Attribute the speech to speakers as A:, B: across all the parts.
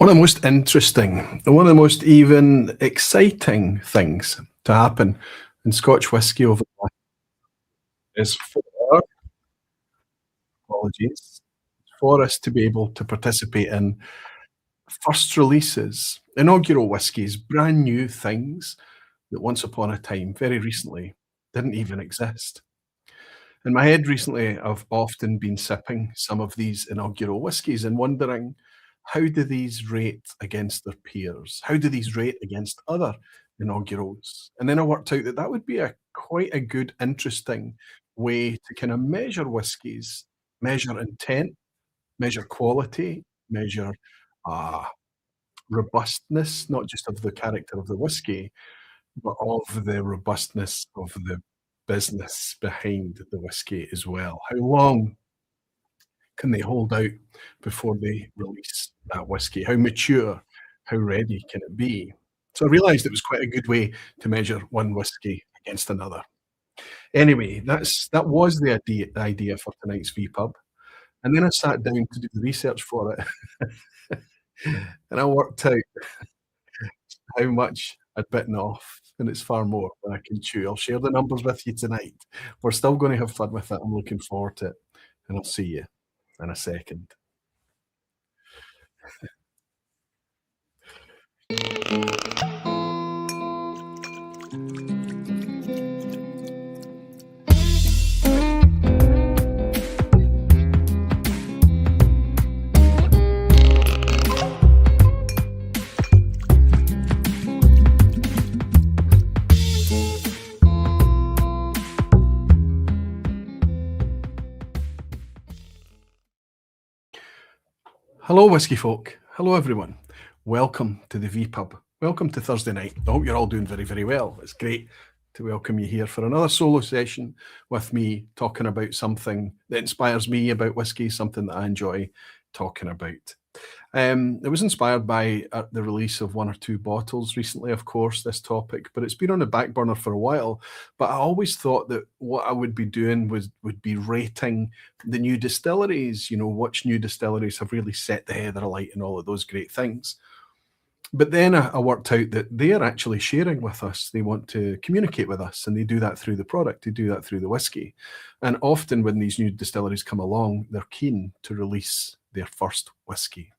A: One of the most interesting and one of the most even exciting things to happen in Scotch whisky over the last is apologies, for us to be able to participate in first releases, inaugural whiskies, brand new things that once upon a time, very recently, didn't even exist. In my head recently, I've often been sipping some of these inaugural whiskies and wondering, how do these rate against their peers? How do these rate against other inaugurals? And then I worked out that that would be a quite a good, interesting way to kind of measure whiskies, measure intent, measure quality, measure uh, robustness, not just of the character of the whiskey, but of the robustness of the business behind the whiskey as well. How long can they hold out before they release that whiskey? How mature, how ready can it be? So I realized it was quite a good way to measure one whiskey against another. Anyway, that was the idea for tonight's vPub, and then I sat down to do the research for it, and I worked out how much I'd bitten off, and it's far more than I can chew. I'll share the numbers with you tonight. We're still gonna have fun with it. I'm looking forward to it, and I'll see you in a second. Hello, whiskey folk. Hello, everyone. Welcome to the vPub. Welcome to Thursday night. I hope you're all doing very, very well. It's great to welcome you here for another solo session with me talking about something that inspires me about whiskey, something that I enjoy talking about. It was inspired by the release of one or two bottles recently, of course, this topic, but it's been on the back burner for a while. But I always thought that what I would be doing would be rating the new distilleries, which new distilleries have really set the heather alight and all of those great things. But then I worked out that they are actually sharing with us. They want to communicate with us, and they do that through the product. They do that through the whiskey. And often when these new distilleries come along, they're keen to release their first whiskey.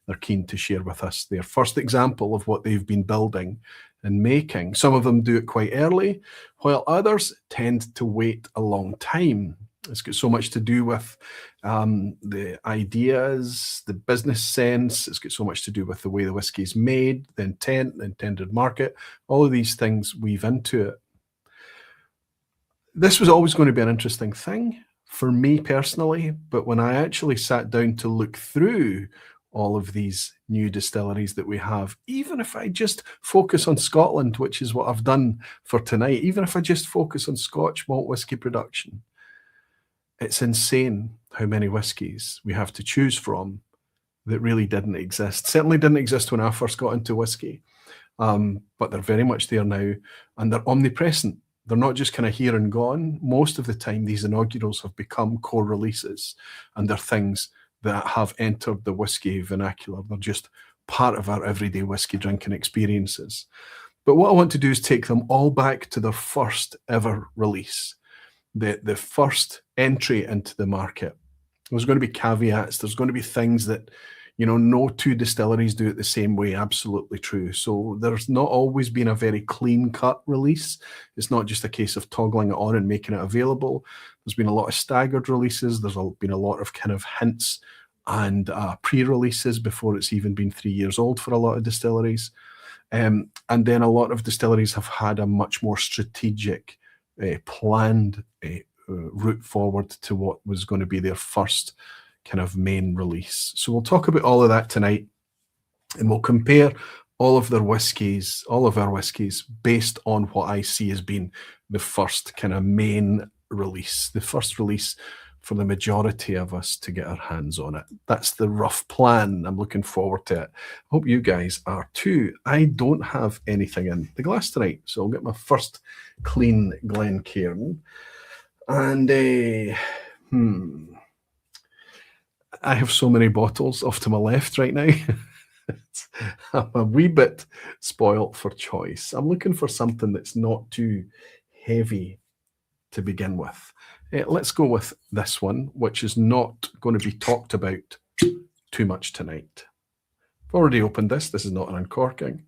A: They're keen to share with us their first example of what they've been building and making. Some of them do it quite early, while others tend to wait a long time. It's got so much to do with the ideas, the business sense. It's got so much to do with the way the whiskey is made, the intent, the intended market. All of these things weave into it. This was always going to be an interesting thing for me personally, but when I actually sat down to look through all of these new distilleries that we have, even if I just focus on Scotland, which is what I've done for tonight, even if I just focus on Scotch malt whiskey production, it's insane how many whiskies we have to choose from that really didn't exist. Certainly didn't exist when I first got into whiskey, but they're very much there now, and they're omnipresent. They're not just kind of here and gone. Most of the time, these inaugurals have become core releases, and they're things that have entered the whiskey vernacular. They're just part of our everyday whiskey drinking experiences. But what I want to do is take them all back to their first ever release, the first entry into the market. There's going to be caveats. There's going to be things that, no two distilleries do it the same way. Absolutely true. So there's not always been a very clean cut release. It's not just a case of toggling it on and making it available. There's been a lot of staggered releases. There's been a lot of kind of hints and pre-releases before it's even been 3 years old for a lot of distilleries. And then a lot of distilleries have had a much more strategic, planned route forward to what was going to be their first kind of main release. So we'll talk about all of that tonight, and we'll compare all of our whiskies based on what I see as being the first kind of main release, the first release for the majority of us to get our hands on it. That's the rough plan. I'm looking forward to it. Hope you guys are too. I don't have anything in the glass tonight, so I'll get my first clean Glencairn. And I have so many bottles off to my left right now. I'm a wee bit spoilt for choice. I'm looking for something that's not too heavy to begin with. Let's go with this one, which is not going to be talked about too much tonight. I've already opened this. This is not an uncorking.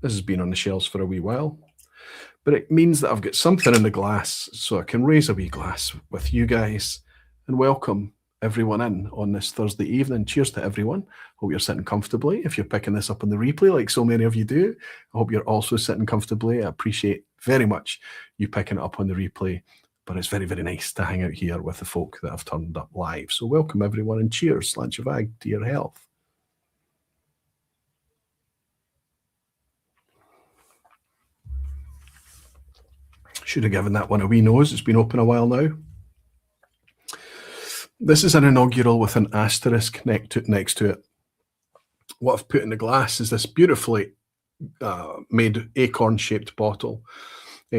A: This has been on the shelves for a wee while. But it means that I've got something in the glass so I can raise a wee glass with you guys and welcome everyone in on this Thursday evening. Cheers to everyone. Hope you're sitting comfortably. If you're picking this up on the replay, like so many of you do, I hope you're also sitting comfortably. I appreciate very much you picking it up on the replay, but it's very, very nice to hang out here with the folk that have turned up live. So welcome everyone and cheers, Slanchevag, to your health. Should have given that one a wee nose. It's been open a while now. This is an inaugural with an asterisk next to it. What I've put in the glass is this beautifully made acorn-shaped bottle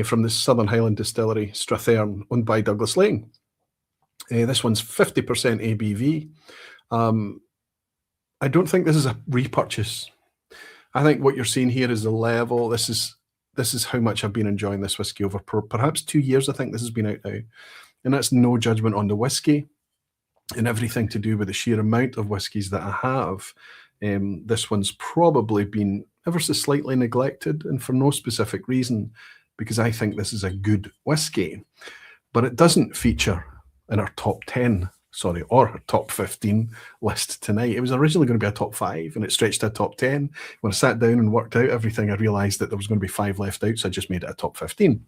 A: from the Southern Highland Distillery, Strathearn, owned by Douglas Lane. This one's 50% ABV. I don't think this is a repurchase. I think what you're seeing here is the level. This is how much I've been enjoying this whiskey over perhaps 2 years. I think this has been out now. And that's no judgment on the whiskey and everything to do with the sheer amount of whiskies that I have. This one's probably been ever so slightly neglected, and for no specific reason, because I think this is a good whiskey. But it doesn't feature in our top 10, or our top 15 list tonight. It was originally going to be a top 5, and it stretched to a top 10. When I sat down and worked out everything, I realised that there was going to be 5 left out, so I just made it a top 15.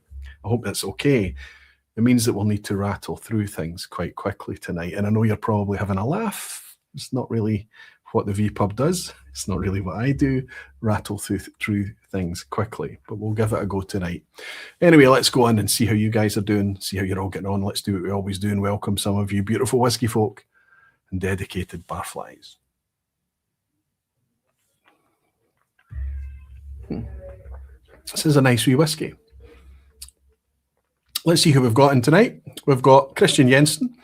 A: I hope that's okay. It means that we'll need to rattle through things quite quickly tonight. And I know you're probably having a laugh. It's not really what the vPub does. It's not really what I do, rattle through things quickly, but we'll give it a go tonight. Anyway, let's go on and see how you guys are doing, see how you're all getting on. Let's do what we always do and welcome some of you beautiful whiskey folk and dedicated barflies. This is a nice wee whiskey. Let's see who we've got in tonight. We've got Christian Jensen.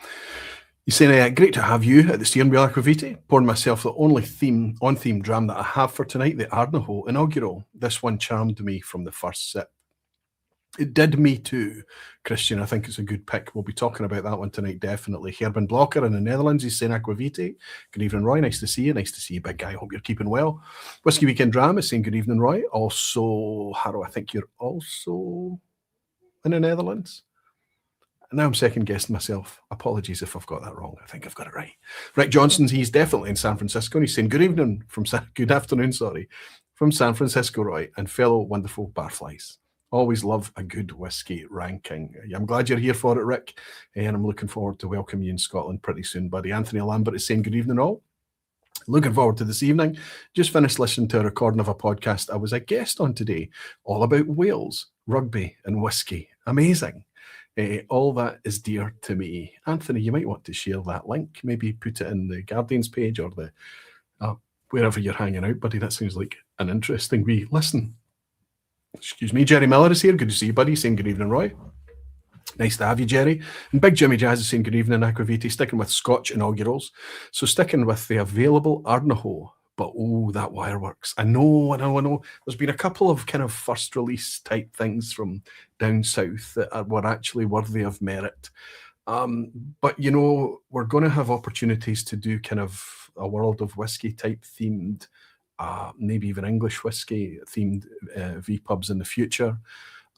A: He's saying, great to have you at the steering wheel Aquavitae. Pouring myself the only on-theme dram that I have for tonight, the Edradour Inaugural. This one charmed me from the first sip. It did me too, Christian. I think it's a good pick. We'll be talking about that one tonight, definitely. Herben Blocker in the Netherlands, he's saying Aquavitae. Good evening, Roy. Nice to see you. Nice to see you, big guy. Hope you're keeping well. Whiskey Weekend Dram is saying good evening, Roy. Also, Harrow, I think you're also in the Netherlands. Now I'm second guessing myself. Apologies if I've got that wrong. I think I've got it right. Rick Johnson's, he's definitely in San Francisco. And he's saying good evening good afternoon, from San Francisco, Roy, and fellow wonderful barflies. Always love a good whiskey ranking. I'm glad you're here for it, Rick, and I'm looking forward to welcoming you in Scotland pretty soon, buddy. Anthony Lambert is saying good evening, all. Looking forward to this evening. Just finished listening to a recording of a podcast I was a guest on today, all about Wales, rugby, and whiskey. Amazing. All that is dear to me. Anthony, you might want to share that link. Maybe put it in the Guardian's page or the wherever you're hanging out, buddy. That sounds like an interesting wee listen. Excuse me. Jerry Miller is here. Good to see you, buddy. Saying good evening, Roy. Nice to have you, Jerry. And Big Jimmy Jazz is saying good evening, Aquavitae. Sticking with Scotch inaugurals. So sticking with the available Edradour. But oh, that Wireworks. I know. There's been a couple of kind of first release type things from down south that were actually worthy of merit. But, you know, we're going to have opportunities to do kind of a world of whiskey type themed, maybe even English whiskey themed vPubs in the future.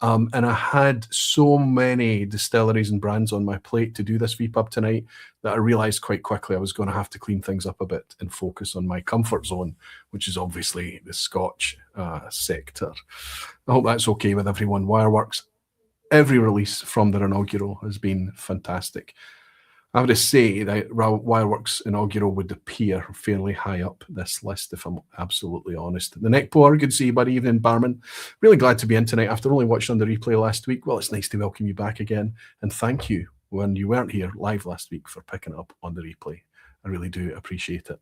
A: And I had so many distilleries and brands on my plate to do this vPub tonight that I realized quite quickly I was going to have to clean things up a bit and focus on my comfort zone, which is obviously the Scotch sector. I hope that's okay with everyone. Wireworks, every release from their inaugural has been fantastic. I would say that Wireworks Inaugural would appear fairly high up this list, if I'm absolutely honest. The neck pour, good to see you, buddy. Evening, barman. Really glad to be in tonight after only watching on the replay last week. Well, it's nice to welcome you back again. And thank you when you weren't here live last week for picking it up on the replay. I really do appreciate it.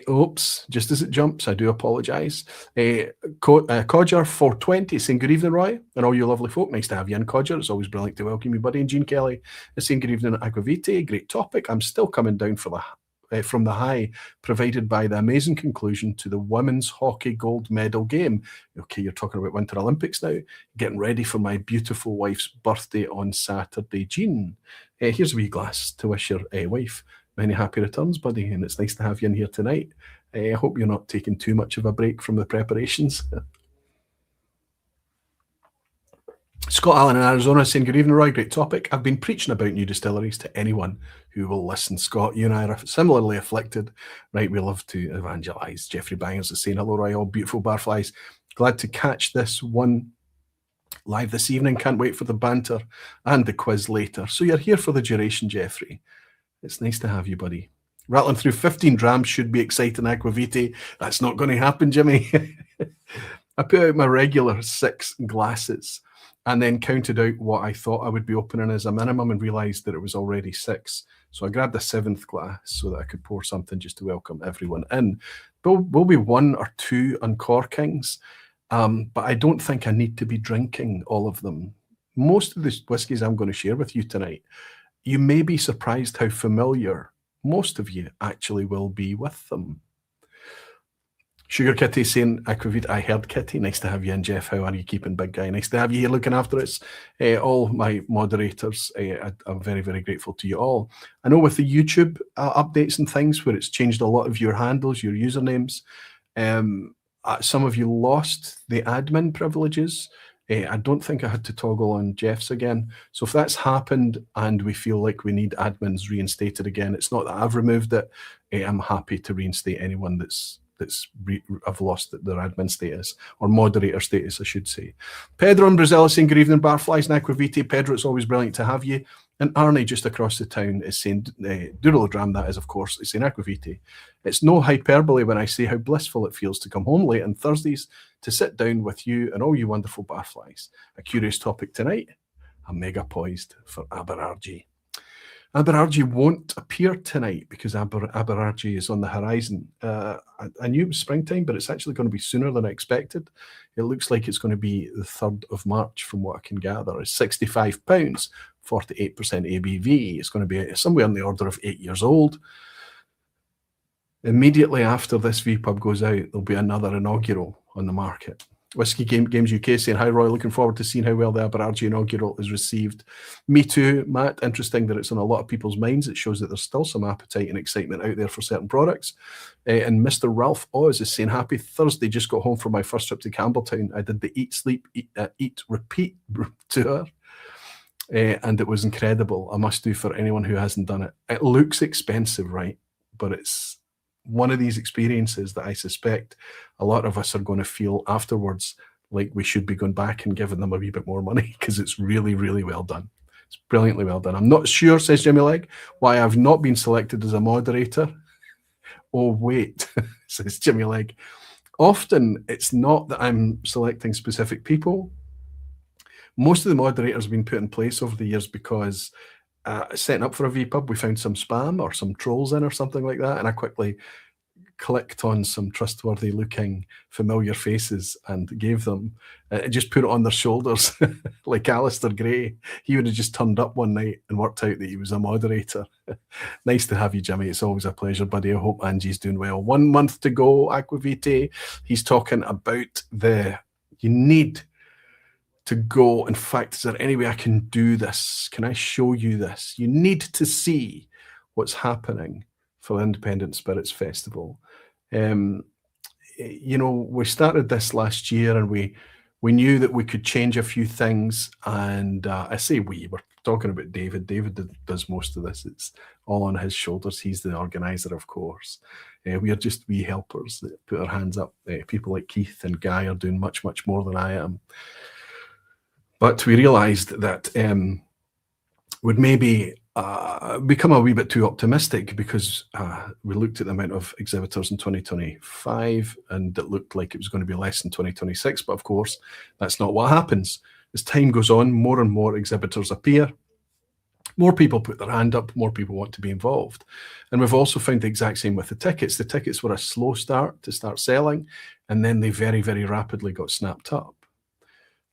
A: Oops, just as it jumps, I do apologise. Codger 420 saying good evening, Roy, and all you lovely folk. Nice to have you in, Codger. It's always brilliant to welcome you, buddy. And Jean Kelly is saying good evening, Aquavitae. Great topic. I'm still coming down for from the high provided by the amazing conclusion to the women's hockey gold medal game. Okay, you're talking about Winter Olympics now. Getting ready for my beautiful wife's birthday on Saturday. Jean, here's a wee glass to wish your wife many happy returns, buddy, and it's nice to have you in here tonight. I hope you're not taking too much of a break from the preparations. Scott Allen in Arizona saying, good evening, Roy. Great topic. I've been preaching about new distilleries to anyone who will listen. Scott, you and I are similarly afflicted. Right, we love to evangelise. Jeffrey Bangers is saying, hello, Roy, all beautiful barflies. Glad to catch this one live this evening. Can't wait for the banter and the quiz later. So you're here for the duration, Jeffrey. It's nice to have you, buddy. Rattling through 15 drams should be exciting, Aquavite. That's not going to happen, Jimmy. I put out my regular 6 glasses and then counted out what I thought I would be opening as a minimum and realised that it was already 6. So I grabbed a 7th glass so that I could pour something just to welcome everyone in. Will be 1 or 2 uncorkings, but I don't think I need to be drinking all of them. Most of the whiskies I'm going to share with you tonight, you may be surprised how familiar most of you actually will be with them. Sugar Kitty saying, Aquavit, I heard Kitty. Nice to have you in, Jeff. How are you keeping, big guy? Nice to have you here looking after us. All my moderators, I'm very, very grateful to you all. I know with the YouTube updates and things where it's changed a lot of your handles, your usernames, some of you lost the admin privileges. I don't think I had to toggle on Jeff's again. So if that's happened and we feel like we need admins reinstated again, it's not that I've removed it. I'm happy to reinstate anyone I've lost their admin status, or moderator status, I should say. Pedro in Brazil is saying, good evening, barflies and Aquavite. Pedro, it's always brilliant to have you. And Arnie, just across the town, is saying, Doorodram, that is, of course, is saying, Aquavite. It's no hyperbole when I say how blissful it feels to come home late on Thursdays to sit down with you and all you wonderful barflies. A curious topic tonight, I'm mega poised for Aberargie. Aberargie won't appear tonight because Aberargie is on the horizon. I knew it was springtime, but it's actually going to be sooner than I expected. It looks like it's going to be the 3rd of March from what I can gather. It's £65, 48% ABV. It's going to be somewhere in the order of 8 years old. Immediately after this vPub goes out, there'll be another inaugural on the market. Whiskey Games UK saying, hi Roy, looking forward to seeing how well the Aberargie Inaugural is received. Me too, Matt. Interesting that it's on a lot of people's minds. It shows that there's still some appetite and excitement out there for certain products. And Mr. Ralph Oz is saying, happy Thursday, just got home from my first trip to Campbelltown. I did the Eat, Sleep, Eat, Repeat tour. And it was incredible. A must do for anyone who hasn't done it. It looks expensive, right? But it's one of these experiences that I suspect a lot of us are going to feel afterwards like we should be going back and giving them a wee bit more money, because it's really, really well done. It's brilliantly well done. I'm not sure, says Jimmy Legg, why I've not been selected as a moderator. Oh, wait, says Jimmy Legg. Often it's not that I'm selecting specific people. Most of the moderators have been put in place over the years because setting up for a vPub, we found some spam or some trolls in or something like that, and I quickly clicked on some trustworthy looking familiar faces and gave them, just put it on their shoulders like Alistair Gray. He would have just turned up one night and worked out that he was a moderator. Nice to have you, Jimmy. It's always a pleasure, buddy. I hope Angie's doing well. 1 month to go, Aquavite. He's talking about you need to go. In fact, is there any way I can do this? Can I show you this? You need to see what's happening for the Independent Spirits Festival. You know, we started this last year and we knew that we could change a few things. And I say we're talking about David. David does most of this. It's all on his shoulders. He's the organizer, of course. We are just wee helpers that put our hands up. People like Keith and Guy are doing much, much more than I am. But we realised that would maybe become a wee bit too optimistic, because we looked at the amount of exhibitors in 2025 and it looked like it was going to be less in 2026. But of course, that's not what happens. As time goes on, more and more exhibitors appear. More people put their hand up, more people want to be involved. And we've also found the exact same with the tickets. The tickets were a slow start to start selling, and then they very, very rapidly got snapped up.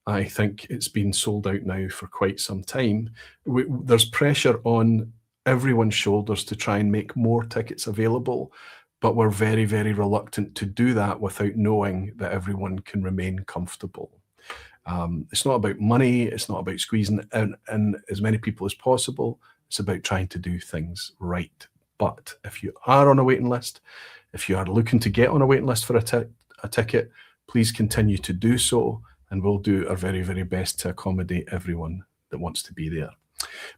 A: I think it's been sold out now for quite some time. There's pressure on everyone's shoulders to try and make more tickets available, but we're very, very reluctant to do that without knowing that everyone can remain comfortable. It's not about money. It's not about squeezing in as many people as possible. It's about trying to do things right. But if you are on a waiting list, if you are looking to get on a waiting list for a ticket, please continue to do so, and we'll do our very, very best to accommodate everyone that wants to be there.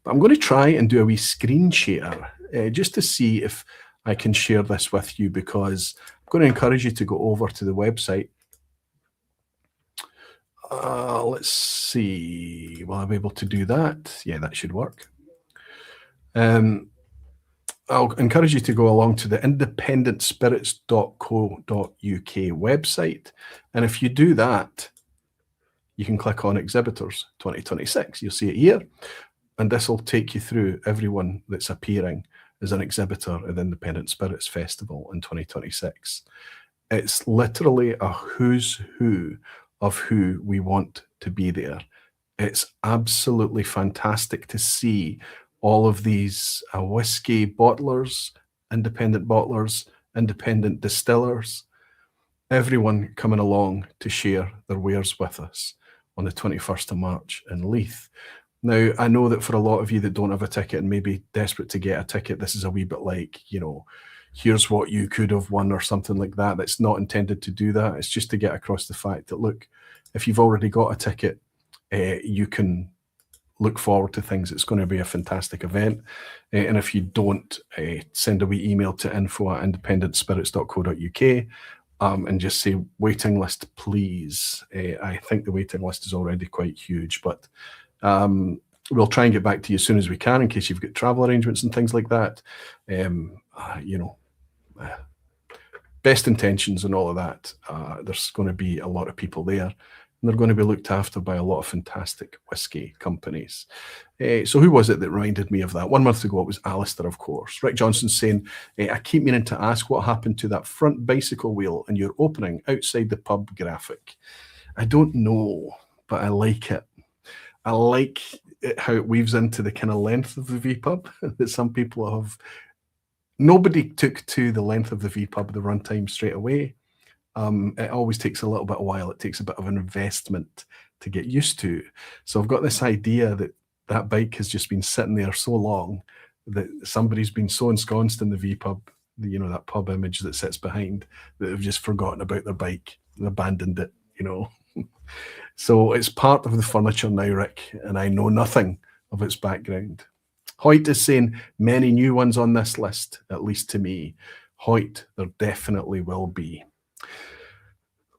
A: But I'm going to try and do a wee screen share just to see if I can share this with you, because I'm going to encourage you to go over to the website. Let's see, will I be able to do that? Yeah, that should work. I'll encourage you to go along to the independentspirits.co.uk website. And if you do that, you can click on Exhibitors 2026. You'll see it here. And this will take you through everyone that's appearing as an exhibitor at the Independent Spirits Festival in 2026. It's literally a who's who of who we want to be there. It's absolutely fantastic to see all of these whiskey bottlers, independent distillers, everyone coming along to share their wares with us on the 21st of March in Leith. Now, I know that for a lot of you that don't have a ticket and maybe desperate to get a ticket, this is a wee bit like, here's what you could have won or something like that. That's not intended to do that. It's just to get across the fact that, look, if you've already got a ticket, you can look forward to things. It's going to be a fantastic event. And if you don't, send a wee email to info@independentspirits.co.uk and just say waiting list, please. I think the waiting list is already quite huge, but we'll try and get back to you as soon as we can in case you've got travel arrangements and things like that. Best intentions and all of that. There's going to be a lot of people there, and they're going to be looked after by a lot of fantastic whiskey companies. So who was it that reminded me of that? 1 month ago, it was Alistair, of course. Rick Johnson's saying, I keep meaning to ask what happened to that front bicycle wheel in your opening outside the pub graphic. I don't know, but I like it. I like it, how it weaves into the kind of length of the vPub that some people have. Nobody took to the length of the vPub, the runtime, straight away. It always takes a little bit of a while. It takes a bit of an investment to get used to. So I've got this idea that that bike has just been sitting there so long that somebody's been so ensconced in the vPub, that pub image that sits behind, that they've just forgotten about their bike and abandoned it, So it's part of the furniture now, Rick, and I know nothing of its background. Hoyt is saying many new ones on this list, at least to me. Hoyt, there definitely will be.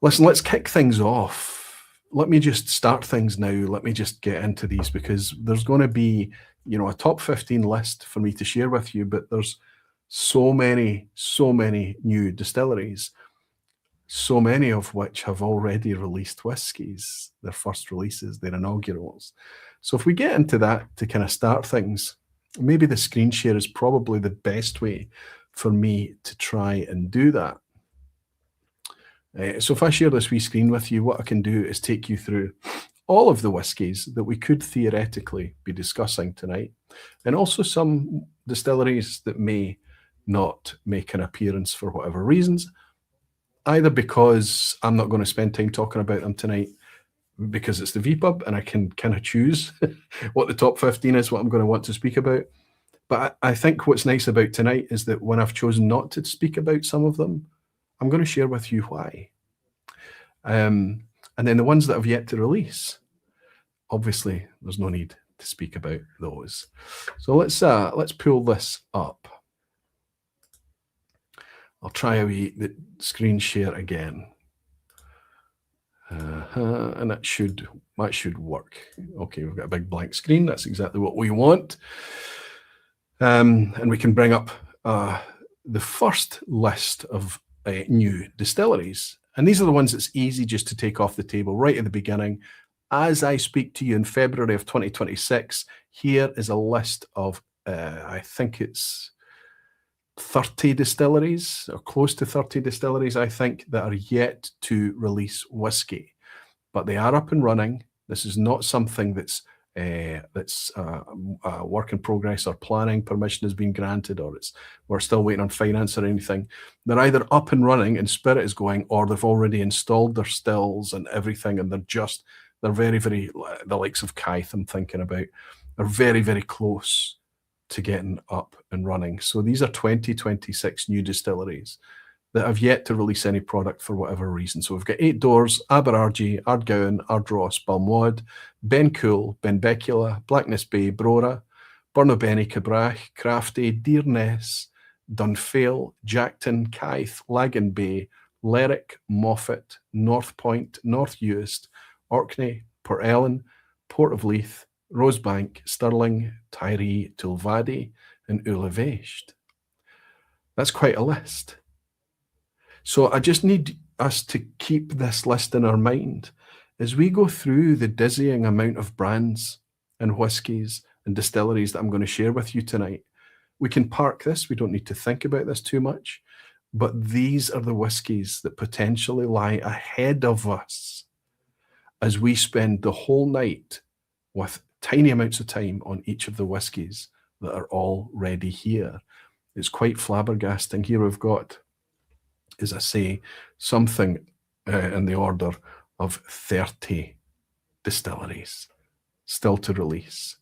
A: Listen, let's kick things off. Let me just start things now. Let me just get into these, because there's going to be, a top 15 list for me to share with you, but there's so many new distilleries, so many of which have already released whiskies, their first releases, their inaugurals. So if we get into that to kind of start things, maybe the screen share is probably the best way for me to try and do that. So if I share this wee screen with you, what I can do is take you through all of the whiskies that we could theoretically be discussing tonight, and also some distilleries that may not make an appearance for whatever reasons, either because I'm not going to spend time talking about them tonight because it's the vPub and I can kind of choose what the top 15 is, what I'm going to want to speak about. But I think what's nice about tonight is that when I've chosen not to speak about some of them, I'm going to share with you why. And then the ones that have yet to release, obviously there's no need to speak about those. So let's pull this up. I'll try the screen share again. And that should work. Okay, we've got a big blank screen. That's exactly what we want. And we can bring up the first list of new distilleries. And these are the ones that's easy just to take off the table right at the beginning. As I speak to you in February of 2026, here is a list of, I think it's 30 distilleries, or close to 30 distilleries, I think, that are yet to release whiskey. But they are up and running. This is not something that's that's a work in progress, or planning permission has been granted, or we're still waiting on finance or anything. They're either up and running and spirit is going, or they've already installed their stills and everything, and they're very, very, the likes of Kythe I'm thinking about, are very, very close to getting up and running. So these are 2026 new distilleries that have yet to release any product for whatever reason. So we've got 8 Doors, Aberargie, Ardgowan, Ardross, Balmwad, Bencool, Benbecula, Blackness Bay, Brora, Burnabenny, Cabrach, Crafty, Dearness, Dunfale, Jackton, Kythe, Lagan Bay, Lerwick, Moffat, North Point, North Uist, Orkney, Port Ellen, Port of Leith, Rosebank, Stirling, Tyree, Tulvadi, and Ullevest. That's quite a list. So I just need us to keep this list in our mind as we go through the dizzying amount of brands and whiskies and distilleries that I'm going to share with you tonight. We can park this. We don't need to think about this too much. But these are the whiskies that potentially lie ahead of us as we spend the whole night with tiny amounts of time on each of the whiskies that are already here. It's quite flabbergasting. Here we've got, as I say, something in the order of 30 distilleries still to release.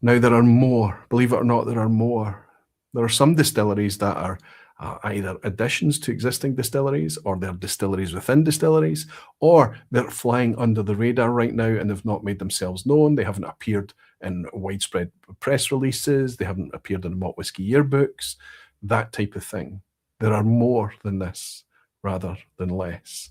A: Now, there are more. Believe it or not, there are more. There are some distilleries that are either additions to existing distilleries, or they're distilleries within distilleries, or they're flying under the radar right now and they've not made themselves known. They haven't appeared in widespread press releases. They haven't appeared in malt whisky yearbooks, that type of thing. There are more than this rather than less.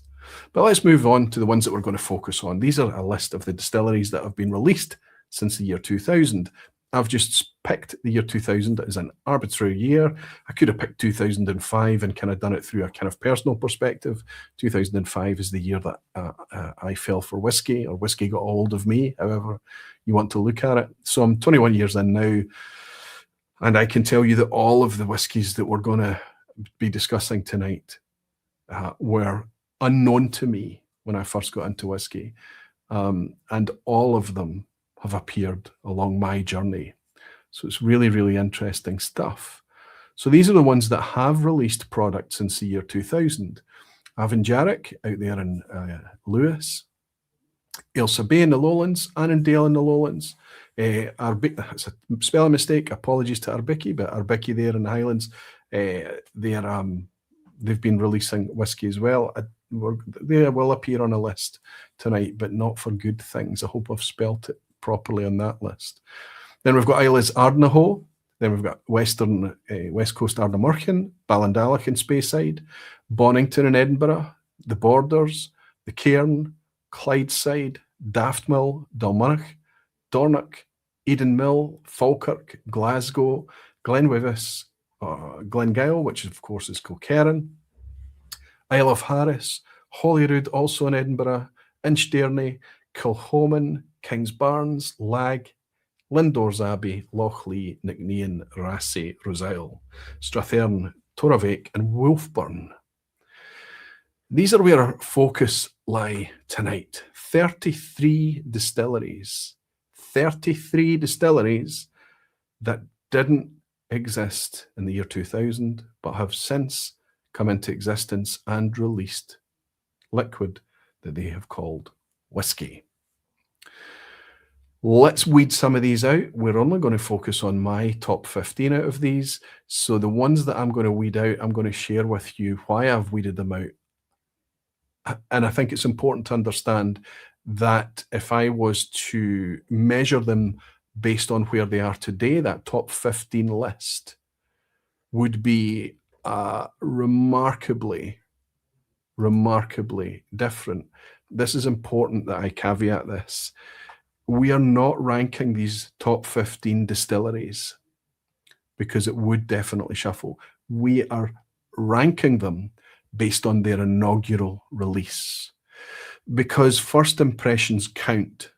A: But let's move on to the ones that we're going to focus on. These are a list of the distilleries that have been released since the year 2000. I've just picked the year 2000 as an arbitrary year. I could have picked 2005 and kind of done it through a kind of personal perspective. 2005 is the year that I fell for whiskey, or whiskey got a hold of me, however you want to look at it. So I'm 21 years in now, and I can tell you that all of the whiskies that we're going to be discussing tonight were unknown to me when I first got into whiskey, and all of them have appeared along my journey. So it's really, really interesting stuff. So these are the ones that have released product since the year 2000. Avenjarrick out there in Lewis, Ailsa Bay in the Lowlands, Annandale in the Lowlands. It's a spelling mistake, apologies to Arbickie, but Arbickie there in the Highlands, they've been releasing whiskey as well. They will appear on a list tonight, but not for good things. I hope I've spelt it properly on that list. Then we've got Isla's Ardnahoe. Then we've got West Coast Ardnamurchan, Ballindallack in Speyside, Bonington in Edinburgh, the Borders, the Cairn, Clydeside, Daftmill, Dalmunnock, Dornoch, Eden Mill, Falkirk, Glasgow, Glenwivis, Glengyle, which of course is Kilchoman, Isle of Harris, Holyrood, also in Edinburgh, Inchdairney, Kilchoman, Kingsbarns, Lag, Lindores Abbey, Lochlee, Nicknean, Rassay, Roseisle, Strathearn, Torravake, and Wolfburn. These are where our focus lie tonight. 33 distilleries. 33 distilleries that didn't exist in the year 2000, but have since come into existence and released liquid that they have called whiskey. Let's weed some of these out. We're only going to focus on my top 15 out of these. So the ones that I'm going to weed out, I'm going to share with you why I've weeded them out. And I think it's important to understand that if I was to measure them based on where they are today, that top 15 list would be remarkably different. This is important that I caveat this. We are not ranking these top 15 distilleries because it would definitely shuffle. We are ranking them based on their inaugural release, because first impressions count.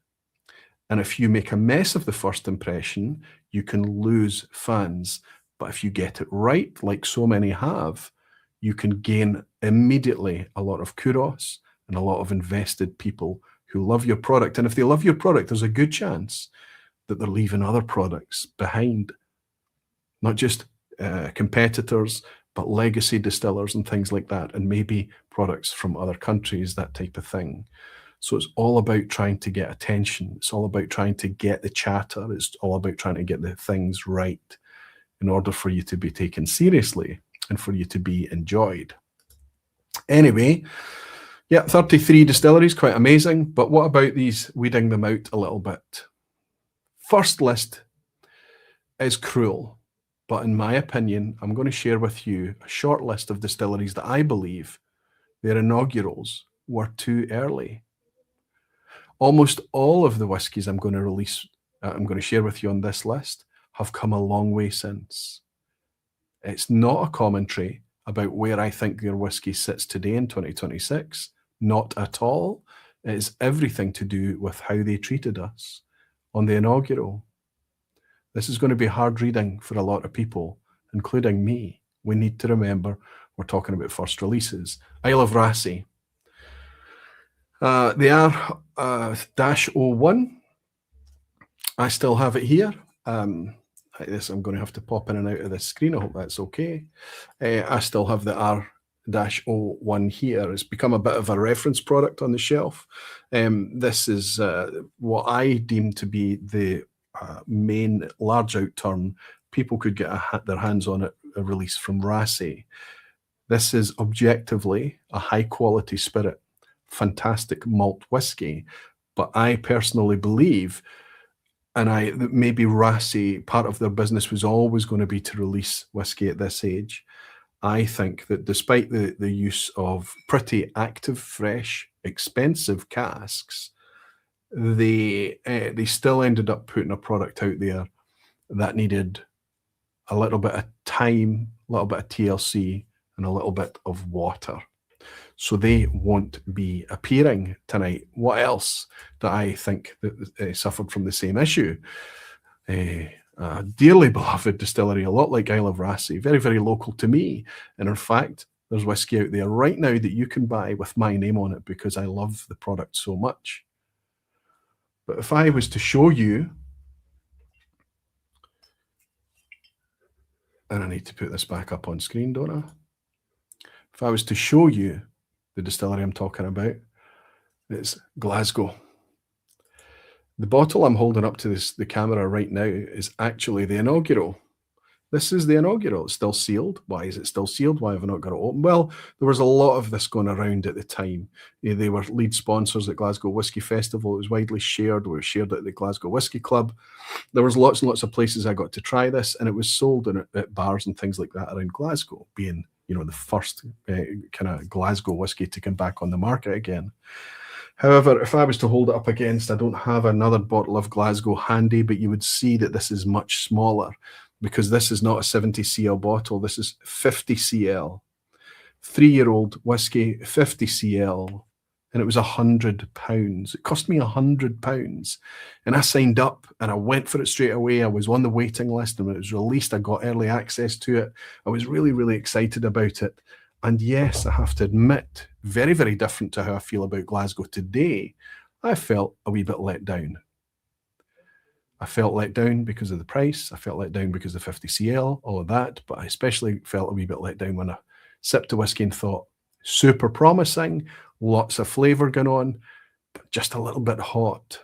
A: And if you make a mess of the first impression, you can lose fans. But if you get it right, like so many have, you can gain immediately a lot of kudos and a lot of invested people who love your product. And if they love your product, there's a good chance that they're leaving other products behind, not just competitors, but legacy distillers and things like that, and maybe products from other countries, that type of thing. So it's all about trying to get attention. It's all about trying to get the chatter. It's all about trying to get the things right in order for you to be taken seriously and for you to be enjoyed. Anyway, yeah, 33 distilleries, quite amazing. But what about these, weeding them out a little bit? First list is cruel, but in my opinion, I'm going to share with you a short list of distilleries that I believe their inaugurals were too early. Almost all of the whiskies I'm going to share with you on this list have come a long way since. It's not a commentary about where I think their whiskey sits today in 2026. Not at all. It's everything to do with how they treated us on the inaugural. This is going to be hard reading for a lot of people, including me. We need to remember we're talking about first releases. Isle of Rassay. They are -01. I still have it here. Like this, I'm going to have to pop in and out of this screen. I hope that's okay. I still have the R-01 here. It's become a bit of a reference product on the shelf. This is what I deem to be the main large out turn. People could get their hands on it, a release from Rassay. This is objectively a high quality spirit, fantastic malt whiskey, but I personally believe, and maybe Rassay, part of their business was always going to be to release whiskey at this age. I think that despite the use of pretty active, fresh, expensive casks, they still ended up putting a product out there that needed a little bit of time, a little bit of TLC, and a little bit of water. So they won't be appearing tonight. What else do I think that suffered from the same issue? A dearly beloved distillery, a lot like Isle of Rassay, very, very local to me. And in fact, there's whiskey out there right now that you can buy with my name on it because I love the product so much. But if I was to show you, and I need to put this back up on screen, don't I? If I was to show you the distillery I'm talking about, it's Glasgow. The bottle I'm holding up to the camera right now is actually the Inaugural. This is the Inaugural. It's still sealed. Why is it still sealed? Why have I not got it open? Well, there was a lot of this going around at the time. They were lead sponsors at Glasgow Whisky Festival. It was widely shared. It was shared at the Glasgow Whisky Club. There was lots and lots of places I got to try this, and it was sold at bars and things like that around Glasgow, being the first kind of Glasgow whiskey to come back on the market again. However, if I was to hold it up against, I don't have another bottle of Glasgow handy, but you would see that this is much smaller because this is not a 70 cl bottle. This is 50 cl. 3-year-old whiskey, 50 cl, and it was £100. It cost me £100. And I signed up and I went for it straight away. I was on the waiting list, and when it was released, I got early access to it. I was really, really excited about it. And yes, I have to admit, very, very different to how I feel about Glasgow today. I felt a wee bit let down. I felt let down because of the price. I felt let down because of the 50 cl, all of that. But I especially felt a wee bit let down when I sipped the whiskey and thought, super promising, lots of flavour going on, but just a little bit hot.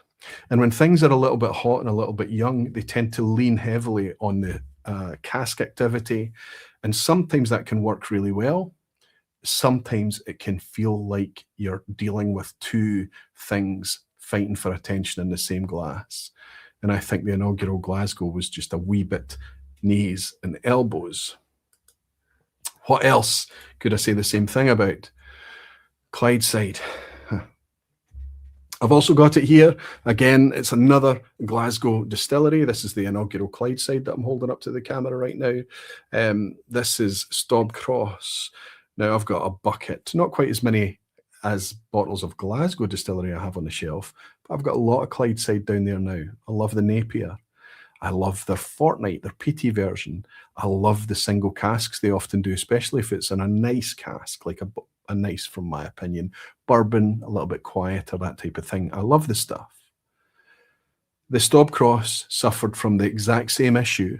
A: And when things are a little bit hot and a little bit young, they tend to lean heavily on the cask activity. And sometimes that can work really well. Sometimes it can feel like you're dealing with two things fighting for attention in the same glass. And I think the Inaugural Glasgow was just a wee bit knees and elbows. What else could I say the same thing about? Clydeside. I've also got it here. Again, it's another Glasgow distillery. This is the Inaugural Clydeside that I'm holding up to the camera right now. This is Stobcross. Now I've got a bucket, not quite as many as bottles of Glasgow distillery I have on the shelf, but I've got a lot of Clydeside down there now. I love the Napier. I love their Fortnight, their peaty version. I love the single casks they often do, especially if it's in a nice cask, like a nice, from my opinion. Bourbon, a little bit quieter, that type of thing. I love the stuff. The Stobcross suffered from the exact same issue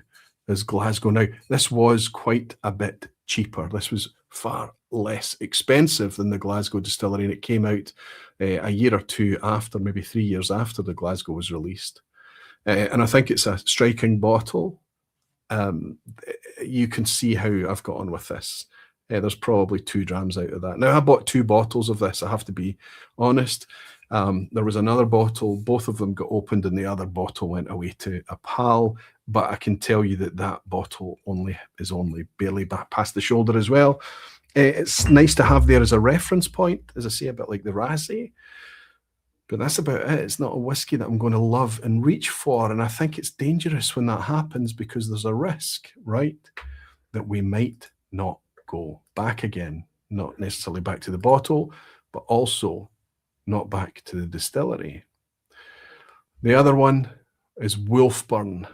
A: as Glasgow. Now, this was quite a bit cheaper. This was far less expensive than the Glasgow distillery, and it came out a year or two after, maybe 3 years after the Glasgow was released. And I think it's a striking bottle. You can see how I've got on with this. There's probably 2 drams out of that. Now, I bought 2 bottles of this, I have to be honest. There was another bottle, both of them got opened, and the other bottle went away to a pal. But I can tell you that that bottle is only barely back past the shoulder as well. It's nice to have there as a reference point, as I say, a bit like the Razzie. But that's about it. It's not a whiskey that I'm going to love and reach for. And I think it's dangerous when that happens, because there's a risk, right, that we might not go back again. Not necessarily back to the bottle, but also not back to the distillery. The other one is Wolfburn.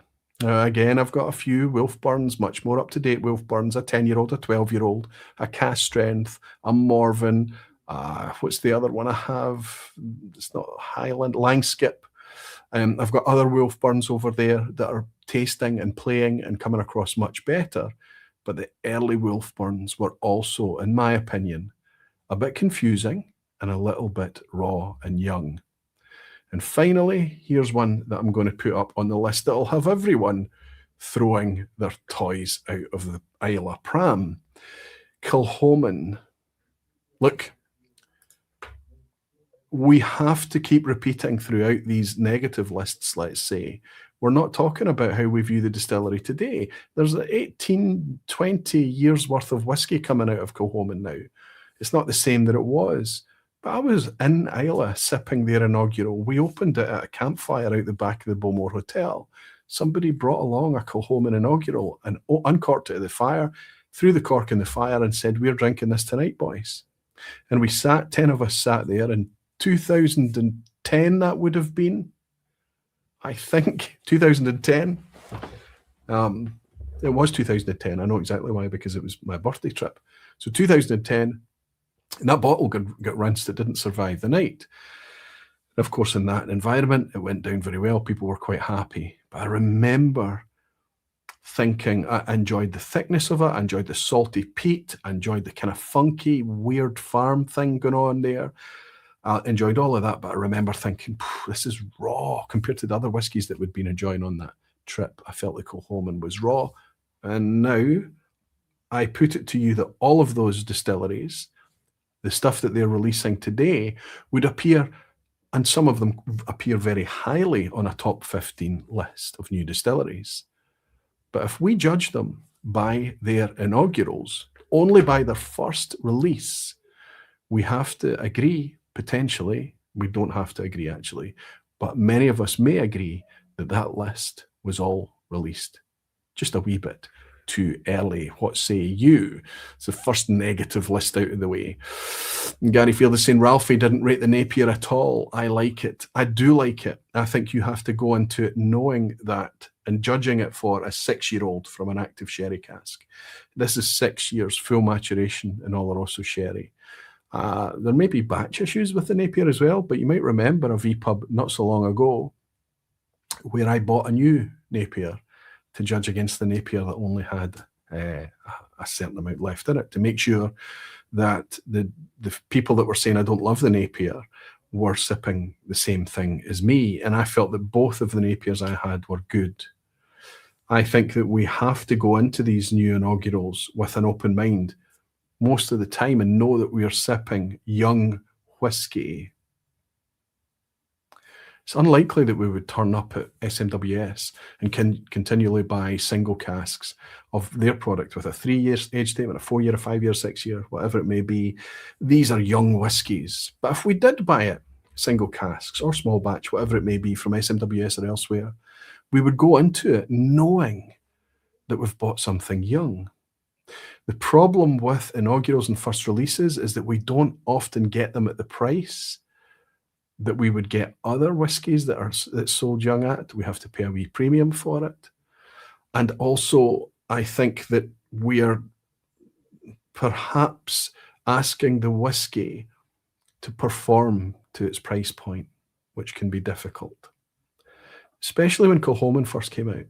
A: Again, I've got a few Wolfburns, much more up-to-date Wolfburns, a 10-year-old, a 12-year-old, a Cask Strength, a Morven. What's the other one I have? It's not Highland, Langskip. I've got other Wolfburns over there that are tasting and playing and coming across much better. But the early Wolfburns were also, in my opinion, a bit confusing and a little bit raw and young. And finally, here's one that I'm going to put up on the list that will have everyone throwing their toys out of the Islay pram. Kilchoman. Look, we have to keep repeating throughout these negative lists, let's say. We're not talking about how we view the distillery today. There's 18, 20 years worth of whiskey coming out of Kilchoman now. It's not the same that it was. But I was in Islay sipping their Inaugural. We opened it at a campfire out the back of the Bowmore Hotel. Somebody brought along a Kilchoman Inaugural and uncorked it at the fire, threw the cork in the fire and said, "We're drinking this tonight, boys." And we sat, 10 of us sat there, in 2010 that would have been, I think, 2010. It was 2010. I know exactly why, because it was my birthday trip. So 2010, and that bottle got rinsed. It didn't survive the night. And of course, in that environment, it went down very well. People were quite happy. But I remember thinking, I enjoyed the thickness of it. I enjoyed the salty peat. I enjoyed the kind of funky, weird farm thing going on there. I enjoyed all of that, but I remember thinking, this is raw compared to the other whiskies that we'd been enjoying on that trip. I felt like Kilchoman was raw. And now I put it to you that all of those distilleries, the stuff that they're releasing today, would appear, and some of them appear very highly on a top 15 list of new distilleries. But if we judge them by their inaugurals, only by their first release, we have to agree, potentially, we don't have to agree actually, but many of us may agree that that list was all released just a wee bit too early. What say you? It's the first negative list out of the way. And Gary Field is saying, Ralphie didn't rate the Napier at all. I like it. I do like it. I think you have to go into it knowing that and judging it for a 6-year-old from an active sherry cask. This is 6 years full maturation in Oloroso sherry. There may be batch issues with the Napier as well, but you might remember a vPub not so long ago where I bought a new Napier to judge against the Napier that only had a certain amount left in it, to make sure that the people that were saying I don't love the Napier were sipping the same thing as me. And I felt that both of the Napiers I had were good. I think that we have to go into these new inaugurals with an open mind most of the time and know that we are sipping young whiskey. It's unlikely that we would turn up at SMWS and continually buy single casks of their product with a 3-year age statement, a 4-year, a 5-year, 6-year, whatever it may be. These are young whiskies. But if we did buy it, single casks or small batch, whatever it may be, from SMWS or elsewhere, we would go into it knowing that we've bought something young. The problem with inaugurals and first releases is that we don't often get them at the price that we would get other whiskies that's sold young at. We have to pay a wee premium for it. And also, I think that we are perhaps asking the whiskey to perform to its price point, which can be difficult. Especially when Kilchoman first came out.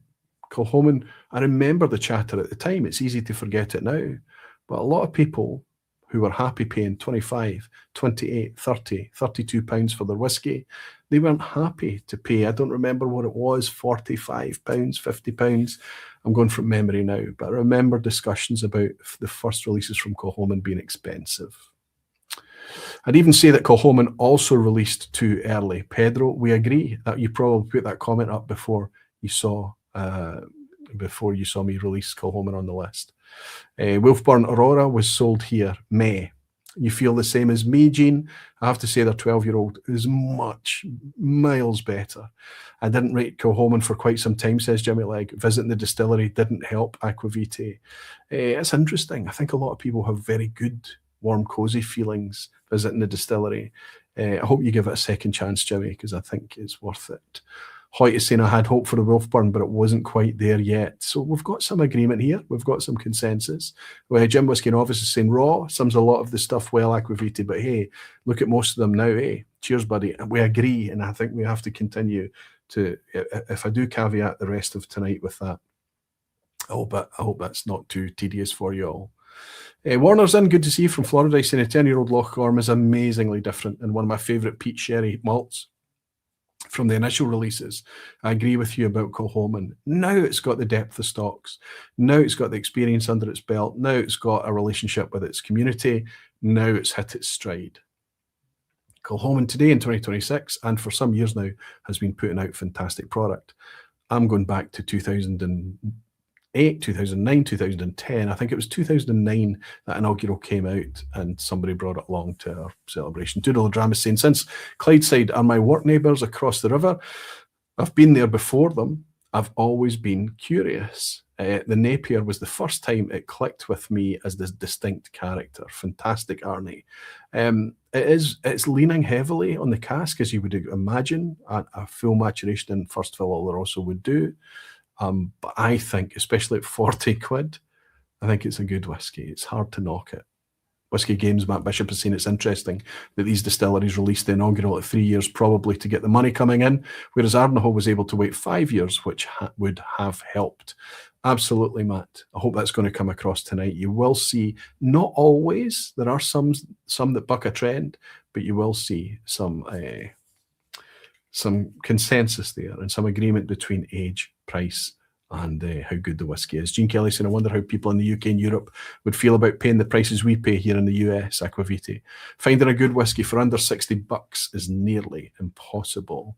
A: Kilchoman, I remember the chatter at the time. It's easy to forget it now. But a lot of people who were happy paying 25, 28, 30, 32 pounds for their whiskey, they weren't happy to pay, I don't remember what it was, 45 pounds, 50 pounds. I'm going from memory now, but I remember discussions about the first releases from Kilchoman being expensive. I'd even say that Kilchoman also released too early. Pedro, we agree that you probably put that comment up before you saw me release Kilchoman on the list. Wolfburn Aurora was sold here May. You feel the same as me, Gene? I have to say their 12-year-old is miles better. I didn't rate Kilchoman for quite some time, says Jimmy Legg. Visiting the distillery didn't help Aquavitae. It's interesting. I think a lot of people have very good, warm, cozy feelings visiting the distillery. I hope you give it a second chance, Jimmy, because I think it's worth it. Hoyt is saying I had hope for the Wolfburn, but it wasn't quite there yet. So we've got some agreement here. We've got some consensus. Well, Jim Whiskey Novice is saying raw sums a lot of the stuff well, Aquavitae, but hey, look at most of them now, eh? Cheers, buddy. We agree, and I think we have to continue to, if I do caveat the rest of tonight with that, I hope that's not too tedious for you all. Warner's in, good to see you from Florida. He's saying a 10-year-old Lochgorm is amazingly different and one of my favourite peat sherry malts from the initial releases. I agree with you about Kilchoman. Now it's got the depth of stocks. Now it's got the experience under its belt. Now it's got a relationship with its community. Now it's hit its stride. Kilchoman today in 2026, and for some years now, has been putting out fantastic product. I'm going back to 2008, 2009, 2010. I think it was 2009 that Inaugural came out and somebody brought it along to our celebration. Doodle Drama is saying, since Clydeside are my work neighbours across the river, I've been there before them. I've always been curious. The Napier was the first time it clicked with me as this distinct character. Fantastic, Arnie. It's leaning heavily on the cask, as you would imagine. A full maturation in first fill Oloroso would do. But I think, especially at 40 quid, I think it's a good whiskey. It's hard to knock it. Whiskey Games, Matt Bishop has seen it's interesting that these distilleries released the Inaugural at 3 years, probably to get the money coming in, whereas Ardnahoe was able to wait 5 years, which would have helped. Absolutely, Matt. I hope that's going to come across tonight. You will see, not always, there are some that buck a trend, but you will see some consensus there and some agreement between age, price, and how good the whiskey is. Gene Kelly saying, I wonder how people in the UK and Europe would feel about paying the prices we pay here in the US, Aquavitae. Finding a good whiskey for under 60 bucks is nearly impossible.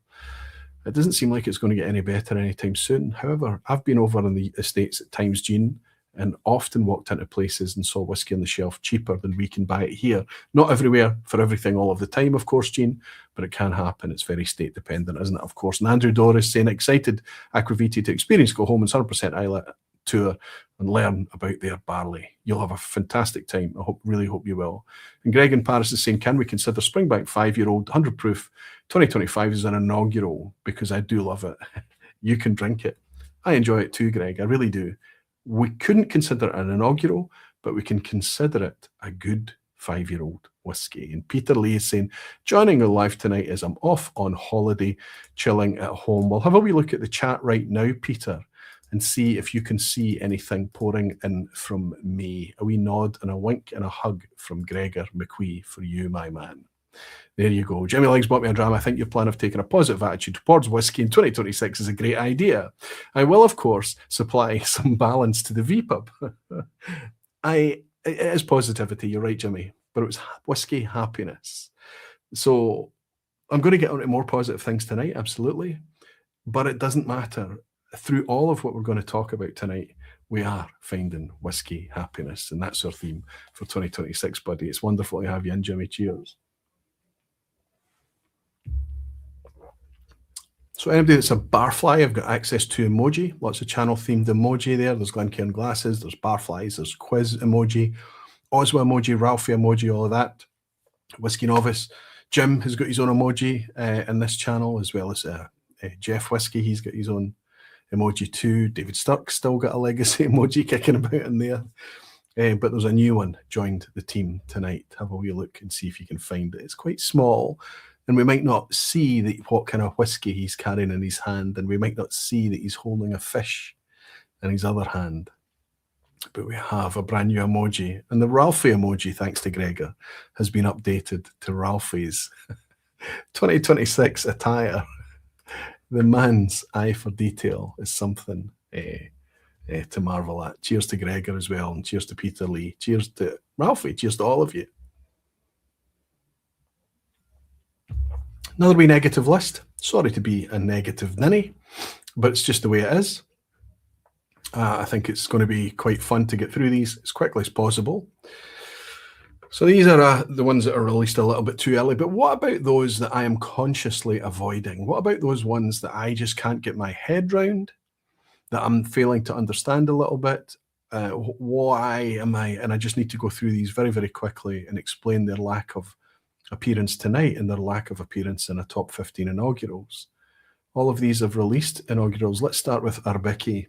A: It doesn't seem like it's going to get any better anytime soon. However, I've been over in the States at times, Gene, and often walked into places and saw whiskey on the shelf cheaper than we can buy it here. Not everywhere for everything all of the time, of course, Gene, but it can happen. It's very state dependent, isn't it? Of course. And Andrew Doris saying, excited Aquavitae to experience Kilchoman's 100% Islay tour and learn about their barley. You'll have a fantastic time. I really hope you will. And Greg in Paris is saying, can we consider Springbank 5-year-old 100 proof 2025 as an Inaugural? Because I do love it. You can drink it. I enjoy it too, Greg. I really do. We couldn't consider it an Inaugural, but we can consider it a good 5-year-old whiskey. And Peter Lee is saying, joining our live tonight as I'm off on holiday, chilling at home. We'll have a wee look at the chat right now, Peter, and see if you can see anything pouring in from me. A wee nod and a wink and a hug from Gregor McQuee for you, my man. There you go. Jimmy Legs bought me a drama. I think your plan of taking a positive attitude towards whiskey in 2026 is a great idea. I will, of course, supply some balance to the vPub. It is positivity, you're right, Jimmy, but it was whiskey happiness. So I'm going to get onto more positive things tonight, absolutely, but it doesn't matter. Through all of what we're going to talk about tonight, we are finding whiskey happiness, and that's our theme for 2026, buddy. It's wonderful to have you in, Jimmy. Cheers. So anybody that's a barfly, I've got access to emoji. Lots of channel-themed emoji there. There's Glencairn glasses, there's barflies, there's quiz emoji, Oswa emoji, Ralphie emoji, all of that. Whiskey Novice. Jim has got his own emoji in this channel, as well as Jeff Whiskey. He's got his own emoji too. David Sturck's still got a legacy emoji kicking about in there. But there's a new one joined the team tonight. Have a wee look and see if you can find it. It's quite small, and we might not see what kind of whiskey he's carrying in his hand, and we might not see that he's holding a fish in his other hand. But we have a brand new emoji, and the Ralphie emoji, thanks to Gregor, has been updated to Ralphie's 2026 attire. The man's eye for detail is something to marvel at. Cheers to Gregor as well, and cheers to Peter Lee. Cheers to Ralphie. Cheers to all of you. Another wee negative list. Sorry to be a negative ninny, but it's just the way it is. I think it's going to be quite fun to get through these as quickly as possible. So these are the ones that are released a little bit too early, but what about those that I am consciously avoiding? What about those ones that I just can't get my head round, that I'm failing to understand a little bit? Why am I? And I just need to go through these very, very quickly and explain their lack of appearance tonight and their lack of appearance in a top 15 inaugurals. All of these have released inaugurals. Let's start with Arbiki.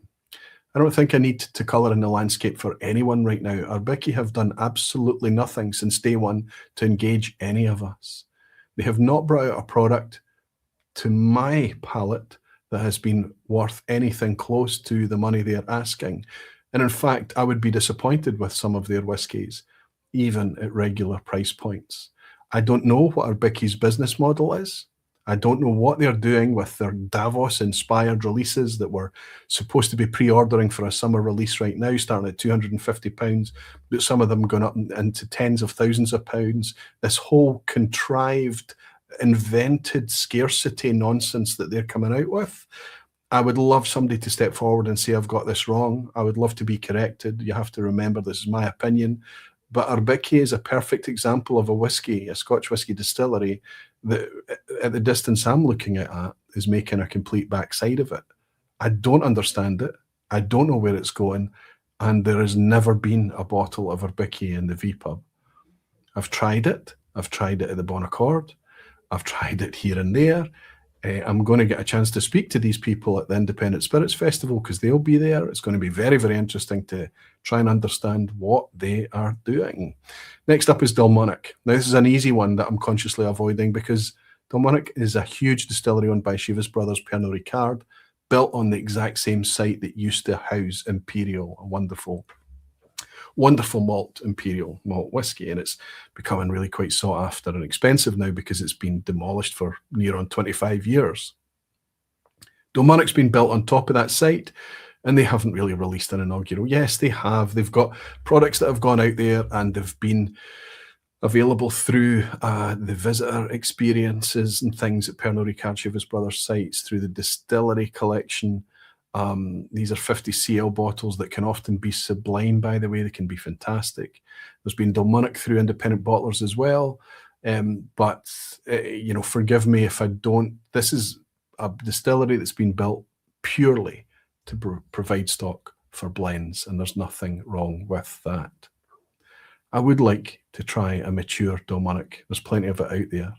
A: I don't think I need to colour in the landscape for anyone right now. Arbiki have done absolutely nothing since day one to engage any of us. They have not brought out a product, to my palate, that has been worth anything close to the money they are asking. And in fact, I would be disappointed with some of their whiskies, even at regular price points. I don't know what Arbiki's business model is. I don't know what they're doing with their Davos-inspired releases that we're supposed to be pre-ordering for a summer release right now, starting at £250, but some of them going up into tens of thousands of pounds. This whole contrived, invented scarcity nonsense that they're coming out with. I would love somebody to step forward and say, I've got this wrong. I would love to be corrected. You have to remember this is my opinion. But Arbiki is a perfect example of a whiskey, a Scotch whiskey distillery, that at the distance I'm looking at is making a complete backside of it. I don't understand it. I don't know where it's going. And there has never been a bottle of Arbiki in the vPub. I've tried it. I've tried it at the Bon Accord. I've tried it here and there. I'm going to get a chance to speak to these people at the Independent Spirits Festival because they'll be there. It's going to be very, very interesting to try and understand what they are doing. Next up is Dalmonic. Now, this is an easy one that I'm consciously avoiding because Dalmonic is a huge distillery owned by Chivas Brothers Pernod Ricard, built on the exact same site that used to house Imperial, a wonderful malt imperial malt whiskey, and it's becoming really quite sought after and expensive now because it's been demolished for near on 25 years. Dalmonic's been built on top of that site, and they haven't really released an inaugural. Yes, they have. They've got products that have gone out there and they've been available through the visitor experiences and things at Pernod Ricard Chivas Brothers sites, through the distillery collection. These are 50 cl bottles that can often be sublime, by the way. They can be fantastic. There's been Dalmonic through independent bottlers as well. But forgive me if I don't. This is a distillery that's been built purely to provide stock for blends, and there's nothing wrong with that. I would like to try a mature Dalmonic. There's plenty of it out there.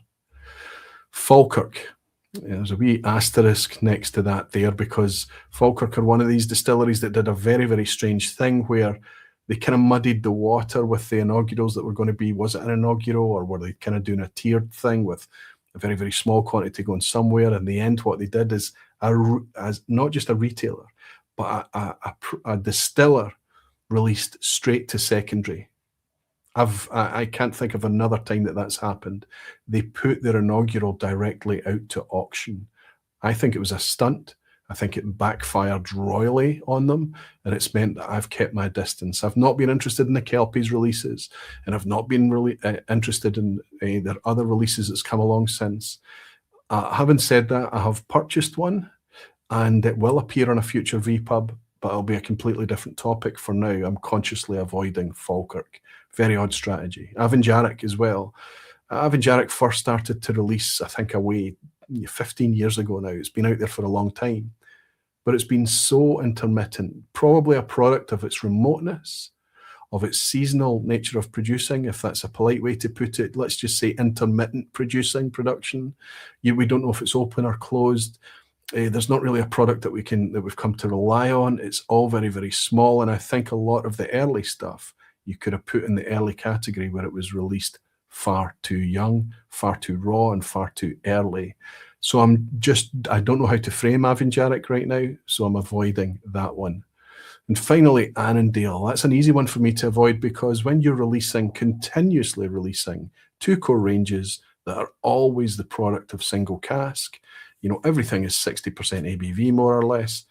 A: Falkirk. There's a wee asterisk next to that there because Falkirk are one of these distilleries that did a very, very strange thing where they kind of muddied the water with the inaugurals that were going to be, was it an inaugural or were they kind of doing a tiered thing with a very, very small quantity going somewhere? In the end, what they did is, as not just a retailer, but a distiller released straight to secondary. I can't think of another time that that's happened. They put their inaugural directly out to auction. I think it was a stunt. I think it backfired royally on them, and it's meant that I've kept my distance. I've not been interested in the Kelpies releases, and I've not been really interested in their other releases that's come along since. Having said that, I have purchased one, and it will appear on a future vPub, but it'll be a completely different topic. For now, I'm consciously avoiding Falkirk. Very odd strategy. Avanjarek as well. Avanjarek first started to release, I think, away 15 years ago now. It's been out there for a long time, but it's been so intermittent, probably a product of its remoteness, of its seasonal nature of producing, if that's a polite way to put it. Let's just say intermittent production. We don't know if it's open or closed. There's not really a product that we've come to rely on. It's all very, very small, and I think a lot of the early stuff you could have put in the early category where it was released far too young, far too raw, and far too early. So I don't know how to frame Avinjaric right now, so I'm avoiding that one. And finally, Annandale. That's an easy one for me to avoid, because when you're continuously releasing two core ranges that are always the product of single cask, everything is 60% ABV more or less,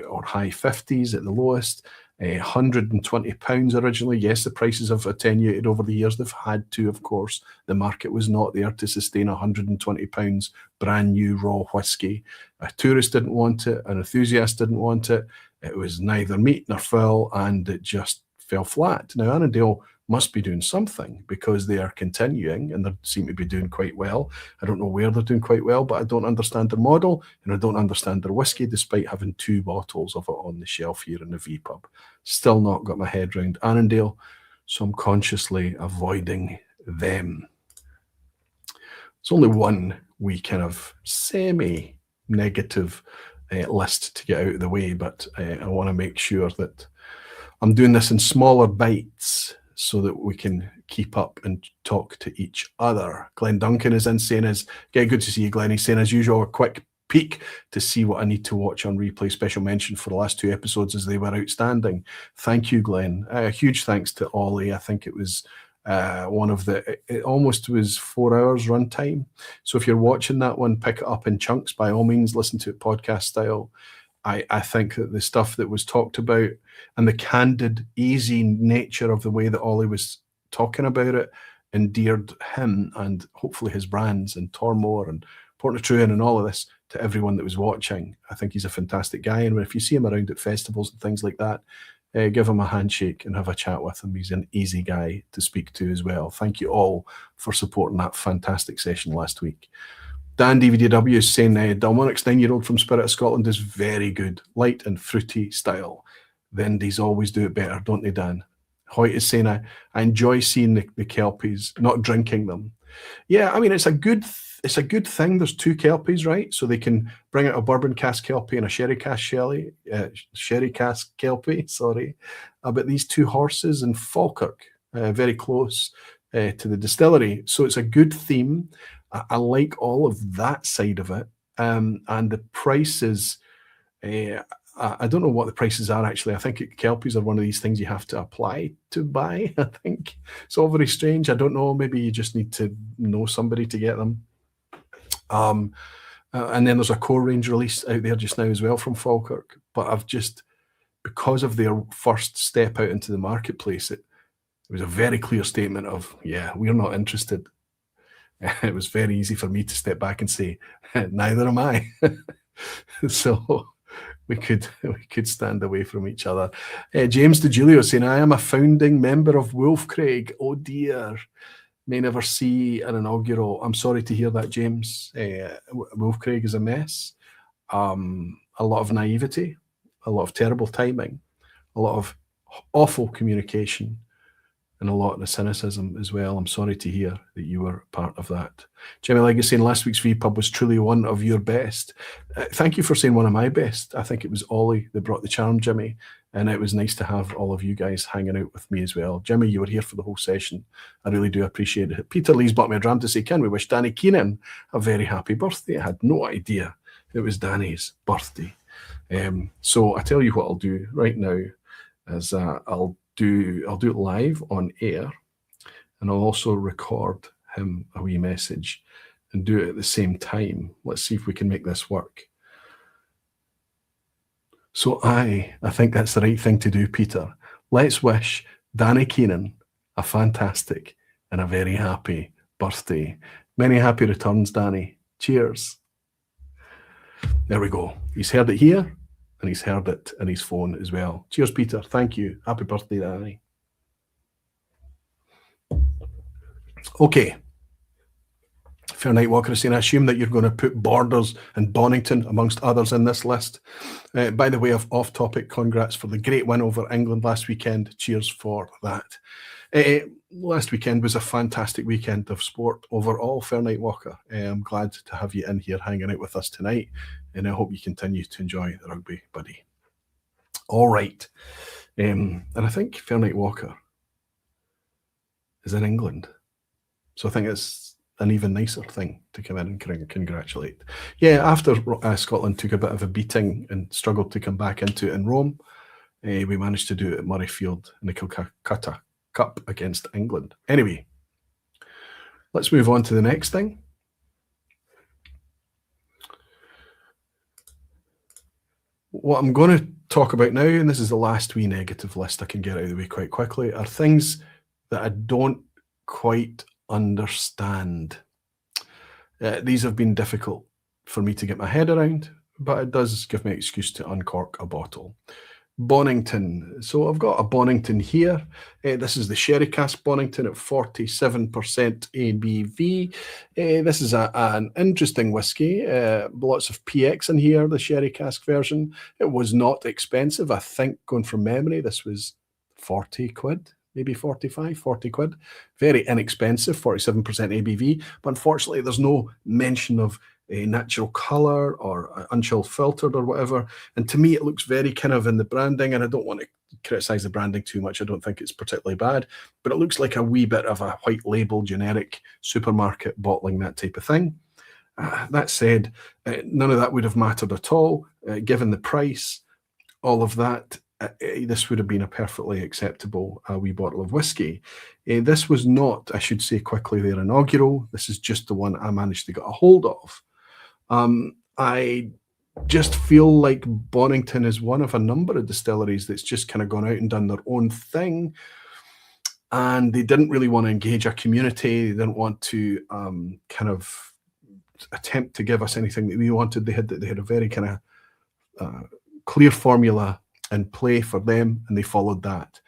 A: or high 50s at the lowest, £120 originally. Yes, the prices have attenuated over the years. They've had to, of course. The market was not there to sustain £120 brand new raw whiskey. A tourist didn't want it, an enthusiast didn't want it. It was neither meat nor fill, and it just fell flat. Now, Annandale must be doing something, because they are continuing and they seem to be doing quite well. I don't know where they're doing quite well, but I don't understand their model, and I don't understand their whiskey, despite having 2 bottles of it on the shelf here in the vPub. Still not got my head round Annandale, so I'm consciously avoiding them. It's only one wee kind of semi-negative list to get out of the way, but I want to make sure that I'm doing this in smaller bites so that we can keep up and talk to each other. Glenn Duncan is in, saying, good to see you, Glenn. He's saying, as usual, a quick peek to see what I need to watch on replay. Special mention for the last 2 episodes, as they were outstanding. Thank you, Glenn. Huge thanks to Ollie. I think it was it almost was 4 hours runtime. So if you're watching that one, pick it up in chunks. By all means, listen to it podcast style. I think that the stuff that was talked about and the candid, easy nature of the way that Ollie was talking about it endeared him and hopefully his brands and Tormore and Portnatruan and all of this to everyone that was watching. I think he's a fantastic guy. And if you see him around at festivals and things like that, give him a handshake and have a chat with him. He's an easy guy to speak to as well. Thank you all for supporting that fantastic session last week. Dan DVDW is saying, Dalmonic's 9-year-old from Spirit of Scotland is very good, light and fruity style. The Indies always do it better, don't they, Dan? Hoyt is saying, I enjoy seeing the Kelpies, not drinking them. Yeah, I mean, it's a good thing. There's 2 Kelpies, right? So they can bring out a bourbon cask Kelpie and a sherry cask Kelpie, sorry. But these 2 horses in Falkirk, very close to the distillery. So it's a good theme. I like all of that side of it. And the prices, I don't know what the prices are actually. I think Kelpies are one of these things you have to apply to buy, I think. It's all very strange. I don't know. Maybe you just need to know somebody to get them. And then there's a core range release out there just now as well from Falkirk. But I've just, because of their first step out into the marketplace, it was a very clear statement of, yeah, we're not interested. It was very easy for me to step back and say, neither am I. So we could stand away from each other. James DeGiulio saying, I am a founding member of Wolfcraig. Oh dear. May never see an inaugural. I'm sorry to hear that, James. Wolfcraig is a mess. A lot of naivety, a lot of terrible timing, a lot of awful communication, and a lot of cynicism as well. I'm sorry to hear that you were part of that. Jimmy Legacy saying last week's vPub was truly one of your best. Thank you for saying one of my best. I think it was Ollie that brought the charm, Jimmy, and it was nice to have all of you guys hanging out with me as well. Jimmy, you were here for the whole session. I really do appreciate it. Peter Lee's bought me a dram to say, can we wish Danny Keenan a very happy birthday? I had no idea it was Danny's birthday. So I tell you what I'll do right now is I'll do it live on air, and I'll also record him a wee message and do it at the same time. Let's see if we can make this work. So I think that's the right thing to do, Peter. Let's wish Danny Keenan a fantastic and a very happy birthday. Many happy returns, Danny. Cheers. There we go. He's heard it here, and he's heard it in his phone as well. Cheers, Peter. Thank you. Happy birthday, Danny. Okay. Fair Night Walker is saying, I assume that you're going to put Borders and Bonington amongst others in this list. By the way, off topic, congrats for the great win over England last weekend. Cheers for that. Last weekend was a fantastic weekend of sport overall, Fair Night Walker. I'm glad to have you in here hanging out with us tonight, and I hope you continue to enjoy the rugby, buddy. All right. And I think, Fair Night Walker, is in England. So I think it's an even nicer thing to come in and congratulate. Yeah, after Scotland took a bit of a beating and struggled to come back into it in Rome, we managed to do it at Murrayfield in the Calcutta Cup against England. Anyway, let's move on to the next thing. What I'm going to talk about now, and this is the last wee negative list I can get out of the way quite quickly, are things that I don't quite understand. These have been difficult for me to get my head around, but it does give me an excuse to uncork a bottle. Bonington. So I've got a Bonington here. This is the sherry cask Bonington at 47% ABV. This is an interesting whiskey. Lots of PX in here, the sherry cask version. It was not expensive. I think, going from memory, this was 40 quid, maybe 45, 40 quid. Very inexpensive, 47% ABV. But unfortunately, there's no mention of a natural colour or unchill filtered or whatever. And to me, it looks very kind of in the branding, and I don't want to criticise the branding too much. I don't think it's particularly bad, but it looks like a wee bit of a white label, generic supermarket bottling, that type of thing. That said, none of that would have mattered at all. Given the price, all of that, this would have been a perfectly acceptable wee bottle of whiskey. This was not, I should say quickly, their inaugural. This is just the one I managed to get a hold of. I just feel like Bonington is one of a number of distilleries that's just kind of gone out and done their own thing. And they didn't really want to engage a community. They didn't want to kind of attempt to give us anything that we wanted. They had a very kind of clear formula in play for them, and they followed that.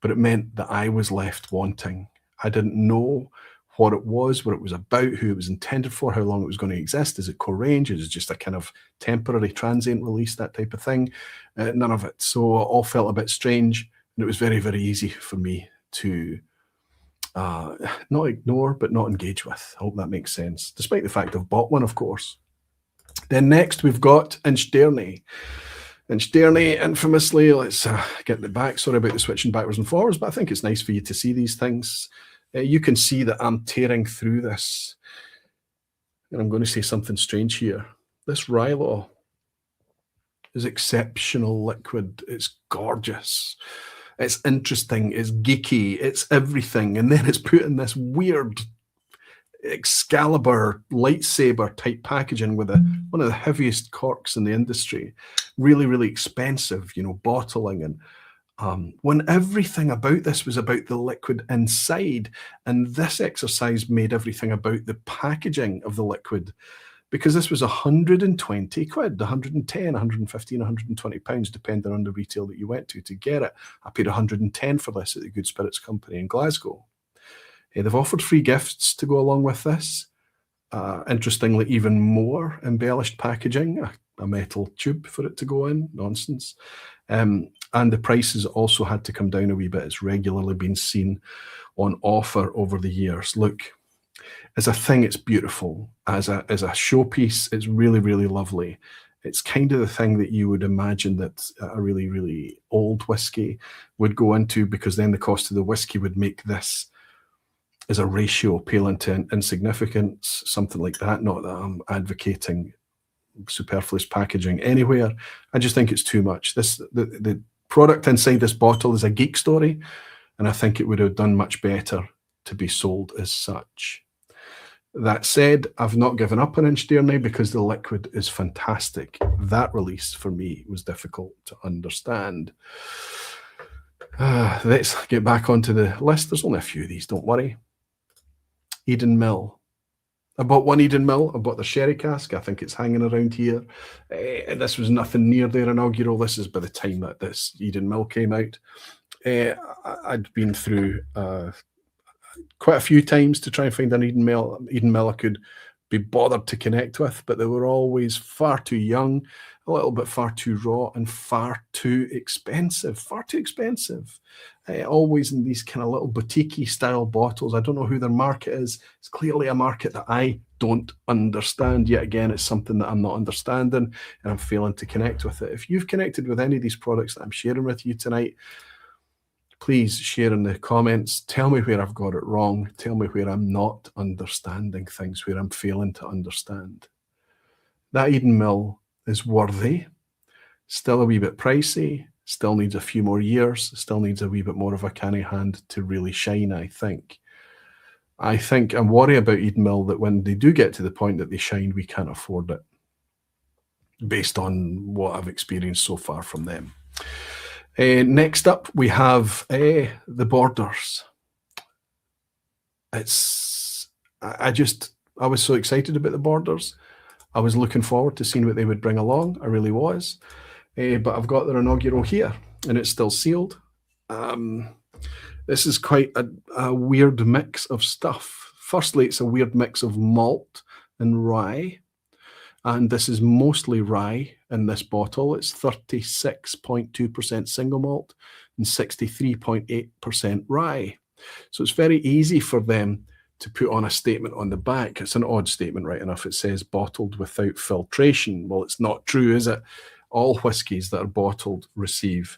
A: But it meant that I was left wanting. I didn't know what it was, what it was about, who it was intended for, how long it was going to exist. Is it core range? Is it just a kind of temporary transient release, that type of thing? None of it. So it all felt a bit strange, and it was very, very easy for me to not ignore, but not engage with. I hope that makes sense, despite the fact I've bought one, of course. Then next, we've got Inchdairney. Inchdairney, infamously, let's get the backstory about the switching backwards and forwards, but I think it's nice for you to see these things. You can see that I'm tearing through this. And I'm going to say something strange here. This Rylaw is exceptional liquid. It's gorgeous. It's interesting. It's geeky. It's everything. And then it's put in this weird Excalibur lightsaber type packaging with one of the heaviest corks in the industry. Really, really expensive, bottling, and when everything about this was about the liquid inside, and this exercise made everything about the packaging of the liquid, because this was 120 quid, 110, 115, 120 pounds, depending on the retail that you went to get it. I paid 110 for this at the Good Spirits Company in Glasgow. They've offered free gifts to go along with this. Interestingly, even more embellished packaging, a metal tube for it to go in, nonsense. And the prices also had to come down a wee bit. It's regularly been seen on offer over the years. Look, as a thing, it's beautiful. As a showpiece, it's really, really lovely. It's kind of the thing that you would imagine that a really, really old whiskey would go into, because then the cost of the whiskey would make this as a ratio pale into insignificance, something like that. Not that I'm advocating superfluous packaging anywhere. I just think it's too much. The product inside this bottle is a geek story, and I think it would have done much better to be sold as such. That said, I've not given up on Inchdairney because the liquid is fantastic. That release for me was difficult to understand. Let's get back onto the list. There's only a few of these, don't worry. Eden Mill. I bought one Eden Mill. I bought the sherry cask. I think it's hanging around here. This was nothing near their inaugural. This is by the time that this Eden Mill came out. I'd been through quite a few times to try and find an Eden Mill I could be bothered to connect with, but they were always far too young, a little bit far too raw, and far too expensive. Always in these kind of little boutique-y style bottles. I don't know who their market is. It's clearly a market that I don't understand. Yet again, it's something that I'm not understanding, and I'm failing to connect with it. If you've connected with any of these products that I'm sharing with you tonight, Please share in the comments. Tell me where I've got it wrong. Tell me where I'm not understanding things, where I'm failing to understand. That Eden Mill is worthy, still a wee bit pricey, still needs a few more years, still needs a wee bit more of a canny hand to really shine, I think. I think I'm worried about Eden Mill that when they do get to the point that they shine, we can't afford it, based on what I've experienced so far from them. Next up, we have the Borders. I was so excited about the Borders. I was looking forward to seeing what they would bring along. I really was. But I've got their inaugural here, and it's still sealed. This is quite a weird mix of stuff. Firstly, it's a weird mix of malt and rye. And this is mostly rye in this bottle. It's 36.2% single malt and 63.8% rye. So it's very easy for them to put on a statement on the back. It's an odd statement, right enough. It says bottled without filtration. Well, it's not true, is it? All whiskies that are bottled receive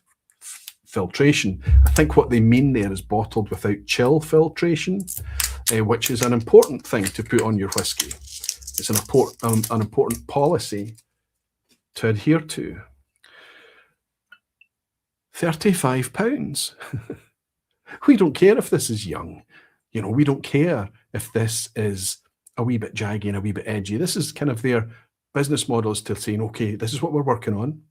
A: filtration. I think what they mean there is bottled without chill filtration, which is an important thing to put on your whiskey. It's an important policy to adhere to. £35. We don't care if this is young. You know, we don't care if this is a wee bit jaggy and a wee bit edgy. This is kind of their business models to saying, okay, this is what we're working on.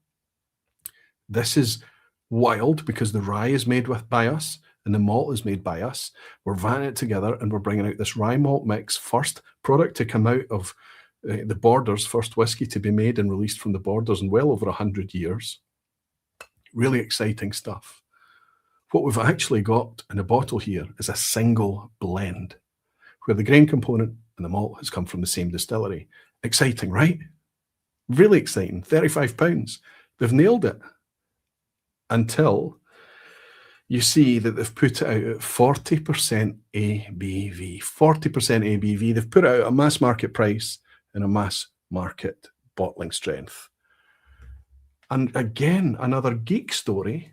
A: This is wild because the rye is made by us and the malt is made by us. We're vanning it together and we're bringing out this rye malt mix, first product to come out of the Borders, first whiskey to be made and released from the Borders in well over 100 years. Really exciting stuff. What we've actually got in a bottle here is a single blend where the grain component and the malt has come from the same distillery. Exciting, right? Really exciting. £35. They've nailed it until you see that they've put it out at 40% ABV. 40% ABV. They've put it out at a mass market price and a mass market bottling strength. And again, another geek story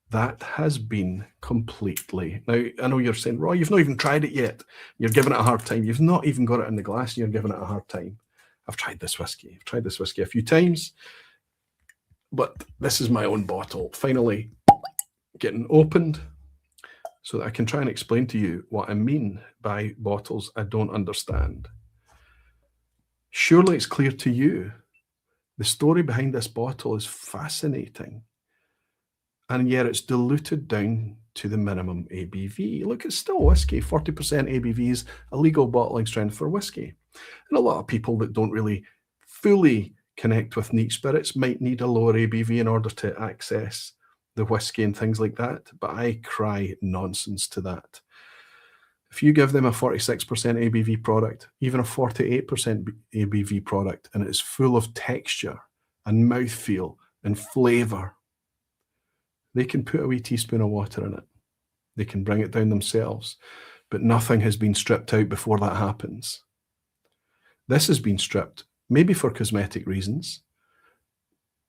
A: that has been completely... Now, I know you're saying, Roy, you've not even tried it yet. You're giving it a hard time. You've not even got it in the glass and you're giving it a hard time. I've tried this whiskey. I've tried this whiskey a few times, but this is my own bottle. Finally getting opened so that I can try and explain to you what I mean by bottles I don't understand. Surely it's clear to you. The story behind this bottle is fascinating. And yet it's diluted down to the minimum ABV. Look, it's still whiskey. 40% ABV is a legal bottling strength for whiskey. And a lot of people that don't really fully connect with neat spirits might need a lower ABV in order to access the whiskey and things like that. But I cry nonsense to that. If you give them a 46% ABV product, even a 48% ABV product, and it's full of texture and mouthfeel and flavor, they can put a wee teaspoon of water in it. They can bring it down themselves. But nothing has been stripped out before that happens. This has been stripped, maybe for cosmetic reasons,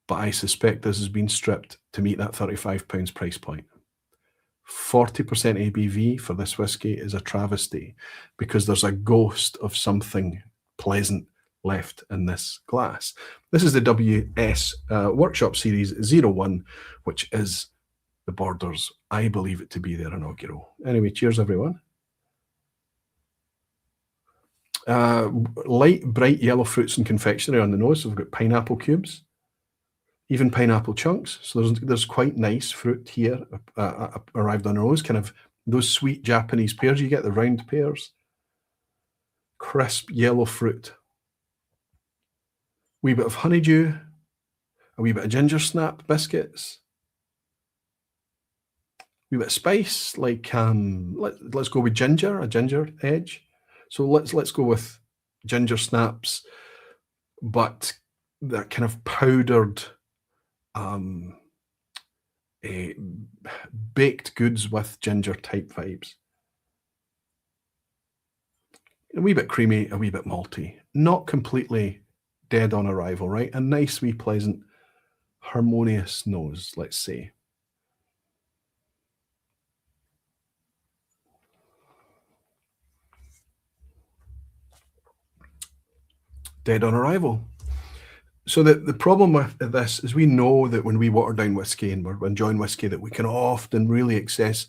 A: but I suspect this has been stripped to meet that £35 price point. 40% ABV for this whiskey is a travesty because there's a ghost of something pleasant left in this glass. This is the WS Workshop Series 01, which is the Borders. I believe it to be their inaugural. Anyway, cheers, everyone. Light, bright yellow fruits and confectionery on the nose. So we've got pineapple cubes, even pineapple chunks. So there's quite nice fruit here arrived on the nose, kind of those sweet Japanese pears. You get the round pears. Crisp yellow fruit. Wee bit of honeydew, a wee bit of ginger snap biscuits, wee bit of spice, like let's go with ginger, a ginger edge. So let's go with ginger snaps, but that kind of powdered baked goods with ginger type vibes. A wee bit creamy, a wee bit malty, not completely dead on arrival, right? A nice wee pleasant harmonious nose, let's say. dead on arrival. So the problem with this is we know that when we water down whiskey and we're enjoying whiskey, that we can often really access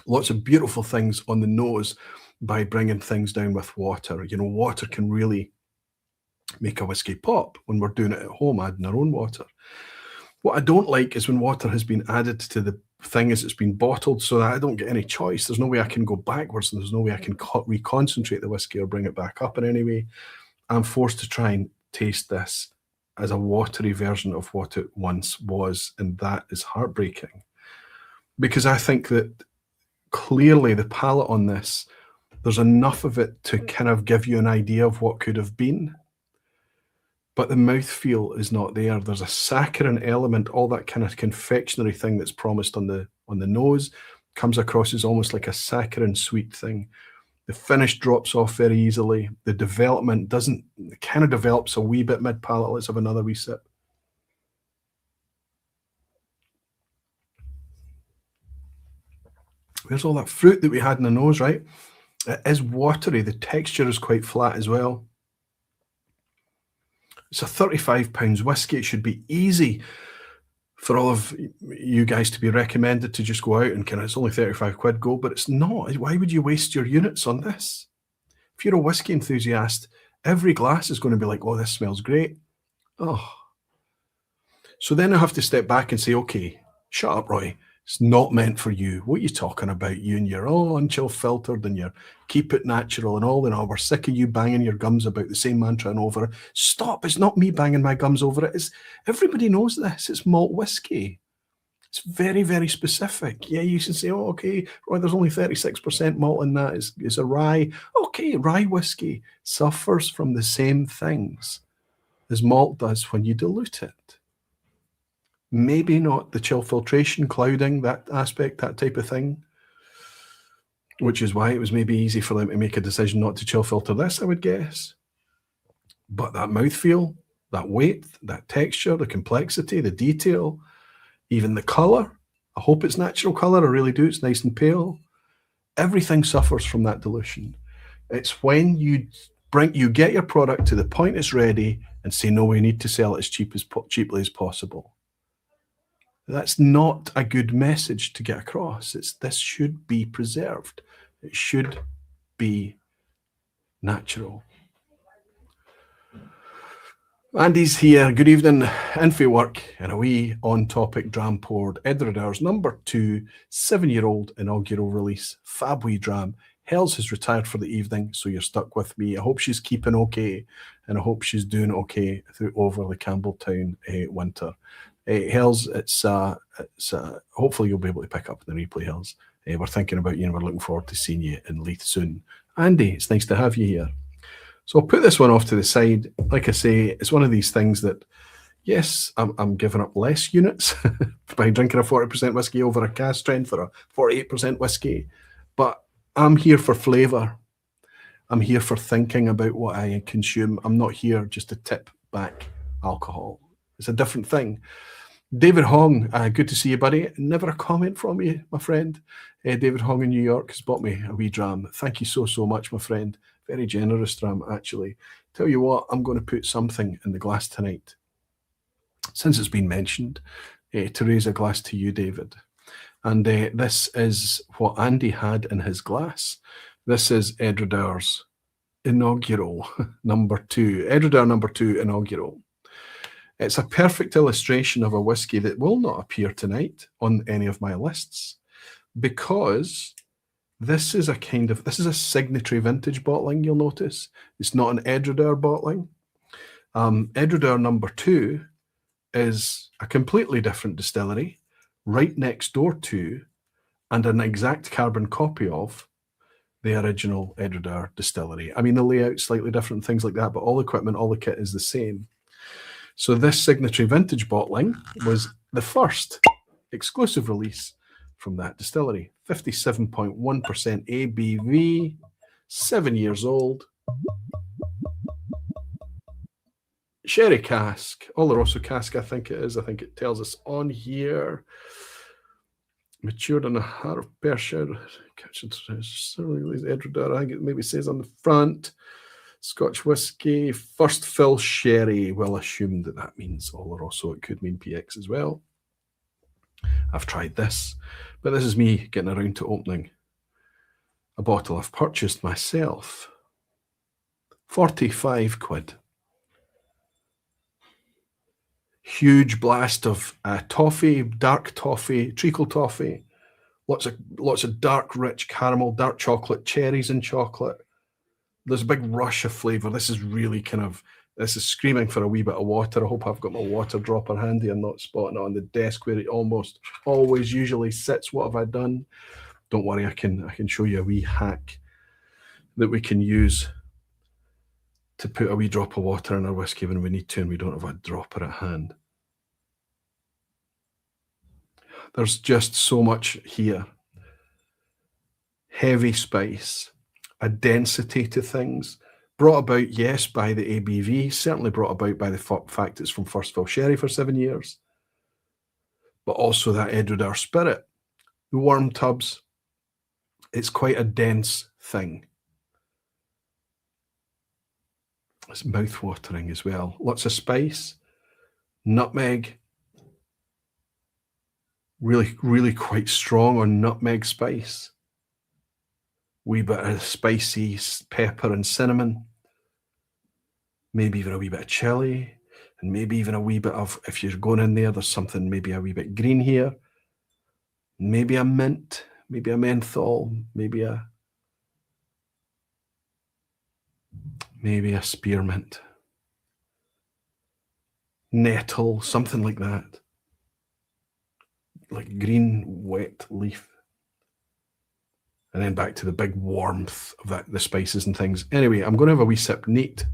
A: lots of beautiful things on the nose by bringing things down with water. You know, water can really make a whiskey pop when we're doing it at home, adding our own water. What I don't like is when water has been added to the thing as it's been bottled, so that I don't get any choice. There's no way I can go backwards, and there's no way I can reconcentrate the whiskey or bring it back up in any way. I'm forced to try and taste this as a watery version of what it once was, and that is heartbreaking. Because I think that clearly the palate on this, there's enough of it to kind of give you an idea of what could have been, but the mouthfeel is not there. There's a saccharine element, all that kind of confectionery thing that's promised on the nose comes across as almost like a saccharine sweet thing. The finish drops off very easily. The development doesn't, it kind of develops a wee bit mid-palate. Let's have another wee sip. There's all that fruit that we had in the nose, right? It is watery. The texture is quite flat as well. It's a £35 whiskey. It should be easy for all of you guys to be recommended to just go out and kind of, it's only 35 quid, go, but it's not. Why would you waste your units on this? If you're a whiskey enthusiast, every glass is going to be like, oh, this smells great. Oh. So then I have to step back and say, okay, shut up, Roy. It's not meant for you. What are you talking about? You and your unchill filtered and your keep it natural and all. And all, we're sick of you banging your gums about the same mantra and over. Stop. It's not me banging my gums over it. It's, everybody knows this. It's malt whiskey. It's very, very specific. Yeah, you can say, oh, okay, Roy, there's only 36% malt in that. It's a rye. Okay, rye whiskey suffers from the same things as malt does when you dilute it. Maybe not the chill filtration, clouding, that aspect, that type of thing, which is why it was maybe easy for them to make a decision not to chill filter this, I would guess. But that mouthfeel, that weight, that texture, the complexity, the detail, even the colour, I hope it's natural colour, I really do, it's nice and pale. Everything suffers from that dilution. It's when you get your product to the point it's ready and say, no, we need to sell it as cheaply as possible. That's not a good message to get across. This should be preserved. It should be natural. Andy's here. Good evening. In for work and a wee on-topic dram poured. Edradour's number 2 7-year-old inaugural release. Fab wee dram. Hells has retired for the evening, so you're stuck with me. I hope she's keeping okay, and I hope she's doing okay over the Campbelltown winter. Hells, it's hopefully you'll be able to pick up the replay, Hells. We're thinking about you and we're looking forward to seeing you in Leith soon. Andy, it's nice to have you here. So I'll put this one off to the side. Like I say, it's one of these things that, yes, I'm giving up less units by drinking a 40% whiskey over a cask strength or a 48% whiskey, but I'm here for flavour. I'm here for thinking about what I consume. I'm not here just to tip back alcohol. It's a different thing. David Hong, good to see you, buddy. Never a comment from you, my friend. David Hong in New York has bought me a wee dram. Thank you so, so much, my friend. Very generous dram, actually. Tell you what, I'm going to put something in the glass tonight. Since it's been mentioned, to raise a glass to you, David. And this is what Andy had in his glass. This is Edradour's Inaugural number 2. Edradour number 2 Inaugural. It's a perfect illustration of a whiskey that will not appear tonight on any of my lists, because this is a signatory vintage bottling, you'll notice. It's not an Edradour bottling. Edradour number 2 is a completely different distillery, right next door to, and an exact carbon copy of, the original Edradour distillery. I mean, the layout's slightly different, things like that, but all the equipment, all the kit is the same. So this signatory vintage bottling was the first exclusive release from that distillery. 57.1% ABV, 7 years old. Sherry cask, Oloroso cask, I think it is. I think it tells us on here. Matured on a heart of Persia. Edradour, I think it maybe says on the front. Scotch whisky, first fill sherry. Well, assume that that means Oloroso. It could mean PX as well. I've tried this, but this is me getting around to opening a bottle I've purchased myself. 45 quid. Huge blast of toffee, dark toffee, treacle toffee, lots of dark, rich caramel, dark chocolate, cherries and chocolate. There's a big rush of flavour. This is really this is screaming for a wee bit of water. I hope I've got my water dropper handy and not spotting it on the desk where it almost always usually sits. What have I done? Don't worry, I can show you a wee hack that we can use to put a wee drop of water in our whiskey when we need to and we don't have a dropper at hand. There's just so much here. Heavy spice, a density to things, brought about, yes, by the ABV, certainly brought about by the fact it's from first fill sherry for 7 years, but also that Edradour spirit. The warm tubs, it's quite a dense thing. It's mouth-watering as well. Lots of spice, nutmeg, really quite strong on nutmeg spice. Wee bit of spicy pepper and cinnamon. Maybe even a wee bit of chili, and maybe even a wee bit of, if you're going in there, there's something, maybe a wee bit green here. Maybe a mint, maybe a menthol, maybe a spearmint, nettle, something like that, like green wet leaf, and then back to the big warmth of the spices and things. Anyway, I'm going to have a wee sip neat.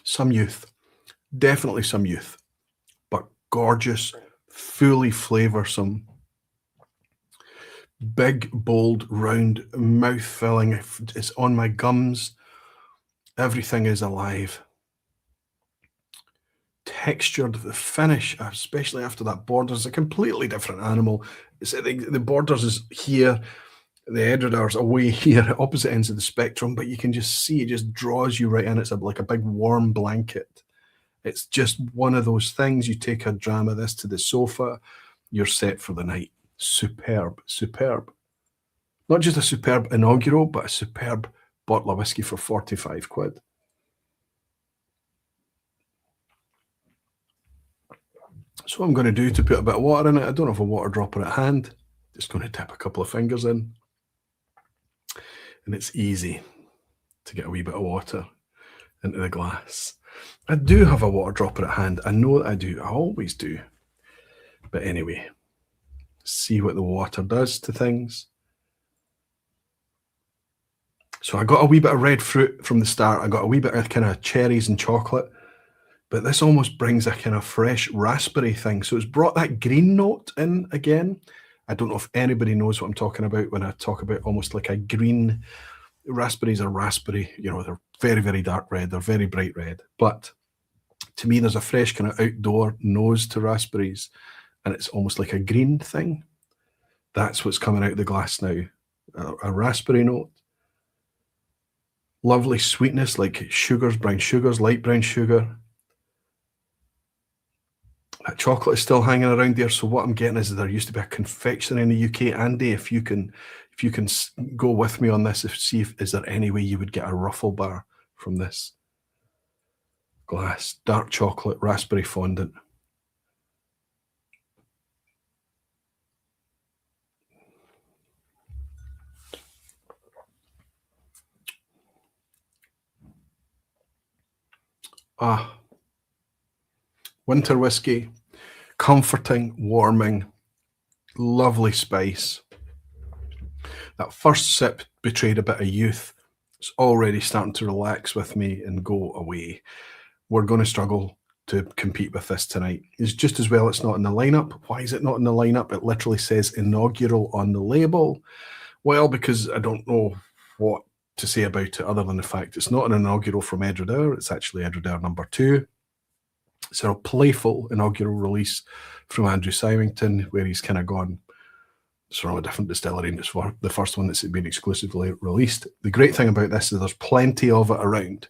A: Some youth, definitely some youth, but gorgeous, fully flavoursome, big, bold, round, mouth-filling. It's on my gums. Everything is alive. Textured, the finish, especially after that borders, a completely different animal. The borders is here, the Edradour's away here at opposite ends of the spectrum, but you can just see it just draws you right in. It's like a big warm blanket. It's just one of those things. You take a dram of this to the sofa, you're set for the night. Superb, superb. Not just a superb inaugural, but a superb bottle of whiskey for 45 quid. So what I'm going to do to put a bit of water in it, I don't have a water dropper at hand. Just going to tip a couple of fingers in. And it's easy to get a wee bit of water into the glass. I do have a water dropper at hand. I know that I do. I always do. But anyway, see what the water does to things. So I got a wee bit of red fruit from the start. I got a wee bit of kind of cherries and chocolate. But this almost brings a kind of fresh raspberry thing. So it's brought that green note in again. I don't know if anybody knows what I'm talking about when I talk about almost like a green. Raspberries are raspberry. You know, they're very, very dark red. They're very bright red. But to me, there's a fresh kind of outdoor nose to raspberries. And it's almost like a green thing. That's what's coming out of the glass now. A raspberry note. Lovely sweetness like sugars, brown sugars, light brown sugar. That chocolate is still hanging around there. So what I'm getting is there used to be a confectionery in the UK. Andy, if you can go with me on this, is there any way you would get a ruffle bar from this glass? Dark chocolate, raspberry fondant. Winter whiskey, comforting, warming, lovely spice. That first sip betrayed a bit of youth. It's already starting to relax with me and go away. We're going to struggle to compete with this tonight. It's just as well it's not in the lineup. Why is it not in the lineup? It literally says Inaugural on the label. Well, because I don't know what to say about it other than the fact it's not an Inaugural from Edradour. It's actually Edradour number 2. It's a playful inaugural release from Andrew Symington, where he's kind of gone, it's from a different distillery, and it's for the first one that's been exclusively released. The great thing about this is there's plenty of it around,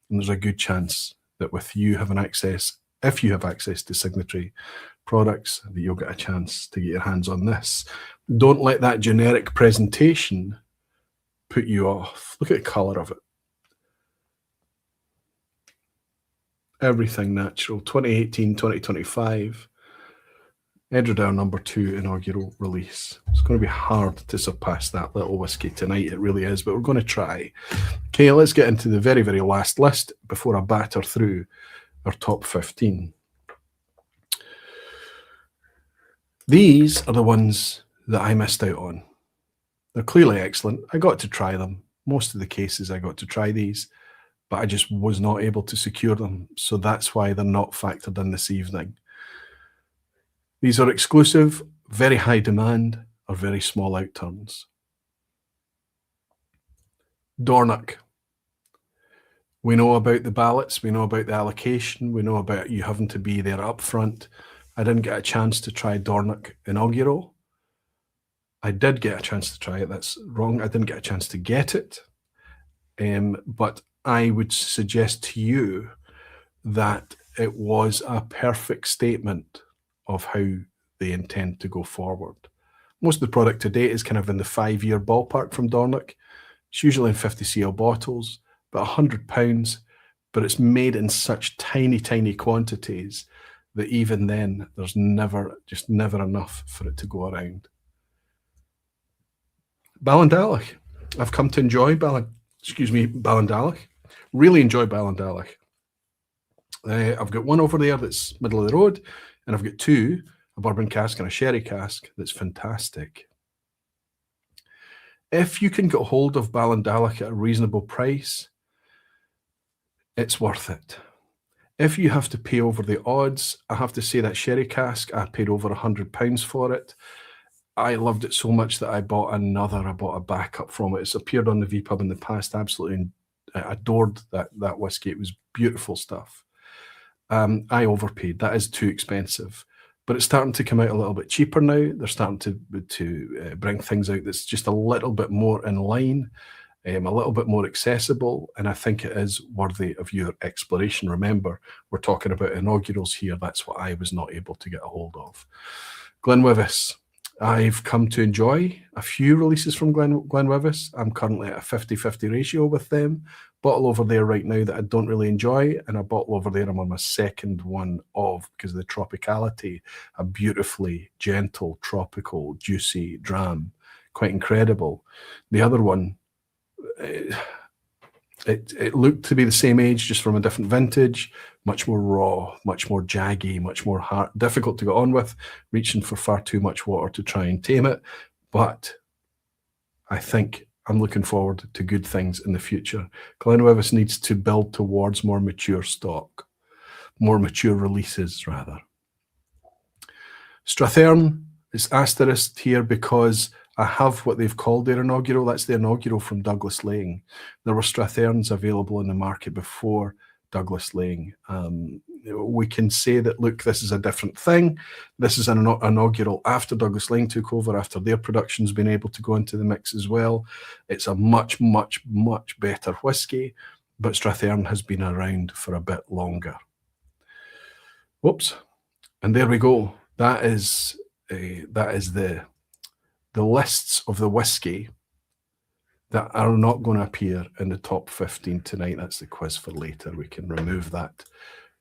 A: and there's a good chance that with you having access, if you have access to signatory products, that you'll get a chance to get your hands on this. Don't let that generic presentation put you off. Look at the colour of it. Everything natural. 2018, 2025. Edradour number 2 inaugural release. It's going to be hard to surpass that little whiskey tonight. It really is, but we're going to try. Okay, let's get into the very, very last list before I batter through our top 15. These are the ones that I missed out on. They're clearly excellent. I got to try them. Most of the cases I got to try these, but I just was not able to secure them. So that's why they're not factored in this evening. These are exclusive, very high demand, or very small outturns. Dornoch. We know about the ballots, we know about the allocation, we know about you having to be there up front. I didn't get a chance to try Dornoch Inaugural. I did get a chance to try it, that's wrong. I didn't get a chance to get it. But I would suggest to you that it was a perfect statement of how they intend to go forward. Most of the product to date is kind of in the 5-year ballpark from Dornoch. It's usually in 50cl bottles, about £100, but it's made in such tiny, tiny quantities that even then there's never enough for it to go around. Ballinadaloch. I've come to enjoy Ballinadaloch. Really enjoy Ballinadaloch. I've got one over there that's middle of the road, and I've got two, a bourbon cask and a sherry cask, that's fantastic. If you can get hold of Ballinadaloch at a reasonable price, it's worth it. If you have to pay over the odds, I have to say that sherry cask, I paid over £100 for it. I loved it so much that I bought a backup from it. It's appeared on the vPub in the past. Absolutely adored that whiskey. It was beautiful stuff. I overpaid. That is too expensive. But it's starting to come out a little bit cheaper now. They're starting to bring things out that's just a little bit more in line, a little bit more accessible, and I think it is worthy of your exploration. Remember, we're talking about inaugurals here. That's what I was not able to get a hold of. Glenwivis. I've come to enjoy a few releases from Glenwivis. I'm currently at a 50-50 ratio with them. Bottle over there right now that I don't really enjoy, and a bottle over there I'm on my second one of, because of the tropicality. A beautifully gentle, tropical, juicy dram. Quite incredible. The other one, it looked to be the same age, just from a different vintage. Much more raw, much more jaggy, much more hard, difficult to get on with, reaching for far too much water to try and tame it. But I think I'm looking forward to good things in the future. Glenwivis needs to build towards more mature stock, more mature releases, rather. Strathearn is asterisked here because I have what they've called their inaugural. That's the inaugural from Douglas Laying. There were Strathearns available in the market before Douglas Laying. We can say that, look, this is a different thing. This is an inaugural after Douglas Laying took over, after their production's been able to go into the mix as well. It's a much, much, much better whiskey, but Strathearn has been around for a bit longer. Whoops. And there we go. That is the lists of the whiskey that are not going to appear in the top 15 tonight. That's the quiz for later. We can remove that.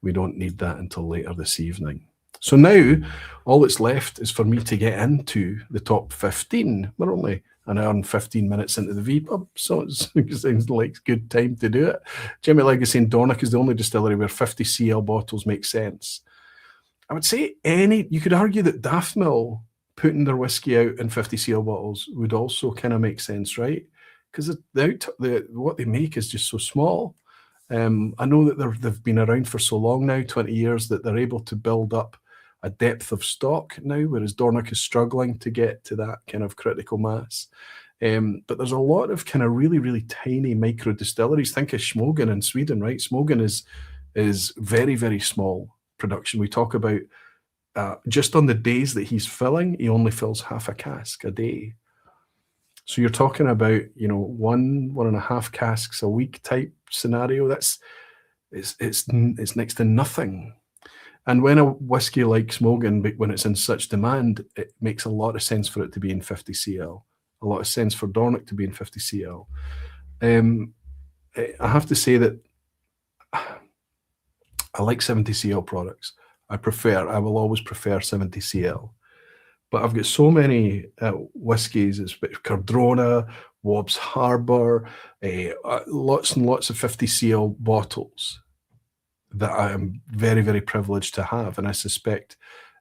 A: We don't need that until later this evening. So now all that's left is for me to get into the top 15. We're only an hour and 15 minutes into the vPub, so it seems like a good time to do it. Jimmy Legacy and Dornoch is the only distillery where 50cl bottles make sense. I would say you could argue that Daftmill putting their whiskey out in 50cl bottles would also kind of make sense, right? Because what they make is just so small. I know that they've been around for so long now, 20 years, that they're able to build up a depth of stock now, whereas Dornoch is struggling to get to that kind of critical mass. But there's a lot of kind of really, really tiny micro distilleries. Think of Smogen in Sweden, right? Smogen is very, very small, production. We talk about just on the days that he's filling, he only fills half a cask a day. So you're talking about, you know, 1.5 casks a week type scenario. It's next to nothing. And when a whiskey like Smogan, when it's in such demand, it makes a lot of sense for it to be in 50 cl. A lot of sense for Dornoch to be in 50 cl. I have to say that I like 70 cl products. I will always prefer 70 cl. But I've got so many whiskies. It's Cardrona, Wobbs Harbour, lots and lots of 50 cl bottles that I am very, very privileged to have. And I suspect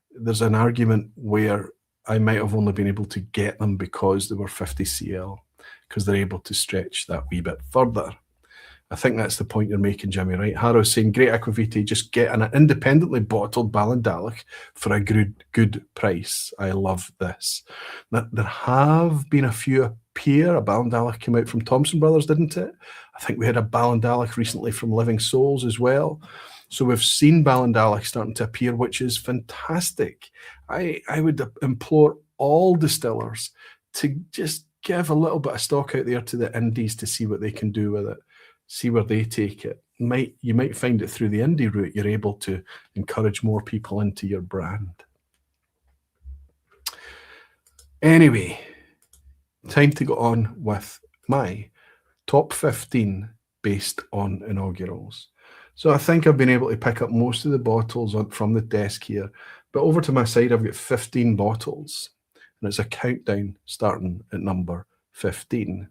A: there's an argument where I might have only been able to get them because they were 50 cl, because they're able to stretch that wee bit further. I think that's the point you're making, Jimmy, right? Harrow's saying, great Aquavitae, just get an independently bottled Ballinadaloch for a good price. I love this. Now, there have been a few appear. A Ballinadaloch came out from Thompson Brothers, didn't it? I think we had a Ballinadaloch recently from Living Souls as well. So we've seen Ballinadaloch starting to appear, which is fantastic. I would implore all distillers to just give a little bit of stock out there to the indies to see what they can do with it. See where they take it. You might find it through the indie route, you're able to encourage more people into your brand. Anyway, time to go on with my top 15 based on inaugurals. So I think I've been able to pick up most of the bottles from the desk here, but over to my side, I've got 15 bottles, and it's a countdown starting at number 15.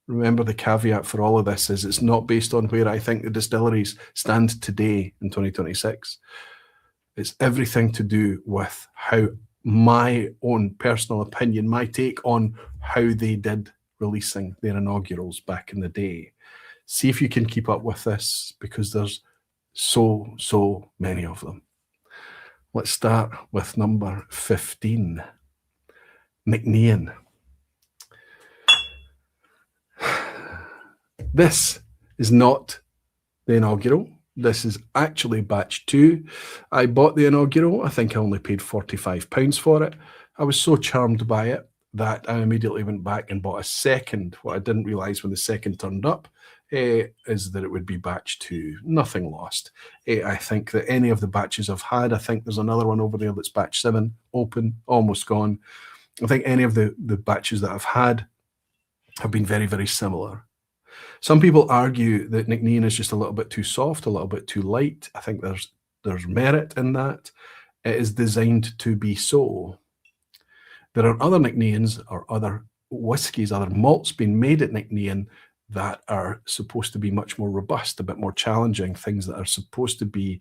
A: Remember, the caveat for all of this is it's not based on where I think the distilleries stand today in 2026. It's everything to do with how my own personal opinion, my take on how they did releasing their inaugurals back in the day. See if you can keep up with this, because there's so many of them. Let's start with number 15, McNean. This is not the inaugural. This is actually batch 2. I bought the inaugural. I think I only paid £45 for it. I was so charmed by it that I immediately went back and bought a second. What I didn't realise when the second turned up is that it would be batch 2. Nothing lost. I think that any of the batches I've had, I think there's another one over there that's batch 7, open, almost gone. I think any of the batches that I've had have been very, very similar. Some people argue that McNean is just a little bit too soft, a little bit too light. I think there's merit in that. It is designed to be so. There are other McNeans or other whiskies, other malts being made at McNean that are supposed to be much more robust, a bit more challenging, things that are supposed to be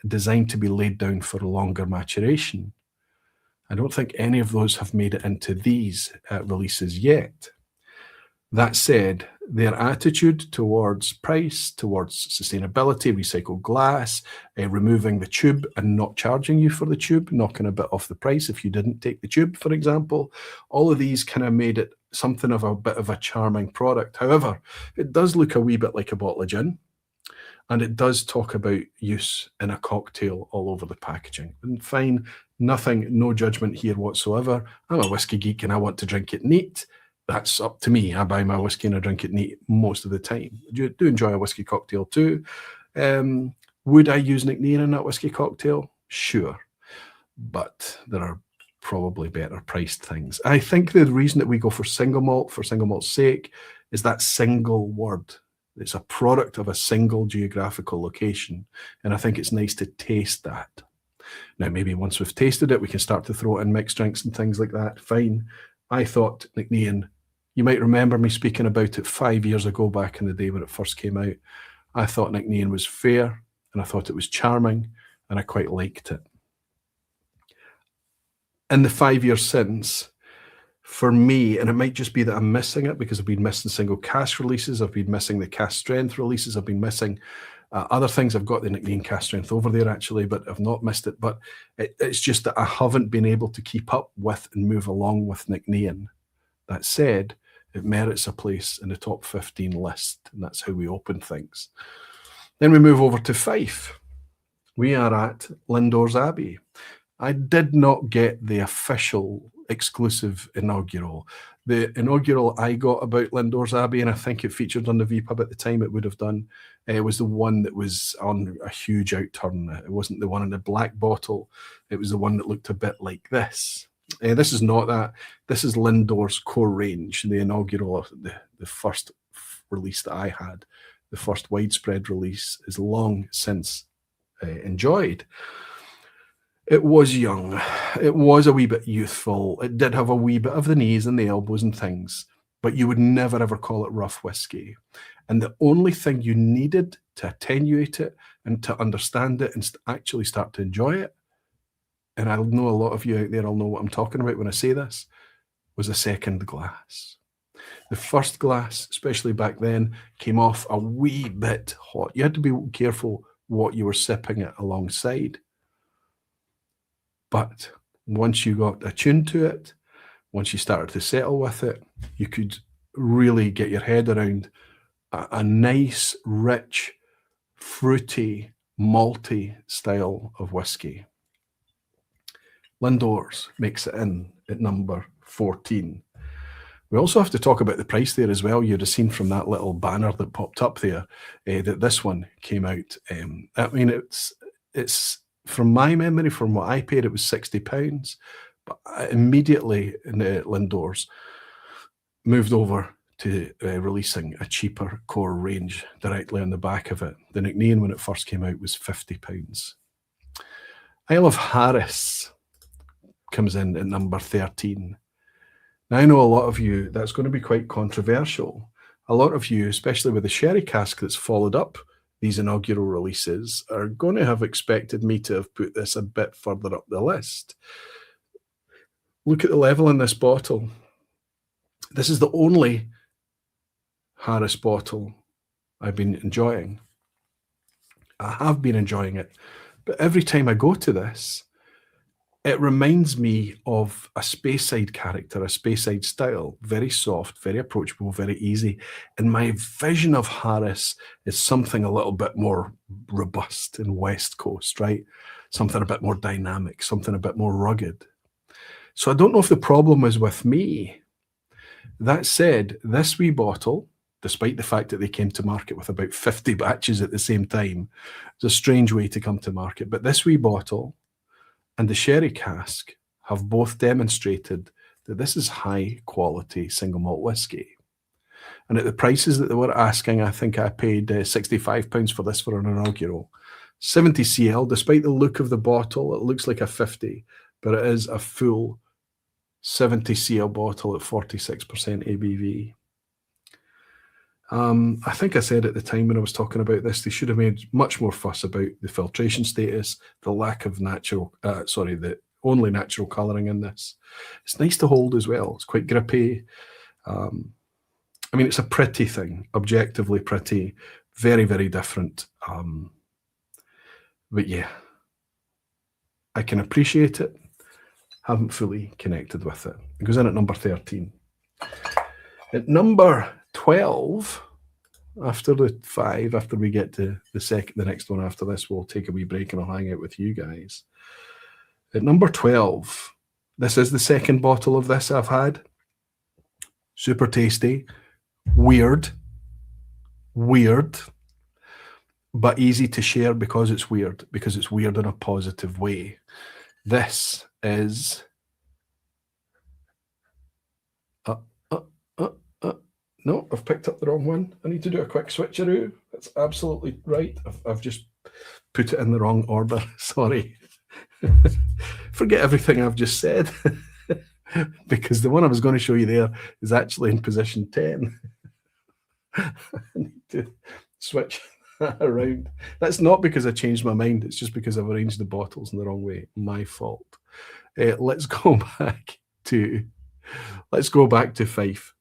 A: designed to be laid down for longer maturation. I don't think any of those have made it into these releases yet. That said, their attitude towards price, towards sustainability, recycled glass, removing the tube and not charging you for the tube, knocking a bit off the price if you didn't take the tube, for example, all of these kind of made it something of a bit of a charming product. However, it does look a wee bit like a bottle of gin, and it does talk about use in a cocktail all over the packaging. And fine, nothing, no judgment here whatsoever. I'm a whiskey geek and I want to drink it neat. That's up to me. I buy my whiskey and I drink it neat most of the time. I do enjoy a whiskey cocktail too. Would I use McNean in that whiskey cocktail? Sure. But there are probably better priced things. I think the reason that we go for single malt's sake, is that single word. It's a product of a single geographical location. And I think it's nice to taste that. Now, maybe once we've tasted it, we can start to throw it in mixed drinks and things like that. Fine. I thought McNean, you might remember me speaking about it 5 years ago back in the day when it first came out. I thought McNean was fair and I thought it was charming and I quite liked it. In the 5 years since, for me, and it might just be that I'm missing it because I've been missing single cask releases, I've been missing the cask strength releases, I've been missing other things. I've got the McNean cask strength over there actually, but I've not missed it. But it's just that I haven't been able to keep up with and move along with McNean. That said, it merits a place in the top 15 list, and that's how we open things. Then we move over to Fife. We are at Lindores Abbey. I did not get the official exclusive inaugural. The inaugural I got about Lindores Abbey, and I think it featured on the vPub at the time, it would have done, was the one that was on a huge outturn. It wasn't the one in the black bottle. It was the one that looked a bit like this. This is not that. This is Lindores core range, the inaugural, the first release that I had. The first widespread release is long since enjoyed. It was young. It was a wee bit youthful. It did have a wee bit of the knees and the elbows and things, but you would never ever call it rough whiskey. And the only thing you needed to attenuate it and to understand it and actually start to enjoy it, and I know a lot of you out there will know what I'm talking about when I say this, was a second glass. The first glass, especially back then, came off a wee bit hot. You had to be careful what you were sipping it alongside. But once you got attuned to it, once you started to settle with it, you could really get your head around a nice, rich, fruity, malty style of whiskey. Lindores makes it in at number 14. We also have to talk about the price there as well. You'd have seen from that little banner that popped up there that this one came out. I mean, it's from my memory, from what I paid, it was £60. But I immediately in Lindores moved over to releasing a cheaper core range directly on the back of it. The Nicknean, when it first came out, was £50. Isle of Harris comes in at number 13. Now, I know a lot of you, that's going to be quite controversial. A lot of you, especially with the sherry cask that's followed up these inaugural releases, are going to have expected me to have put this a bit further up the list. Look at the level in this bottle. This is the only Harris bottle I've been enjoying. I have been enjoying it, but every time I go to this, it reminds me of a Speyside character, a Speyside style, very soft, very approachable, very easy. And my vision of Harris is something a little bit more robust and West Coast, right? Something a bit more dynamic, something a bit more rugged. So I don't know if the problem is with me. That said, this wee bottle, despite the fact that they came to market with about 50 batches at the same time, it's a strange way to come to market. But this wee bottle and the sherry cask have both demonstrated that this is high quality single malt whiskey. And at the prices that they were asking, I think I paid £65 for this for an inaugural. 70 cl, despite the look of the bottle, it looks like a 50, but it is a full 70 cl bottle at 46% ABV. I think I said at the time when I was talking about this, they should have made much more fuss about the filtration status, the lack of the only natural colouring in this. It's nice to hold as well. It's quite grippy. I mean, it's a pretty thing, objectively pretty, very, very different. But yeah, I can appreciate it. Haven't fully connected with it. It goes in at number 13. At number 12, after the 5, after we get to the next one after this, we'll take a wee break and I'll hang out with you guys. At number 12, this is the second bottle of this I've had. Super tasty, weird, but easy to share because it's weird in a positive way. This is no, I've picked up the wrong one. I need to do a quick switcheroo. That's absolutely right. I've just put it in the wrong order. Sorry. Forget everything I've just said. Because the one I was going to show you there is actually in position 10. I need to switch that around. That's not because I changed my mind. It's just because I've arranged the bottles in the wrong way. My fault. Let's go back to Fife.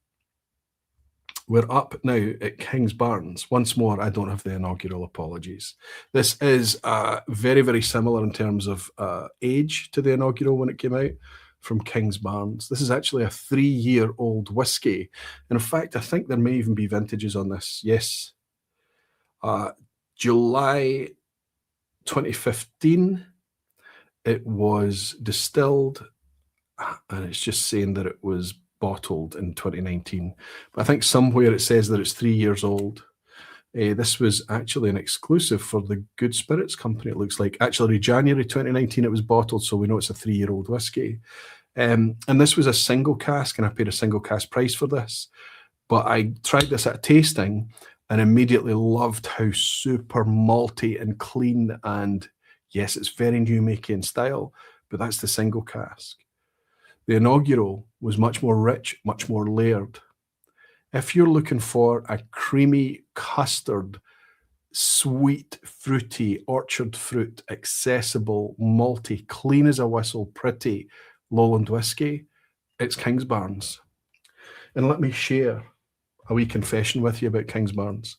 A: We're up now at King's Barnes. Once more, I don't have the inaugural, apologies. This is very, very similar in terms of age to the inaugural when it came out from King's Barnes. This is actually a 3-year-old whiskey. And in fact, I think there may even be vintages on this. Yes. July 2015, it was distilled, and it's just saying that it was bottled in 2019. But I think somewhere it says that it's 3 years old. This was actually an exclusive for the Good Spirits Company, it looks like. Actually, January 2019, it was bottled, so we know it's a 3-year-old whiskey. And this was a single cask, and I paid a single cask price for this. But I tried this at a tasting and immediately loved how super malty and clean, and yes, it's very new making style, but that's the single cask. The Inaugural was much more rich, much more layered. If you're looking for a creamy custard, sweet, fruity, orchard fruit, accessible, malty, clean as a whistle, pretty lowland whiskey, it's Kingsbarns. And let me share a wee confession with you about Kingsbarns.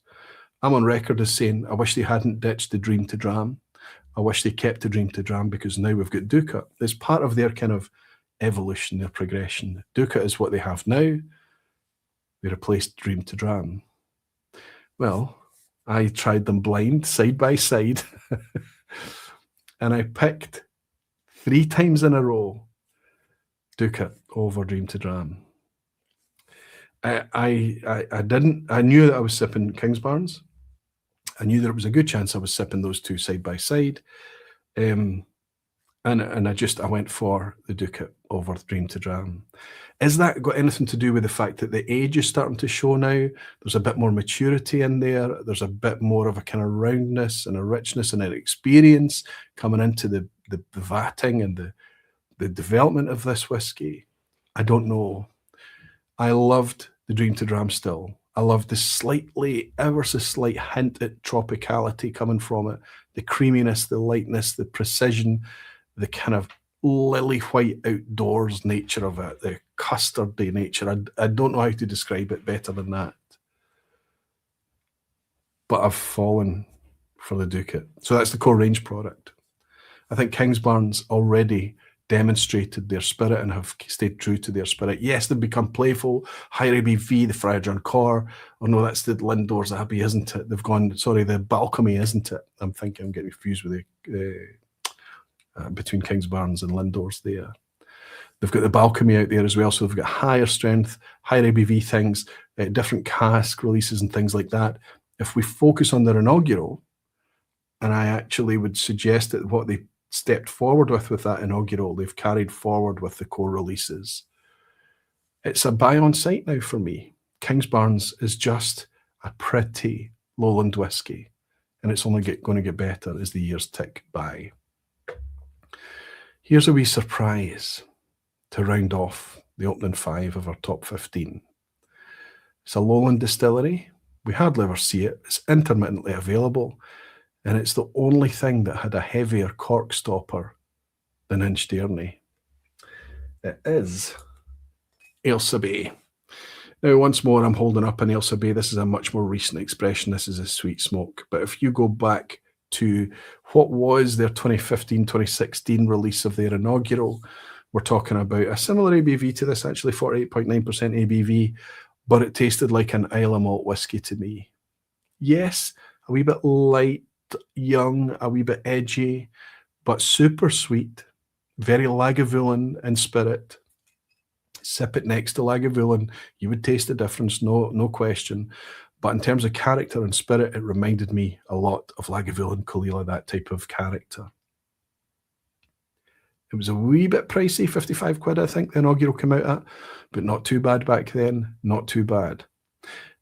A: I'm on record as saying I wish they hadn't ditched the Dream to Dram. I wish they kept the Dream to Dram, because now we've got Ducat. It's part of their kind of evolution, their progression. Ducat is what they have now. They replaced Dream to Dram. Well, I tried them blind, side by side, and I picked 3 times in a row Ducat over Dream to Dram. I knew that I was sipping Kingsbarns. I knew there was a good chance I was sipping those two side by side. And I went for the Ducat over the Dream to Dram. Is that got anything to do with the fact that the age is starting to show now? There's a bit more maturity in there. There's a bit more of a kind of roundness and a richness and an experience coming into the vatting and the development of this whiskey. I don't know. I loved the Dream to Dram still. I loved the slightly, ever so slight hint at tropicality coming from it, the creaminess, the lightness, the precision, the kind of lily white outdoors nature of it, the custardy nature. I don't know how to describe it better than that. But I've fallen for the Ducat. So that's the core range product. I think Kingsbarns already demonstrated their spirit and have stayed true to their spirit. Yes, they've become playful, higher ABV, the Friar John Core. Oh no, that's the Lindor's Abbey, isn't it? They've gone, sorry, the Balcony, isn't it? I'm thinking I'm getting confused with the between Kingsbarns and Lindor's there. They've got the Balcony out there as well, so they've got higher strength, higher ABV things, different cask releases and things like that. If we focus on their Inaugural, and I actually would suggest that what they stepped forward with that Inaugural, they've carried forward with the core releases. It's a buy on sight now for me. Kingsbarns is just a pretty lowland whiskey, and it's only going to get better as the years tick by. Here's a wee surprise to round off the opening 5 of our top 15. It's a lowland distillery. We hardly ever see it. It's intermittently available, and it's the only thing that had a heavier cork stopper than Inchdairney. It is Ailsa Bay. Now, once more, I'm holding up an Ailsa Bay. This is a much more recent expression. This is a sweet smoke. But if you go back to what was their 2015-2016 release of their Inaugural, we're talking about a similar ABV to this, actually 48.9% ABV, but it tasted like an Islay malt whiskey to me. Yes, a wee bit light, young, a wee bit edgy, but super sweet, very Lagavulin in spirit. Sip it next to Lagavulin, you would taste the difference, no question. But in terms of character and spirit, it reminded me a lot of Lagavulin, Caol Ila, that type of character. It was a wee bit pricey, 55 quid, I think the Inaugural came out at, but not too bad back then, not too bad.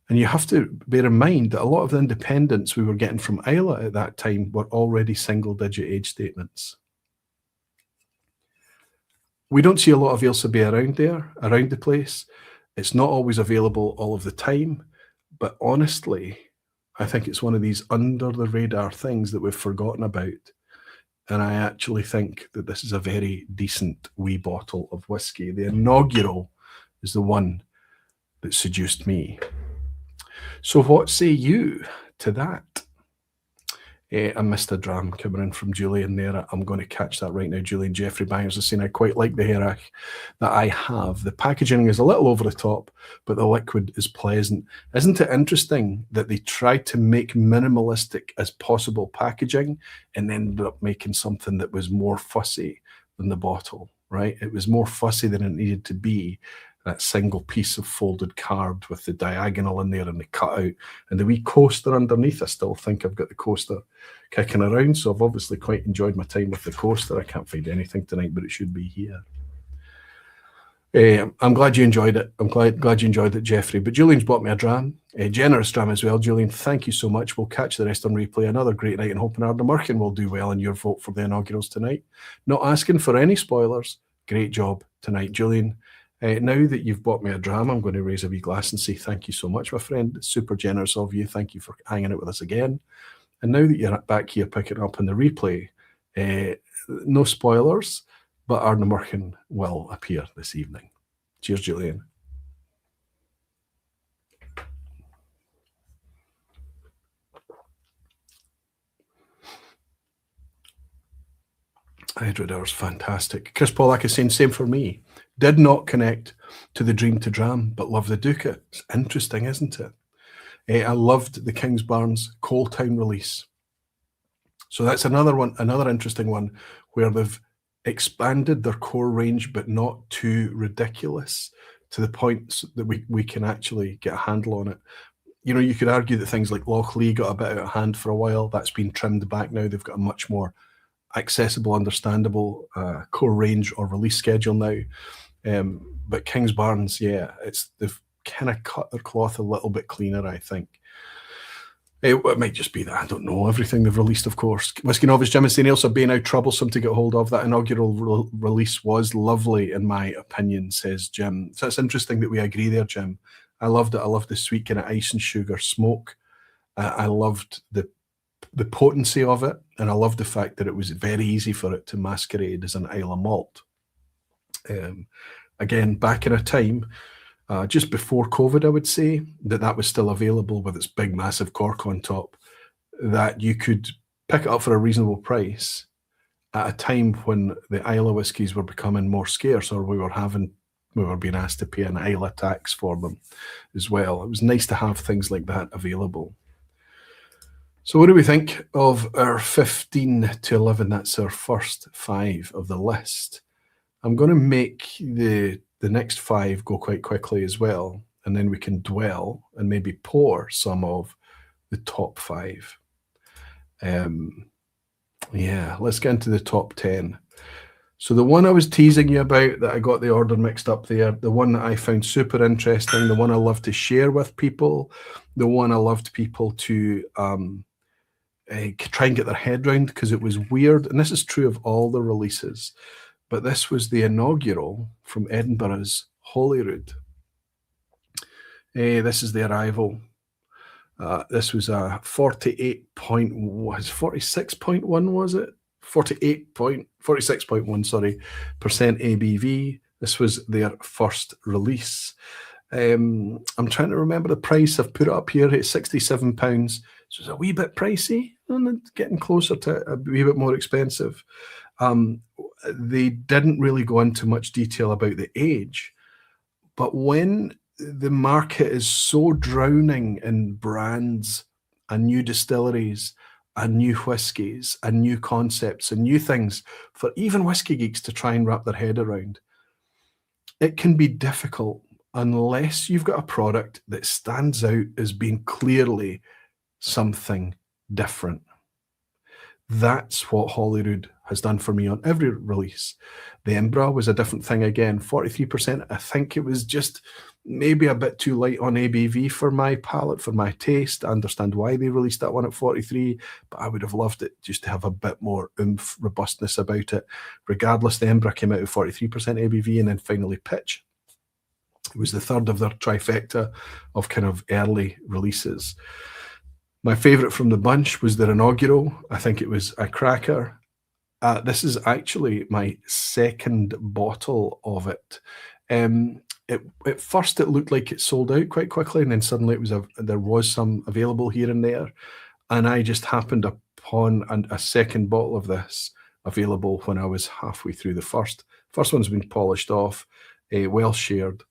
A: And you have to bear in mind that a lot of the independents we were getting from Islay at that time were already single-digit age statements. We don't see a lot of Ailsa Bay around the place. It's not always available all of the time, but honestly, I think it's one of these under-the-radar things that we've forgotten about. And I actually think that this is a very decent wee bottle of whiskey. The Inaugural is the one that seduced me. So what say you to that? I missed a dram coming in from Julian there. I'm going to catch that right now. Julian Jeffrey Bangers is saying, I quite like the Herach that I have. The packaging is a little over the top, but the liquid is pleasant. Isn't it interesting that they tried to make minimalistic as possible packaging and ended up making something that was more fussy than the bottle, right? It was more fussy than it needed to be. That single piece of folded card with the diagonal in there and the cutout and the wee coaster underneath. I still think I've got the coaster kicking around, so I've obviously quite enjoyed my time with the coaster. I can't find anything tonight, but it should be here. I'm glad you enjoyed it. I'm glad you enjoyed it, Jeffrey. But Julian's bought me a dram, a generous dram as well. Julian, thank you so much. We'll catch the rest on replay. Another great night, and hoping Ardnamurchan will do well in your vote for the inaugurals tonight. Not asking for any spoilers. Great job tonight, Julian. Now that you've bought me a dram, I'm going to raise a wee glass and say thank you so much, my friend. Super generous of you. Thank you for hanging out with us again. And now that you're back here picking up in the replay, no spoilers, but Ardnamurchan will appear this evening. Cheers, Julian. Edradour's fantastic. Chris Pollack is saying, same for me. Did not connect to the Dream to Dram, but love the Ducat. It's interesting, isn't it? I loved the Kingsbarns Coaltown release. So that's another one, another interesting one, where they've expanded their core range, but not too ridiculous to the point that we can actually get a handle on it. You know, you could argue that things like Loch Lee got a bit out of hand for a while. That's been trimmed back now. They've got a much more accessible, understandable core range or release schedule now. But Kingsbarns, yeah, they've kind of cut their cloth a little bit cleaner, I think. It might just be that I don't know everything they've released, of course. Whiskey Novice Jim is saying Ailsa Bay now troublesome to get hold of. That inaugural release was lovely, in my opinion, says Jim. So it's interesting that we agree there, Jim. I loved it. I loved the sweet kind of ice and sugar smoke. I loved the potency of it, and I loved the fact that it was very easy for it to masquerade as an Islay malt. Again, back in a time, just before COVID, I would say, that was still available with its big, massive cork on top, that you could pick it up for a reasonable price at a time when the Islay whiskies were becoming more scarce, or we were being asked to pay an Islay tax for them as well. It was nice to have things like that available. So what do we think of our 15 to 11? That's our first 5 of the list. I'm going to make the next 5 go quite quickly as well, and then we can dwell and maybe pour some of the top 5. Yeah, let's get into the top 10. So the one I was teasing you about, that I got the order mixed up there, the one that I found super interesting, the one I love to share with people, the one I loved people to try and get their head around, because it was weird, and this is true of all the releases, but this was the inaugural from Edinburgh's Holyrood. This is the arrival. This was a 46.1, was it? 46.1, sorry, percent ABV. This was their first release. I'm trying to remember the price. I've put it up here. It's £67. So it's a wee bit pricey, and getting closer to a wee bit more expensive. They didn't really go into much detail about the age, but when the market is so drowning in brands and new distilleries and new whiskies and new concepts and new things for even whiskey geeks to try and wrap their head around, it can be difficult unless you've got a product that stands out as being clearly something different. That's what Holyrood has done for me on every release. The Embra was a different thing again, 43%. I think it was just maybe a bit too light on ABV for my palate, for my taste. I understand why they released that one at 43, but I would have loved it just to have a bit more oomph, robustness about it. Regardless, the Embra came out at 43% ABV, and then finally Pitch. It was the third of their trifecta of kind of early releases. My favourite from the bunch was their inaugural. I think it was a cracker. This is actually my second bottle of it. At first, it looked like it sold out quite quickly, and then suddenly there was some available here and there. And I just happened upon a second bottle of this available when I was halfway through the first. First one's been polished off, well shared.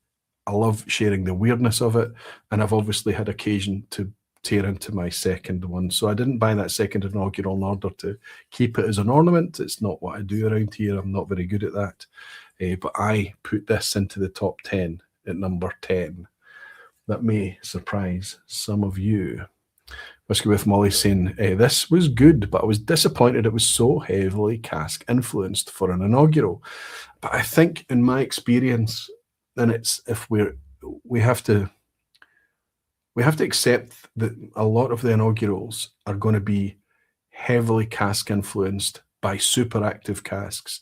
A: I love sharing the weirdness of it, and I've obviously had occasion to tear into my second one. So I didn't buy that second inaugural in order to keep it as an ornament. It's not what I do around here. I'm not very good at that. But I put this into the top 10 at number 10. That may surprise some of you. Whiskey with Molly saying, this was good, but I was disappointed it was so heavily cask influenced for an inaugural. But I think in my experience, and it's if we have to accept that a lot of the inaugurals are going to be heavily cask influenced by super active casks,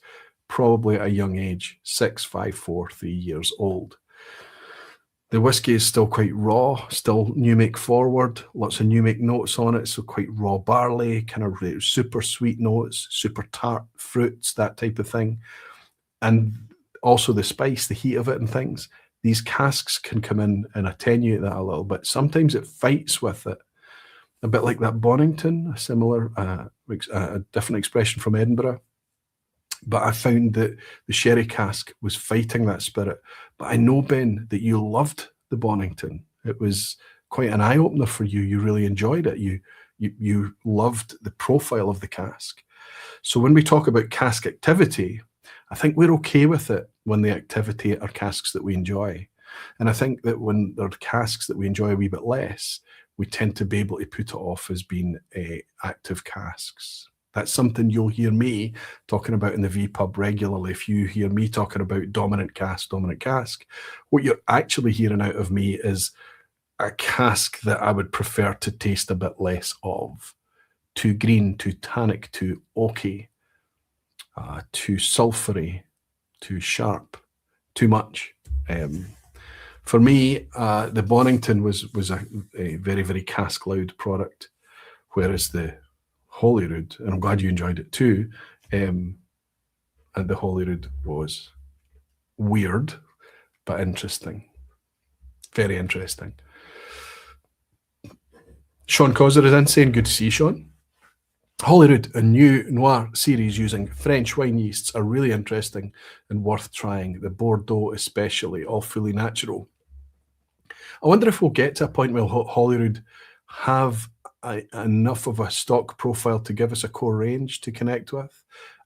A: probably at a young age, 6, 5, 4, 3 years old. The whiskey is still quite raw, still new make forward, lots of new make notes on it, so quite raw barley, kind of super sweet notes, super tart fruits, that type of thing. And also the spice, the heat of it and things. These casks can come in and attenuate that a little bit. Sometimes it fights with it, a bit like that Bonington, a similar, a different expression from Edinburgh. But I found that the sherry cask was fighting that spirit. But I know, Ben, that you loved the Bonington. It was quite an eye-opener for you. You really enjoyed it. You loved the profile of the cask. So when we talk about cask activity, I think we're okay with it when the activity are casks that we enjoy. And I think that when there are casks that we enjoy a wee bit less, we tend to be able to put it off as being active casks. That's something you'll hear me talking about in the vPub regularly. If you hear me talking about dominant cask, what you're actually hearing out of me is a cask that I would prefer to taste a bit less of. Too green, too tannic, too oaky, too sulphury, too sharp, too much. For me, the Bonington was a very, very cask loud product, whereas the Holyrood, and I'm glad you enjoyed it too, and the Holyrood was weird, but interesting. Very interesting. Sean Causer is in saying, good to see you, Sean. Holyrood, a new noir series using French wine yeasts, are really interesting and worth trying. The Bordeaux especially, all fully natural. I wonder if we'll get to a point where Holyrood have enough of a stock profile to give us a core range to connect with.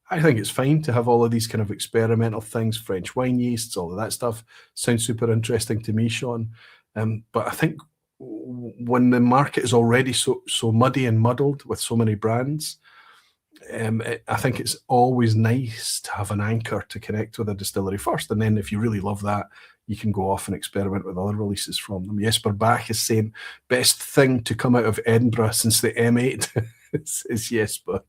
A: I think it's fine to have all of these kind of experimental things, French wine yeasts, all of that stuff. Sounds super interesting to me, Sean. But I think when the market is already so muddy and muddled with so many brands, I think it's always nice to have an anchor to connect with a distillery first. And then if you really love that, you can go off and experiment with other releases from them. Jesper Bach is saying, best thing to come out of Edinburgh since the M8 is Jesper.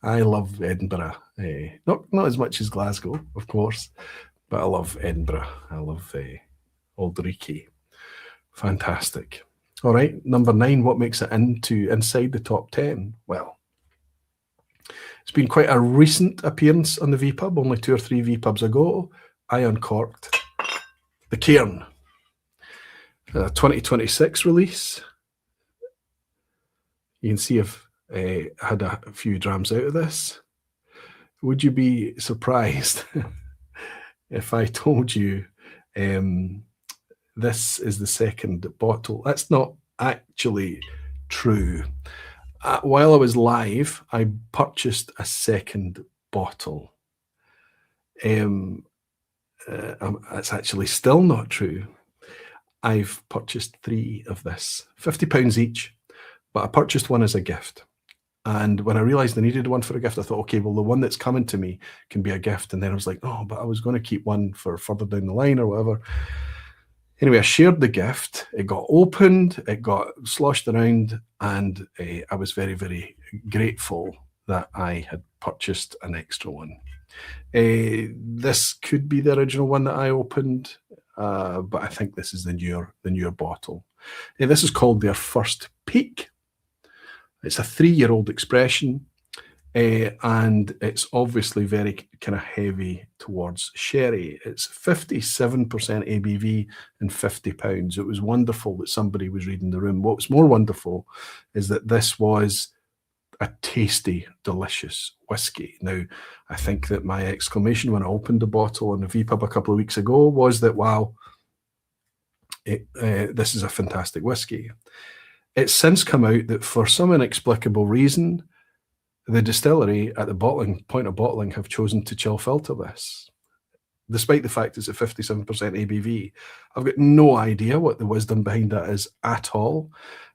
A: I love Edinburgh. Not as much as Glasgow, of course, but I love Edinburgh. I love Old Reekie. Fantastic. All right, number 9, what makes it inside the top 10? Well, it's been quite a recent appearance on the vPub, only 2 or 3 vPubs ago. I uncorked the Cairn, 2026 release. You can see I've had a few drams out of this. Would you be surprised if I told you this is the second bottle? That's not actually true. While I was live, I purchased a second bottle. That's actually still not true. I've purchased 3 of this, £50 each, but I purchased one as a gift. And when I realized I needed one for a gift, I thought, okay, well, the one that's coming to me can be a gift. And then I was like, oh, but I was going to keep one for further down the line or whatever. Anyway, I shared the gift. It got opened, it got sloshed around, and I was very, very grateful that I had purchased an extra one. This could be the original one that I opened, but I think this is the newer bottle. This is called their First Peak. It's a 3-year-old expression. And it's obviously very kind of heavy towards sherry. It's 57% ABV and £50. It was wonderful that somebody was reading the room. What's more wonderful is that this was a tasty, delicious whiskey. Now, I think that my exclamation when I opened the bottle in the vPub a couple of weeks ago was that, wow, this is a fantastic whiskey. It's since come out that for some inexplicable reason, the distillery at the bottling point of bottling have chosen to chill filter this, despite the fact it's at 57% ABV. I've got no idea what the wisdom behind that is at all.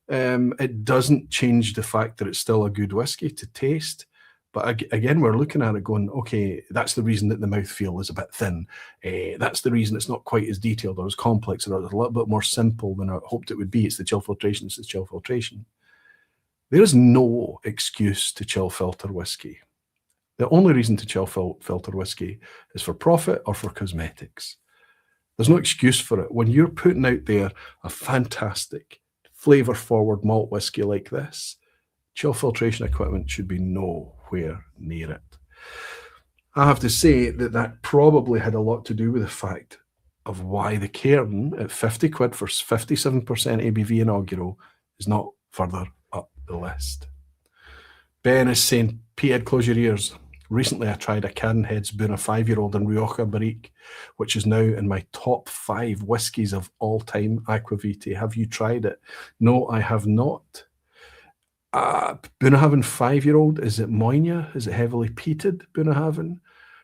A: It doesn't change the fact that it's still a good whiskey to taste. But again, we're looking at it going, okay, that's the reason that the mouthfeel is a bit thin. That's the reason it's not quite as detailed or as complex or a little bit more simple than I hoped it would be. It's the chill filtration. It's the chill filtration. There is no excuse to chill filter whiskey. The only reason to chill filter whiskey is for profit or for cosmetics. There's no excuse for it. When you're putting out there a fantastic, flavor-forward malt whiskey like this, chill filtration equipment should be nowhere near it. I have to say that that probably had a lot to do with the fact of why the Cairn at 50 quid for 57% ABV Inaugural is not further up the list. Ben is saying, Petehead, close your ears. Recently, I tried a Cairnhead's Boon a 5-year-old in Rioja Barrique, which is now in my top 5 whiskies of all time. Aquavitae. Have you tried it? No, I have not. Bunnahabhain 5-year-old, is it Moynia? Is it heavily peated Bunnahabhain?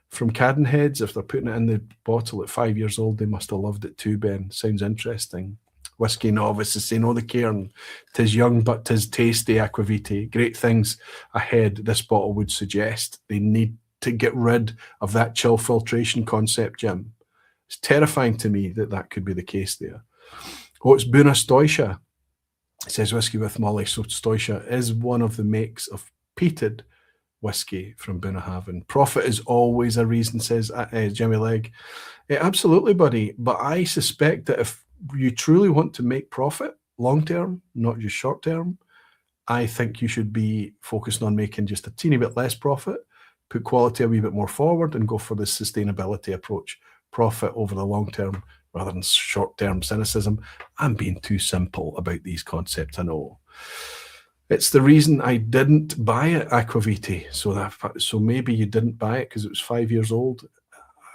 A: From Cadenheads, if they're putting it in the bottle at 5 years old, they must have loved it too, Ben. Sounds interesting. Whiskey novices say, no, the Cairn. 'Tis young, but 'tis tasty, Aquavitae. Great things ahead, this bottle would suggest. They need to get rid of that chill filtration concept, Jim. It's terrifying to me that that could be the case there. Oh, it's Buna Stoisha. It says whiskey with Molly. So Stoisha is one of the makes of peated whiskey from Bunnahabhain. Profit is always a reason, says Jimmy Legg. Absolutely, buddy. But I suspect that if you truly want to make profit long term, not just short term, I think you should be focused on making just a teeny bit less profit, put quality a wee bit more forward, and go for the sustainability approach. Profit over the long term rather than short-term cynicism. I'm being too simple about these concepts, I know. It's the reason I didn't buy it, Aquavitae. So maybe you didn't buy it because it was 5 years old.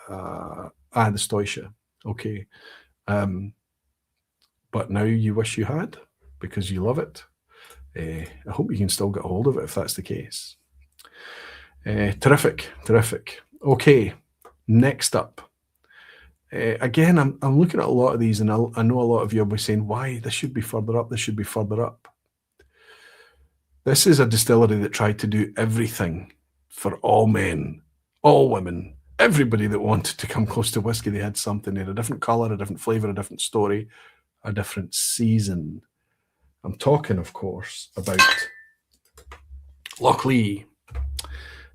A: The Stoisha. Okay. But now you wish you had because you love it. I hope you can still get a hold of it if that's the case. Terrific. Okay, next up. Again, I'm looking at a lot of these, and I know a lot of you will be saying, why? This should be further up. This should be further up. This is a distillery that tried to do everything for all men, all women, everybody that wanted to come close to whiskey. They had something. They had a different colour, a different flavour, a different story, a different season. I'm talking, of course, about Lochlee.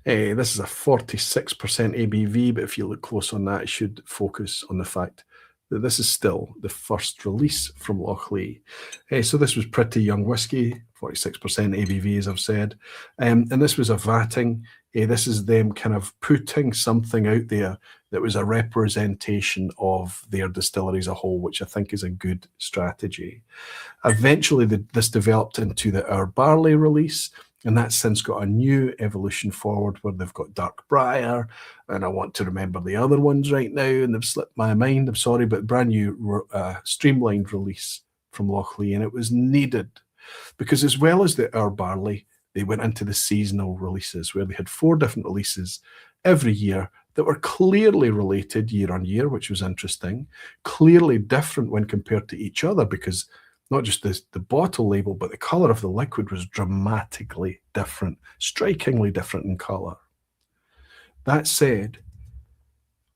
A: This is a 46% ABV, but if you look close on that, it should focus on the fact that this is still the first release from Lochlee. So this was pretty young whiskey, 46% ABV, as I've said. And this was a vatting. This is them kind of putting something out there that was a representation of their distillery as a whole, which I think is a good strategy. Eventually, this developed into the Our Barley release, and that's since got a new evolution forward where they've got Dark Briar, and I want to remember the other ones right now, and they've slipped my mind, I'm sorry, but brand new streamlined release from Lochlee, and it was needed because as well as the Our Barley, they went into the seasonal releases where they had 4 different releases every year that were clearly related year on year, which was interesting, clearly different when compared to each other because not just the bottle label, but the colour of the liquid was dramatically different, strikingly different in colour. That said,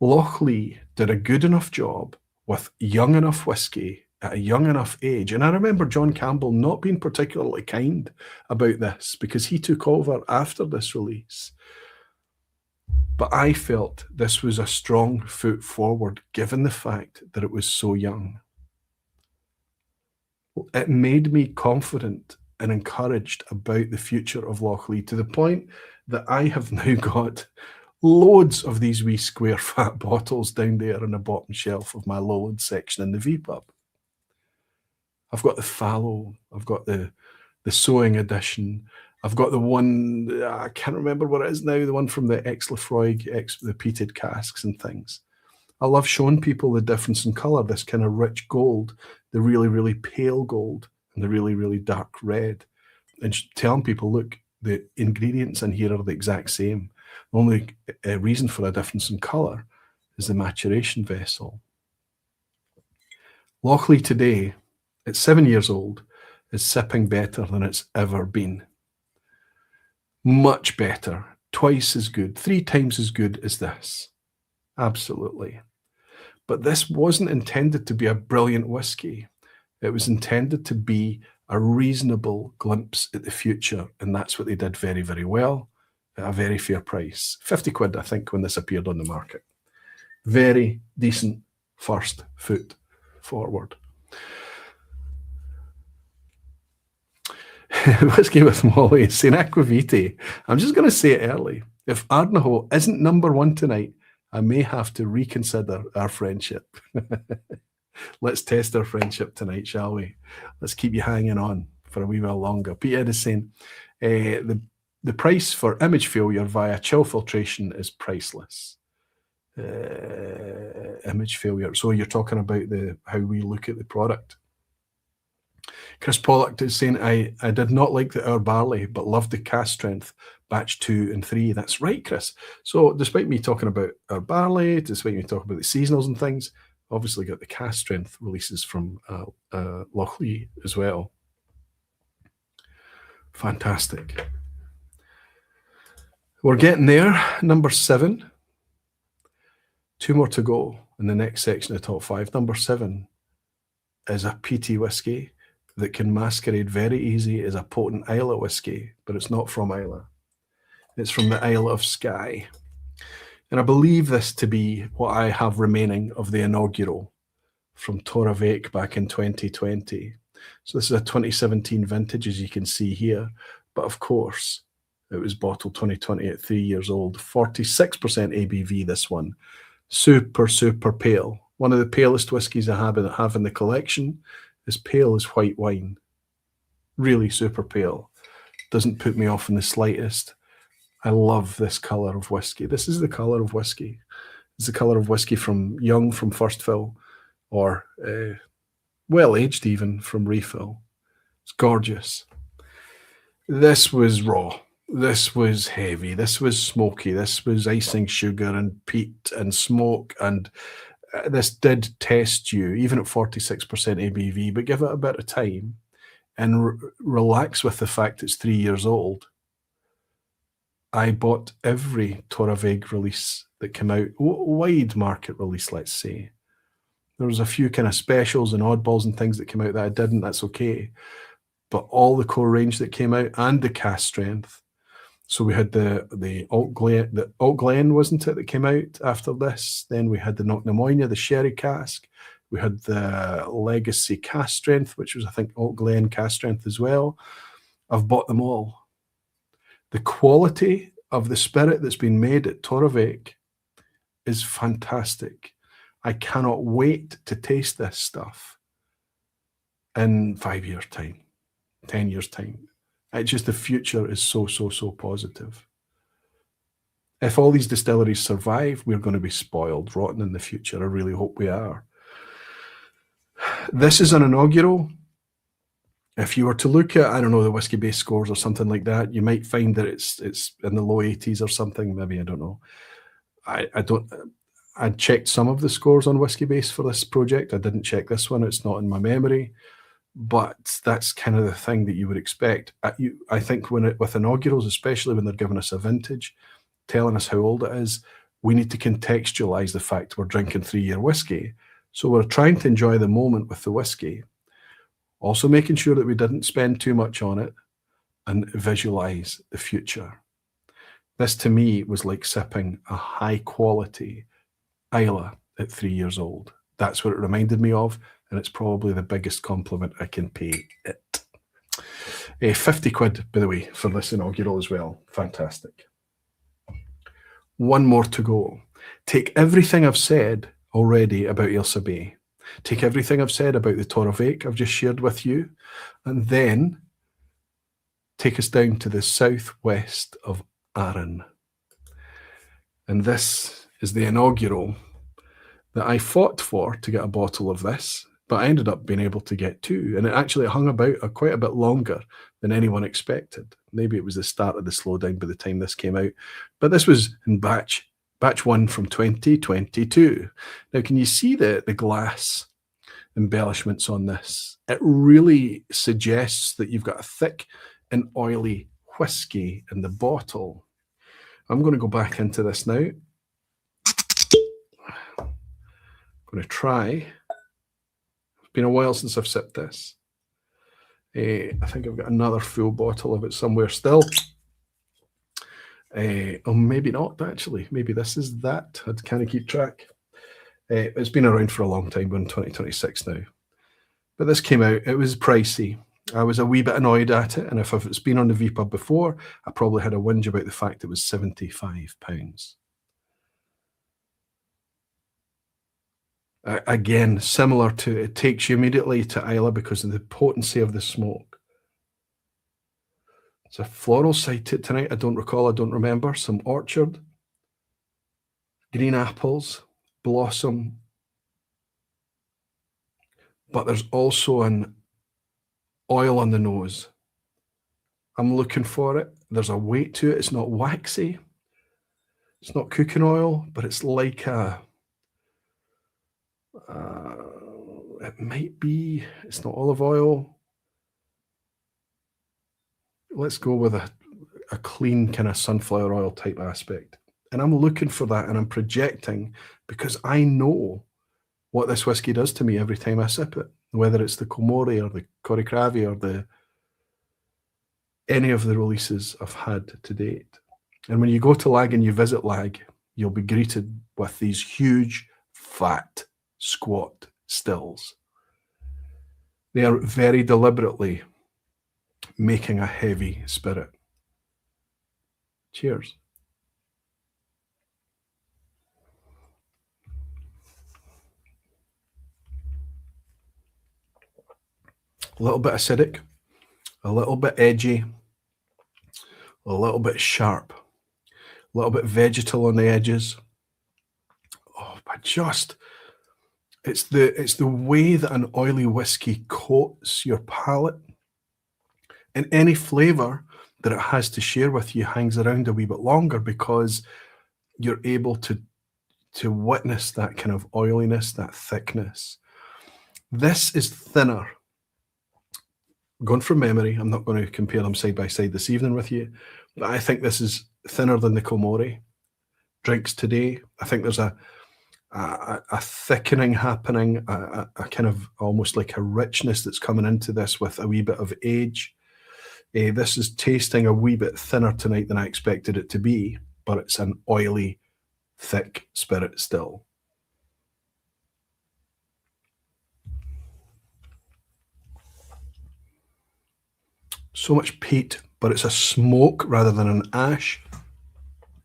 A: Lochlee did a good enough job with young enough whiskey at a young enough age. And I remember John Campbell not being particularly kind about this because he took over after this release. But I felt this was a strong foot forward given the fact that it was so young. It made me confident and encouraged about the future of Lochleigh, to the point that I have now got loads of these wee square fat bottles down there on the bottom shelf of my Lowland section in the vPub. I've got the fallow, I've got the sewing edition, I've got the one, I can't remember what it is now, the one from the ex-Lefroy, the peated casks and things. I love showing people the difference in colour, this kind of rich gold, the really, really pale gold, and the really, really dark red. And telling people, look, the ingredients in here are the exact same. The only reason for a difference in colour is the maturation vessel. Lochleigh today, at 7 years old, is sipping better than it's ever been. Much better, twice as good, 3 times as good as this. Absolutely. But this wasn't intended to be a brilliant whiskey. It was intended to be a reasonable glimpse at the future, and that's what they did very, very well at a very fair price. 50 quid, I think, when this appeared on the market. Very decent first foot forward. Whiskey with Molly, St. Aquavitae. I'm just going to say it early. If Ardnahoe isn't number 1 tonight, I may have to reconsider our friendship. Let's test our friendship tonight, shall we? Let's keep you hanging on for a wee while longer. Peter is saying the price for image failure via chill filtration is priceless. Image failure. So you're talking about how we look at the product. Chris Pollock is saying, I did not like the Our Barley, but loved the cast strength, batch 2 and 3. That's right, Chris. So despite me talking about Our Barley, despite me talking about the seasonals and things, obviously got the cast strength releases from Lochleigh as well. Fantastic. We're getting there. Number 7. 2 more to go in the next section of the top 5. Number 7 is a peaty whiskey that can masquerade very easy as a potent Islay whiskey, but it's not from Islay. It's from the Isle of Skye. And I believe this to be what I have remaining of the Inaugural from Torravik back in 2020. So this is a 2017 vintage, as you can see here. But of course, it was bottled 2020 at 3 years old. 46% ABV, this one. Super, super pale. One of the palest whiskies I have in the collection. As pale as white wine. Really super pale. Doesn't put me off in the slightest. I love this colour of whiskey. This is the colour of whiskey. It's the colour of whiskey from young, from first fill, or well-aged even from refill. It's gorgeous. This was raw. This was heavy. This was smoky. This was icing sugar and peat and smoke, and this did test you, even at 46% ABV, but give it a bit of time and relax with the fact it's 3 years old. I bought every Torravik release that came out, wide market release, let's say. There was a few kind of specials and oddballs and things that came out that I didn't, that's okay. But all the core range that came out and the cast strength. So we had the Alt Glen, wasn't it, that came out after this? Then we had the Knocknamoynia, the sherry cask. We had the Legacy cast strength, which was, I think, Alt Glen cast strength as well. I've bought them all. The quality of the spirit that's been made at Torravik is fantastic. I cannot wait to taste this stuff in 5 years' time, 10 years' time. It's just the future is so, so, so positive. If all these distilleries survive, we're going to be spoiled rotten in the future. I really hope we are. This is an Inaugural. If you were to look at, I don't know, the whiskey base scores or something like that, you might find that it's in the low 80s or something. Maybe, I don't know. I checked some of the scores on whiskey base for this project. I didn't check this one. It's not in my memory. But that's kind of the thing that you would expect. I think with Inaugurals, especially when they're giving us a vintage, telling us how old it is, we need to contextualize the fact we're drinking 3-year whiskey. So we're trying to enjoy the moment with the whiskey, also making sure that we didn't spend too much on it and visualize the future. This to me was like sipping a high quality Islay at 3 years old. That's what it reminded me of. And it's probably the biggest compliment I can pay it. 50 quid, by the way, for this inaugural as well. Fantastic. One more to go. Take everything I've said already about Ailsa Bay. Take everything I've said about the Torrevake I've just shared with you, and then take us down to the southwest of Arran. And this is the inaugural that I fought for to get a bottle of this, but I ended up being able to get two. And it actually hung about quite a bit longer than anyone expected. Maybe it was the start of the slowdown by the time this came out. But this was in batch one from 2022. Now, can you see the glass embellishments on this? It really suggests that you've got a thick and oily whiskey in the bottle. I'm going to go back into this now. I'm going to try. It's been a while since I've sipped this. I think I've got another full bottle of it somewhere still. Or maybe not, actually. Maybe this is that. I kind of keep track. It's been around for a long time. We're in 2026 now. But this came out. It was pricey. I was a wee bit annoyed at it. And if it's been on the vPub before, I probably had a whinge about the fact it was £75. Again, similar to, it takes you immediately to Islay because of the potency of the smoke. It's a floral side to it tonight. I don't recall, I don't remember. Some orchard, green apples, blossom. But there's also an oil on the nose. I'm looking for it. There's a weight to it. It's not waxy. It's not cooking oil, but it's like a... it might be, it's not olive oil. Let's go with a clean kind of sunflower oil type aspect. And I'm looking for that, and I'm projecting because I know what this whiskey does to me every time I sip it, whether it's the Kilchoman or the Corrycravie or any of the releases I've had to date. And when you go to Lag and you visit Lag, you'll be greeted with these huge, fat, squat stills. They are very deliberately making a heavy spirit. Cheers. A little bit acidic, a little bit edgy, a little bit sharp, a little bit vegetal on the edges. Oh, but just... It's the way that an oily whiskey coats your palate, and any flavour that it has to share with you hangs around a wee bit longer because you're able to witness that kind of oiliness, that thickness. This is thinner. Going from memory, I'm not going to compare them side by side this evening with you, but I think this is thinner than the Kilchoman drinks today. I think there's a thickening happening, a kind of almost like a richness that's coming into this with a wee bit of age. This is tasting a wee bit thinner tonight than I expected it to be, but it's an oily, thick spirit still. So much peat, but it's a smoke rather than an ash.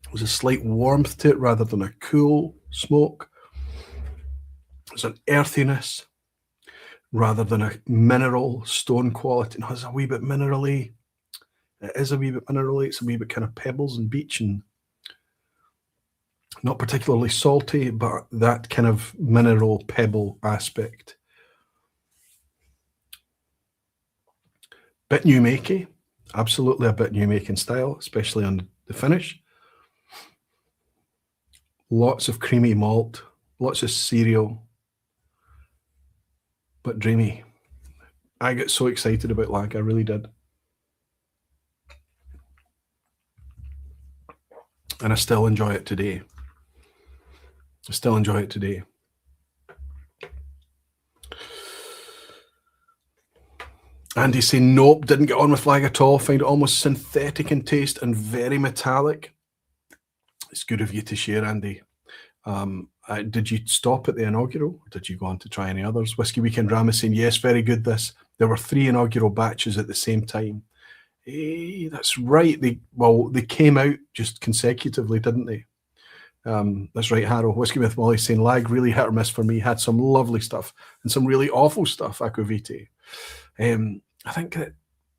A: There's a slight warmth to it rather than a cool smoke. There's an earthiness rather than a mineral stone quality. No, it's a wee bit minerally. It is a wee bit minerally. It's a wee bit kind of pebbles and beach and not particularly salty, but that kind of mineral pebble aspect. Bit new makey, absolutely a bit new making style, especially on the finish. Lots of creamy malt, lots of cereal, but dreamy. I get so excited about Lag, I really did. And I still enjoy it today. I still enjoy it today. Andy's saying, nope, didn't get on with Lag at all. Find it almost synthetic in taste and very metallic. It's good of you to share, Andy. Did you stop at the inaugural? Or did you go on to try any others? Whiskey Weekend Drama saying, yes, very good this. There were 3 inaugural batches at the same time. That's right. They came out just consecutively, didn't they? That's right, Harrow. Whiskey with Molly saying lag really hit or miss for me. Had some lovely stuff and some really awful stuff, Aquavite. I think that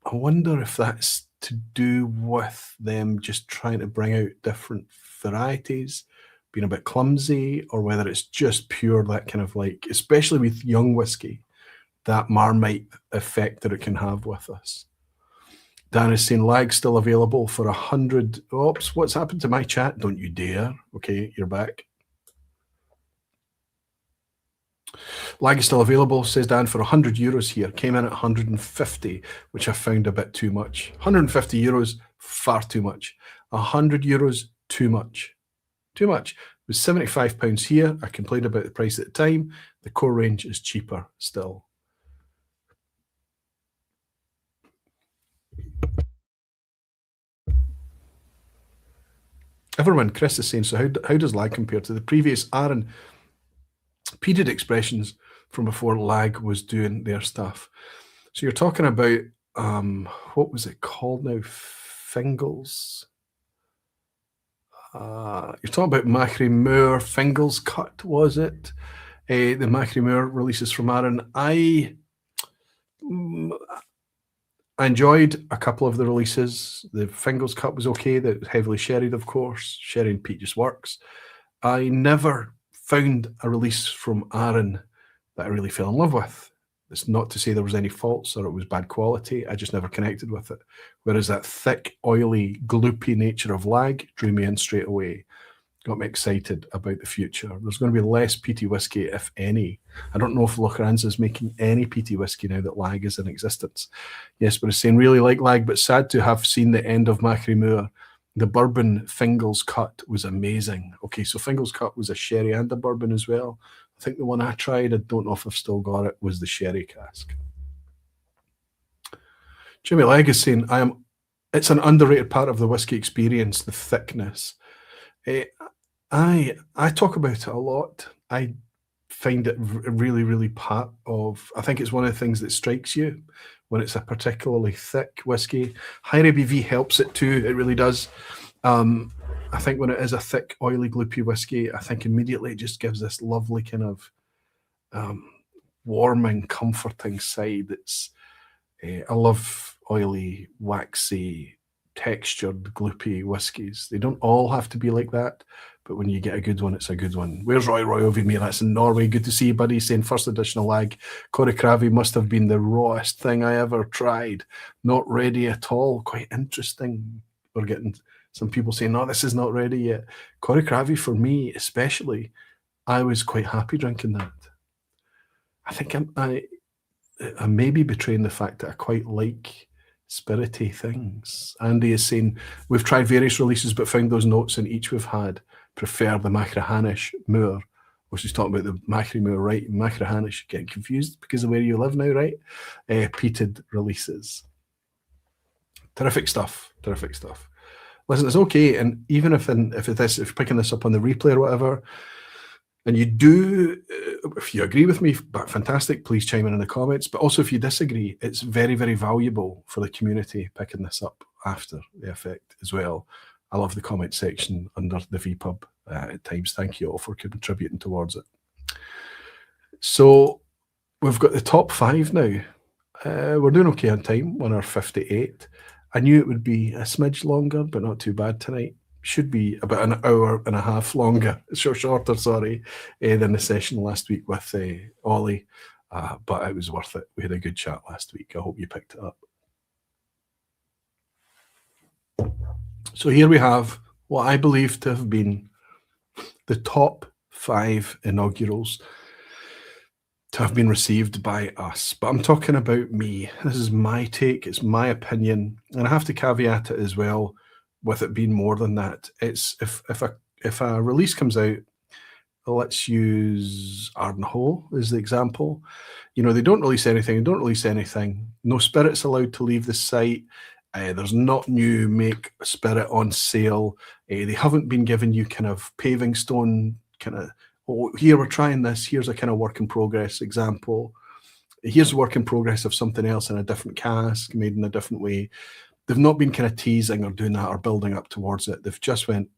A: I wonder if that's to do with them just trying to bring out different varieties, being a bit clumsy, or whether it's just pure that kind of like, especially with young whiskey, that Marmite effect that it can have with us. Dan is saying lag still available for 100. Oops, what's happened to my chat? Don't you dare. Okay, you're back. Lag is still available, says Dan, for 100 euros here. Came in at 150, which I found a bit too much. 150 euros, far too much. 100 euros, too much. Too much. It was £75 here. I complained about the price at the time. The core range is cheaper still. Everyone, Chris is saying, so how does lag compare to the previous Aaron peated expressions from before lag was doing their stuff? So you're talking about, what was it called now? Fingals. You're talking about Macri Moore, Fingals Cut, was it? The Macri Moore releases from Aaron. I enjoyed a couple of the releases. The Fingals Cut was okay. That was heavily sherried, of course. Sherry and peat just works. I never found a release from Aaron that I really fell in love with. It's not to say there was any faults or it was bad quality. I just never connected with it. Whereas that thick, oily, gloopy nature of lag drew me in straight away. Got me excited about the future. There's going to be less peaty whiskey, if any. I don't know if Lochranz is making any peaty whiskey now that lag is in existence. Yes, but it's saying really like lag, but sad to have seen the end of Macri Moore. The bourbon Fingals Cut was amazing. Okay, so Fingals Cut was a sherry and a bourbon as well. I think the one I tried, I don't know if I've still got it, was the sherry cask. Jimmy Legg is saying, it's an underrated part of the whiskey experience, the thickness. I talk about it a lot. I find it really, really part of, I think it's one of the things that strikes you when it's a particularly thick whiskey. Higher ABV helps it too, it really does. I think when it is a thick, oily, gloopy whiskey, I think immediately it just gives this lovely kind of warming, comforting side. I love oily, waxy, textured, gloopy whiskies. They don't all have to be like that, but when you get a good one, it's a good one. Where's Roy Overmere? That's in Norway. Good to see you, buddy. Saying first edition of lag. Corey Cravey must have been the rawest thing I ever tried. Not ready at all. Quite interesting. We're getting some people saying, no, this is not ready yet. Corey Cravey, for me especially, I was quite happy drinking that. I think I may be betraying the fact that I quite like spirity things. Andy is saying, we've tried various releases but found those notes in each we've had prefer the Machrihanish Moor, which is talking about the Macri Moor, right? Machrihanish, getting confused because of where you live now, right? Peated releases. Terrific stuff, terrific stuff. Listen, it's okay, and even if you're picking this up on the replay or whatever, and you do, if you agree with me, fantastic, please chime in the comments. But also if you disagree, it's very, very valuable for the community picking this up after the effect as well. I love the comment section under the vPub at times. Thank you all for contributing towards it. So we've got the top 5 now. We're doing okay on time, 1 hour 58. I knew it would be a smidge longer, but not too bad tonight. Should be about an hour and a half longer, shorter, sorry, than the session last week with Ollie. But it was worth it. We had a good chat last week. I hope you picked it up. So here we have what I believe to have been the top 5 inaugurals to have been received by us. But I'm talking about me. This is my take. It's my opinion. And I have to caveat it as well with it being more than that. It's if a release comes out, let's use Ardnahoe as the example. You know, they don't release anything. No spirits allowed to leave the site. There's not new make spirit on sale. They haven't been giving you kind of paving stone kind of, oh, here we're trying this. Here's a kind of work in progress example. Here's a work in progress of something else in a different cask, made in a different way. They've not been kind of teasing or doing that or building up towards it. They've just went,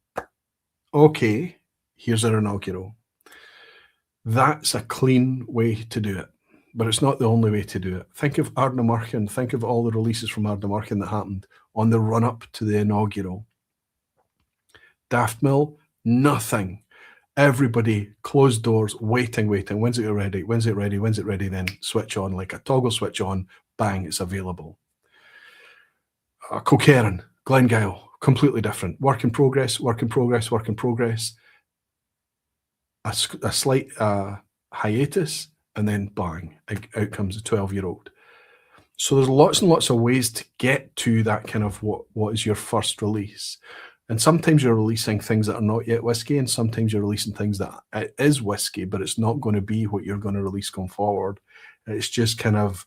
A: okay, here's our inaugural. That's a clean way to do it, but it's not the only way to do it. Think of Ardnamurchan. Think of all the releases from Ardnamurchan that happened on the run-up to the inaugural. Daftmill, nothing. Everybody closed doors, waiting. When's it ready? When's it ready? When's it ready? Then switch on, like a toggle switch on, bang, it's available. Kilchoman, Glengyle, completely different. Work in progress. A slight hiatus, and then bang, out comes a 12-year-old. So there's lots and lots of ways to get to that kind of what is your first release. And sometimes you're releasing things that are not yet whiskey, and sometimes you're releasing things that it is whiskey, but it's not going to be what you're going to release going forward. It's just kind of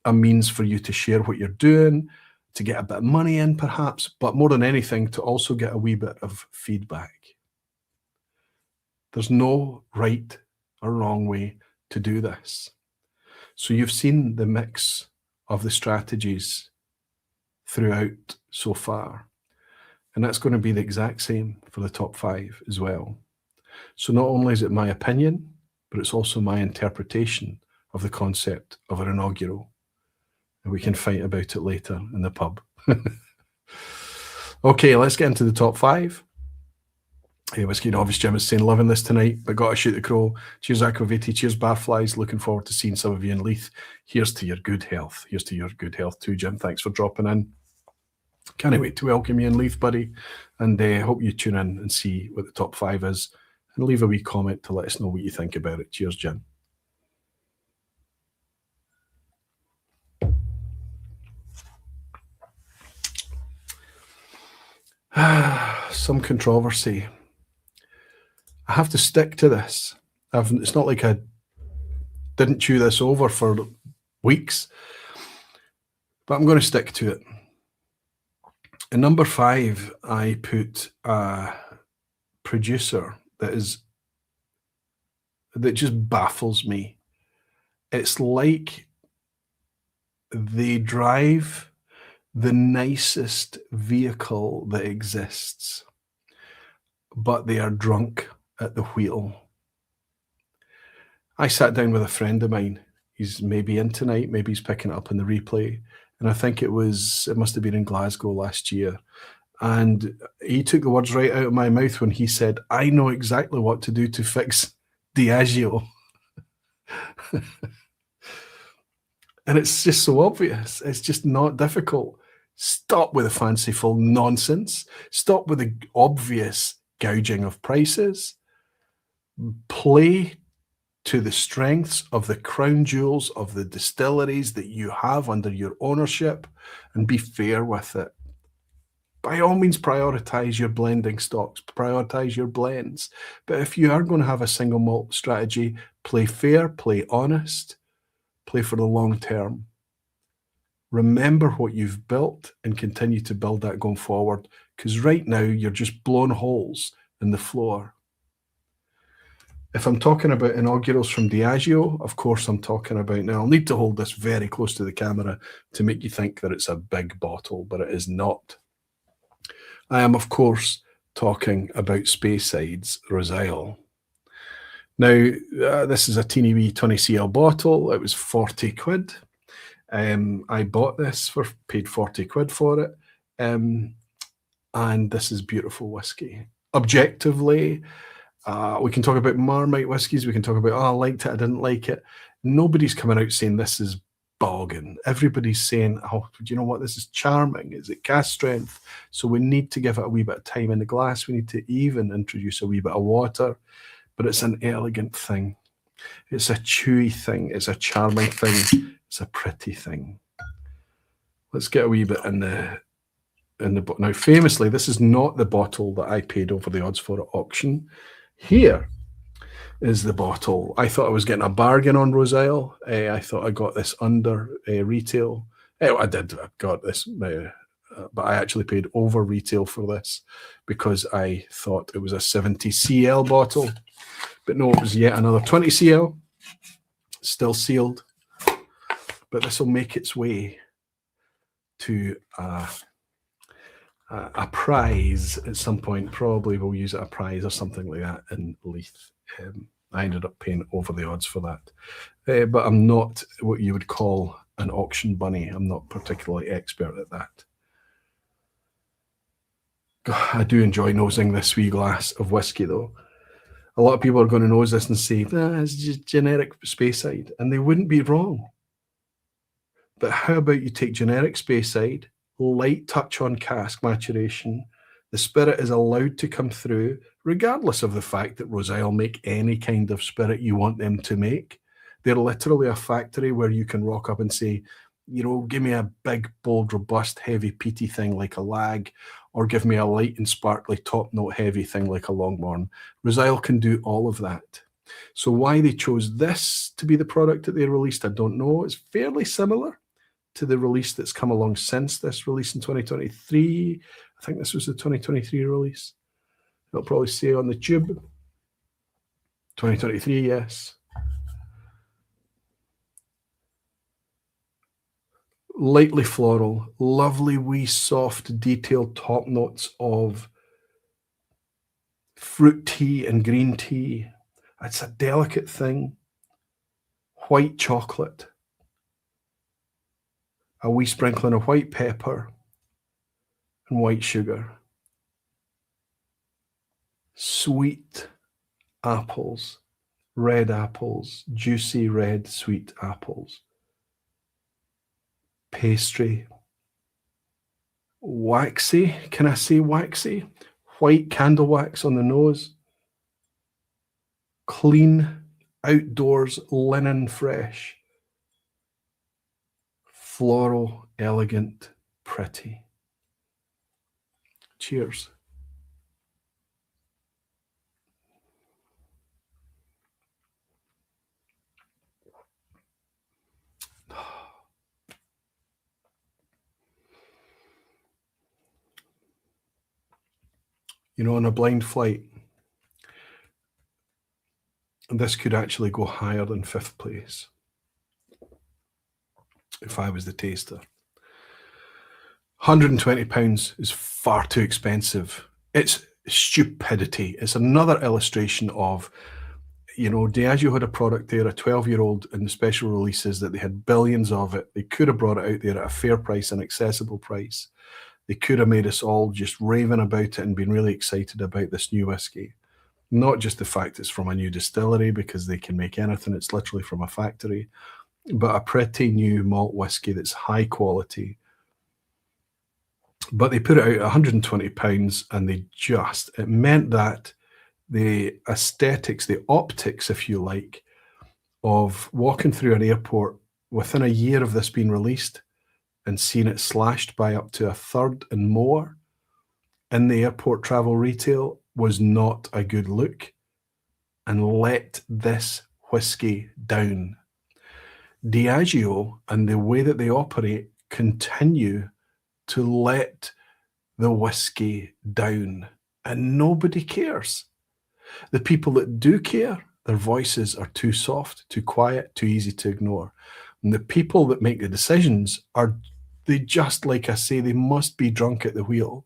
A: a means for you to share what you're doing, to get a bit of money in perhaps, but more than anything, to also get a wee bit of feedback. There's no right or wrong way to do this. So you've seen the mix of the strategies throughout so far. And that's going to be the exact same for the top 5 as well. So not only is it my opinion, but it's also my interpretation of the concept of an inaugural. And we can fight about it later in the pub. Okay, let's get into the top 5. Hey, Whiskey Novice Jim is saying, loving this tonight, but got to shoot the crow. Cheers, Aquaviti. Cheers, Barflies. Looking forward to seeing some of you in Leith. Here's to your good health. Here's to your good health too, Jim. Thanks for dropping in. Can't wait to welcome you in Leith, buddy. And hope you tune in and see what the top 5 is. And leave a wee comment to let us know what you think about it. Cheers, Jim. Some controversy. I have to stick to this. It's not like I didn't chew this over for weeks, but I'm going to stick to it. In number 5, I put a producer that just baffles me. It's like they drive the nicest vehicle that exists, but they are drunk at the wheel. I sat down with a friend of mine. He's maybe in tonight, maybe he's picking it up in the replay. And I think it must have been in Glasgow last year. And he took the words right out of my mouth when he said, I know exactly what to do to fix Diageo. And it's just so obvious. It's just not difficult. Stop with the fanciful nonsense. Stop with the obvious gouging of prices. Play to the strengths of the crown jewels of the distilleries that you have under your ownership, and be fair with it. By all means, prioritize your blending stocks, prioritize your blends. But if you are going to have a single malt strategy, play fair, play honest, play for the long term. Remember what you've built and continue to build that going forward, because right now you're just blowing holes in the floor. If I'm talking about inaugurals from Diageo, of course I'm talking about, now I'll need to hold this very close to the camera to make you think that it's a big bottle, but it is not. I am, of course, talking about Speyside's Roseisle. Now, this is a teeny wee 20cl bottle. It was 40 quid. I bought this paid 40 quid for it. And this is beautiful whiskey. Objectively, we can talk about Marmite whiskies. We can talk about, oh, I liked it, I didn't like it. Nobody's coming out saying this is bogging. Everybody's saying, oh, do you know what? This is charming. Is it cask strength? So we need to give it a wee bit of time in the glass. We need to even introduce a wee bit of water. But it's an elegant thing. It's a chewy thing. It's a charming thing. It's a pretty thing. Let's get a wee bit in the now. Famously, this is not the bottle that I paid over the odds for at auction. Here is the bottle. I thought I was getting a bargain on Roseisle. I thought I got this under retail. I did. I got this, but I actually paid over retail for this because I thought it was a 70cl bottle. But no, it was yet another 20cl, still sealed. But this will make its way to a a prize at some point. Probably we'll use it a prize or something like that in Leith. I ended up paying over the odds for that. But I'm not what you would call an auction bunny. I'm not particularly expert at that. God, I do enjoy nosing this wee glass of whiskey, though. A lot of people are going to nose this and say, it's just generic Speyside, and they wouldn't be wrong. But how about you take generic Speyside, light touch on cask maturation, the spirit is allowed to come through, regardless of the fact that Roseisle make any kind of spirit you want them to make. They're literally a factory where you can rock up and say, give me a big, bold, robust, heavy, peaty thing like a lag, or give me a light and sparkly, top-note heavy thing like a Longmorn. Roseisle can do all of that. So why they chose this to be the product that they released, I don't know. It's fairly similar to the release that's come along since this release in 2023. I think this was the 2023 release. It'll probably say on the tube. 2023, yes. Lightly floral, lovely wee soft detailed top notes of fruit tea and green tea. It's a delicate thing. White chocolate. A wee sprinkling of white pepper and white sugar. Sweet apples, red apples, juicy red sweet apples. Pastry. Waxy, can I say waxy? White candle wax on the nose. Clean, outdoors, linen fresh. Floral, elegant, pretty. Cheers. On a blind flight, this could actually go higher than 5th place if I was the taster. £120 is far too expensive. It's stupidity. It's another illustration of, Diageo had a product there, a 12-year-old, in the special releases that they had billions of it. They could have brought it out there at a fair price, an accessible price. They could have made us all just raving about it and been really excited about this new whiskey. Not just the fact it's from a new distillery, because they can make anything. It's literally from a factory. But a pretty new malt whiskey that's high quality. But they put it out at £120, and it meant that the aesthetics, the optics, if you like, of walking through an airport within a year of this being released and seeing it slashed by up to a third and more in the airport travel retail was not a good look, and let this whiskey down. Diageo and the way that they operate continue to let the whiskey down, and nobody cares. The people that do care, their voices are too soft, too quiet, too easy to ignore. And the people that make the decisions they just, like I say, they must be drunk at the wheel.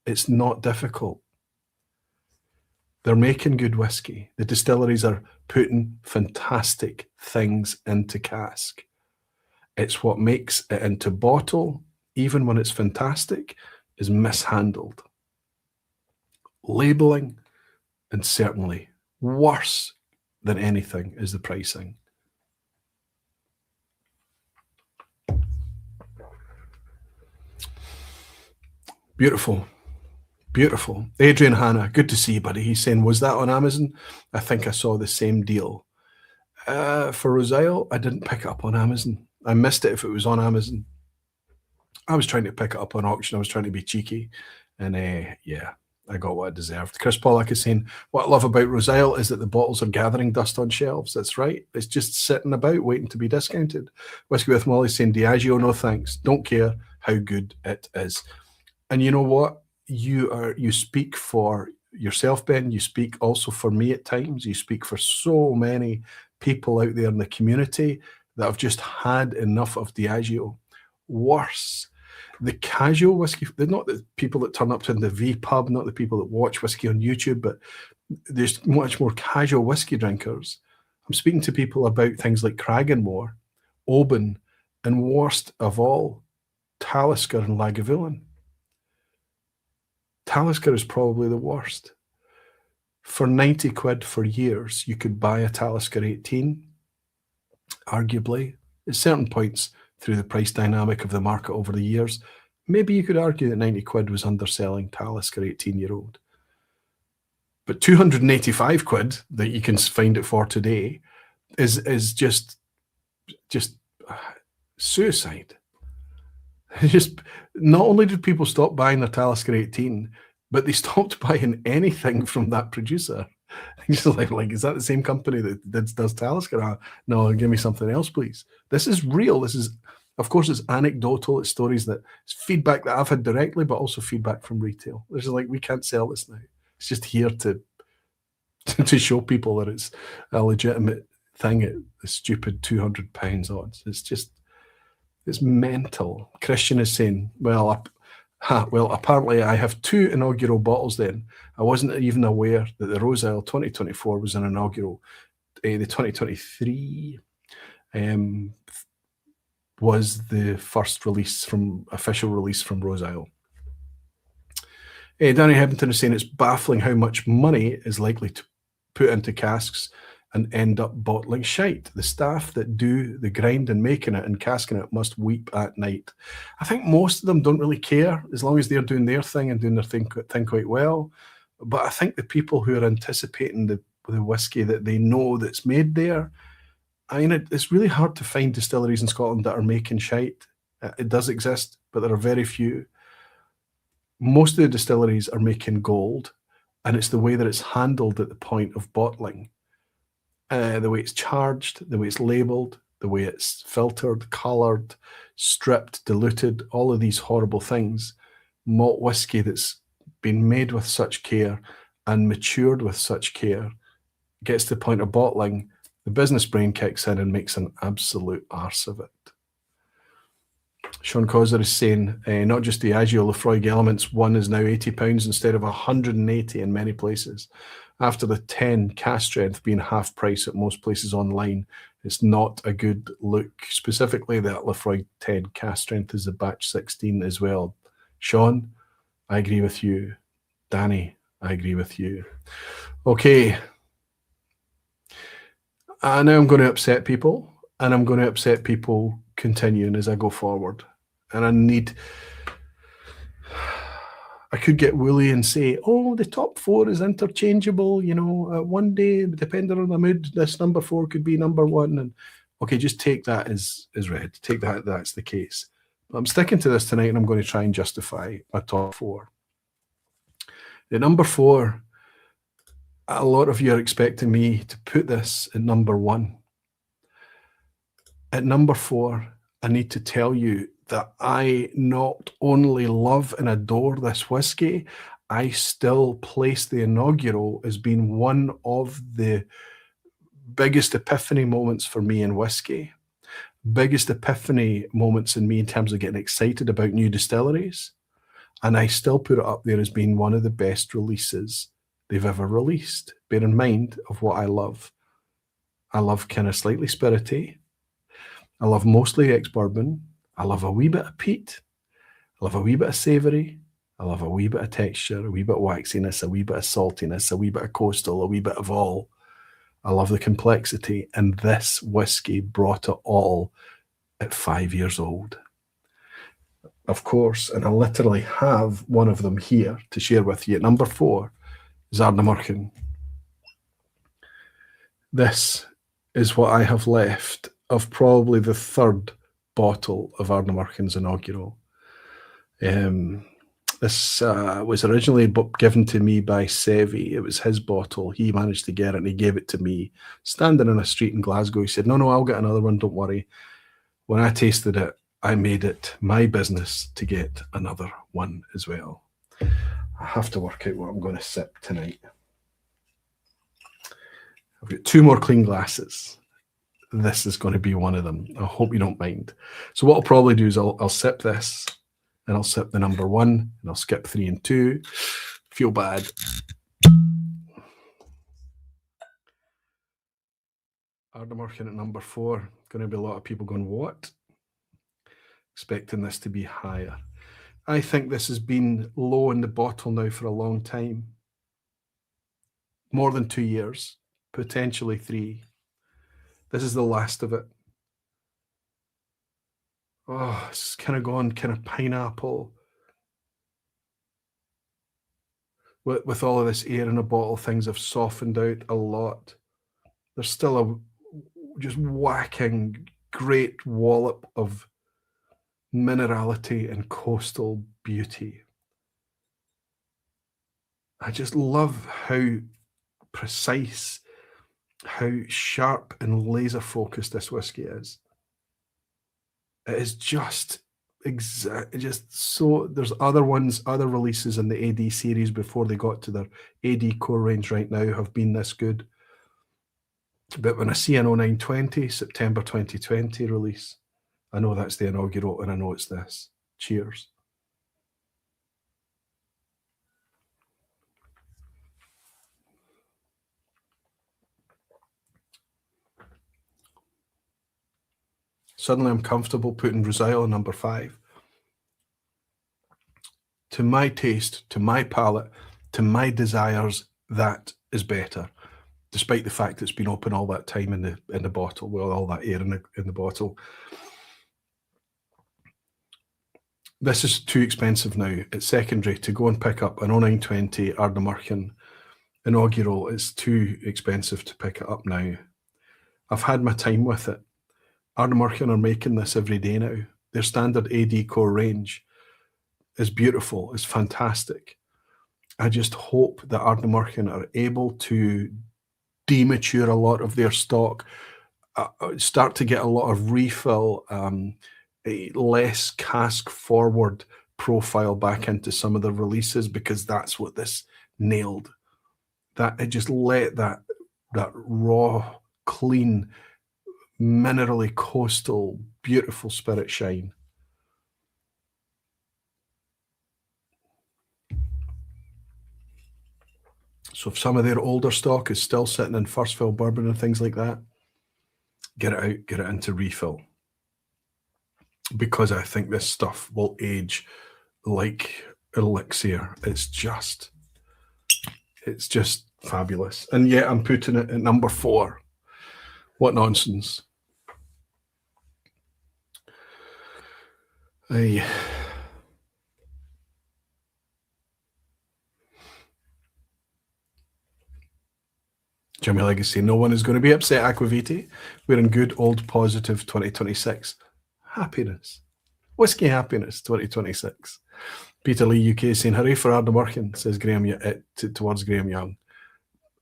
A: It's not difficult. They're making good whiskey. The distilleries are putting fantastic things into cask. It's what makes it into bottle, even when it's fantastic, is mishandled. Labeling, and certainly worse than anything, is the pricing. Beautiful. Beautiful. Adrian Hanna, good to see you, buddy. He's saying, was that on Amazon? I think I saw the same deal. For Roseisle, I didn't pick it up on Amazon. I missed it if it was on Amazon. I was trying to pick it up on auction. I was trying to be cheeky. And yeah, I got what I deserved. Chris Pollack is saying, what I love about Roseisle is that the bottles are gathering dust on shelves. That's right. It's just sitting about waiting to be discounted. Whiskey with Molly saying, Diageo, no thanks. Don't care how good it is. And you know what? You speak for yourself, Ben. You speak also for me at times. You speak for so many people out there in the community that have just had enough of Diageo. Worse. the casual whiskey, they're not the people that turn up to the vPub, not the people that watch whiskey on YouTube, but there's much more casual whiskey drinkers. I'm speaking to people about things like Cragganmore, Oban, and worst of all, Talisker and Lagavulin. Talisker is probably the worst. For 90 quid for years, you could buy a Talisker 18, arguably. At certain points through the price dynamic of the market over the years, maybe you could argue that 90 quid was underselling Talisker 18-year-old. But 285 quid that you can find it for today is just suicide. Just not only did people stop buying their Talisker 18, but they stopped buying anything from that producer. Just like, is that the same company that does Talisker? No, give me something else, please. This is real. This is, of course, it's anecdotal. It's stories it's feedback that I've had directly, but also feedback from retail. This is like, we can't sell this now. It's just here to show people that it's a legitimate thing at the stupid £200 odds. It's mental. Christian is saying, well, apparently I have 2 inaugural bottles then. I wasn't even aware that the Roseisle 2024 was an inaugural. The 2023 was the first official release from Roseisle. Danny Hebbington is saying it's baffling how much money is likely to put into casks and end up bottling shite. The staff that do the grind and making it and casking it must weep at night. I think most of them don't really care as long as they're doing their thing and doing their thing quite well. But I think the people who are anticipating the whiskey that they know that's made there, I mean, it's really hard to find distilleries in Scotland that are making shite. It does exist, but there are very few. Most of the distilleries are making gold, and it's the way that it's handled at the point of bottling. The way it's charged, the way it's labelled, the way it's filtered, coloured, stripped, diluted, all of these horrible things. Malt whiskey that's been made with such care and matured with such care gets to the point of bottling, the business brain kicks in and makes an absolute arse of it. Sean Causer is saying, not just Diageo, Lefroy Elements 1 is now £80 instead of 180 in many places. After the 10 cast strength being half price at most places online, it's not a good look. Specifically, that Lefroy 10 cast strength is the batch 16 as well. Sean, I agree with you. Danny, I agree with you. Okay. Now I'm going to upset people, and I'm going to upset people continuing as I go forward. And I could get woolly and say, oh, the top 4 is interchangeable, one day, depending on the mood, this number 4 could be number 1. And okay, just take that as read. Take that's the case. But I'm sticking to this tonight, and I'm going to try and justify my top 4. The number 4, a lot of you are expecting me to put this at number 1. At number 4, I need to tell you that I not only love and adore this whiskey, I still place the Inaugural as being one of the biggest epiphany moments for me in whiskey. Biggest epiphany moments in me in terms of getting excited about new distilleries. And I still put it up there as being one of the best releases they've ever released. Bear in mind of what I love. I love kind of slightly spirity. I love mostly ex-bourbon. I love a wee bit of peat. I love a wee bit of savoury. I love a wee bit of texture, a wee bit of waxiness, a wee bit of saltiness, a wee bit of coastal, a wee bit of all. I love the complexity, and this whiskey brought it all at 5 years old. Of course, and I literally have one of them here to share with you. At number 4 is Ardnamurchan. This is what I have left of probably the 3rd bottle of Ardnamurchan's Inaugural. This was originally given to me by Sevi. It was his bottle. He managed to get it, and he gave it to me. Standing in a street in Glasgow, he said, no, I'll get another one, don't worry. When I tasted it, I made it my business to get another one as well. I have to work out what I'm going to sip tonight. I've got 2 more clean glasses. This is going to be one of them. I hope you don't mind. So what I'll probably do is I'll sip this, and I'll sip the number 1, and I'll skip 3 and 2. Feel bad. Ardnamurchan at number 4. Going to be a lot of people going, what? Expecting this to be higher. I think this has been low in the bottle now for a long time. More than 2 years, potentially 3. This is the last of it. Oh, it's kind of gone kind of pineapple. With all of this air in a bottle, things have softened out a lot. There's still a just whacking great wallop of minerality and coastal beauty. I just love how precise, how sharp and laser focused this whiskey is. It is just so. There's other ones, other releases in the AD series before they got to their AD core range right now have been this good. But when I see an 0920 September 2020 release, I know that's the Inaugural, and I know it's this. Cheers. Suddenly I'm comfortable putting Roseisle number 5. To my taste, to my palate, to my desires, that is better. Despite the fact it's been open all that time in the bottle, with all that air in the bottle. This is too expensive now. It's secondary to go and pick up an 0920 Ardnamurchan Inaugural. It's too expensive to pick it up now. I've had my time with it. Ardnamurchan are making this every day now. Their standard AD core range is beautiful, it's fantastic. I just hope that Ardnamurchan are able to demature a lot of their stock, start to get a lot of refill, a less cask forward profile back into some of the releases, because that's what this nailed. That it just let that raw, clean, minerally coastal, beautiful spirit shine. So if some of their older stock is still sitting in first fill bourbon and things like that, get it out, get it into refill. Because I think this stuff will age like elixir. It's just fabulous. And yet I'm putting it at number 4. What nonsense. Jimmy Legacy, no one is going to be upset, Aquaviti. We're in good old positive 2026. Happiness. Whiskey happiness 2026. Peter Lee UK saying, hooray for Ardnamurchan, says Graham towards Graham Young.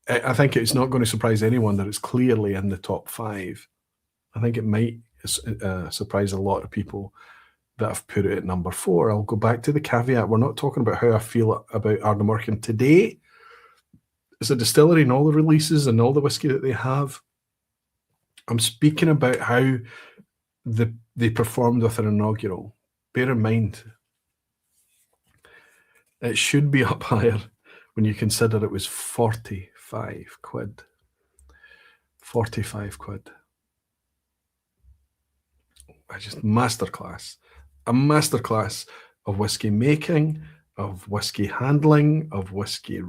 A: I think it's not going to surprise anyone that it's clearly in the top 5. I think it might surprise a lot of people that I've put it at number 4. I'll go back to the caveat. We're not talking about how I feel about Ardnamurchan today. It's a distillery and all the releases and all the whiskey that they have. I'm speaking about how they performed with an Inaugural. Bear in mind, it should be up higher when you consider it was 45 quid. 45 quid. Masterclass. A masterclass of whiskey making, of whiskey handling, of whiskey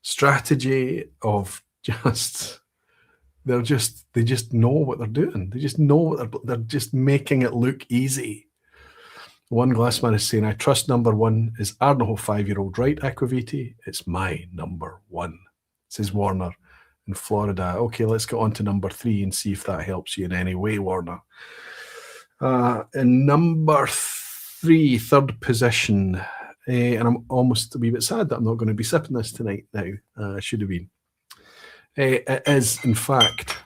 A: strategy, of they just know what they're doing. They just know what they're just making it look easy. One Glassman is saying, I trust number 1 is Ardnahoe 5-year-old, right, Aquaviti? It's my number 1, says Warner in Florida. Okay, let's get on to number 3 and see if that helps you in any way, Warner. In number 3, third position, and I'm almost a wee bit sad that I'm not going to be sipping this tonight now. I should have been. It is, in fact,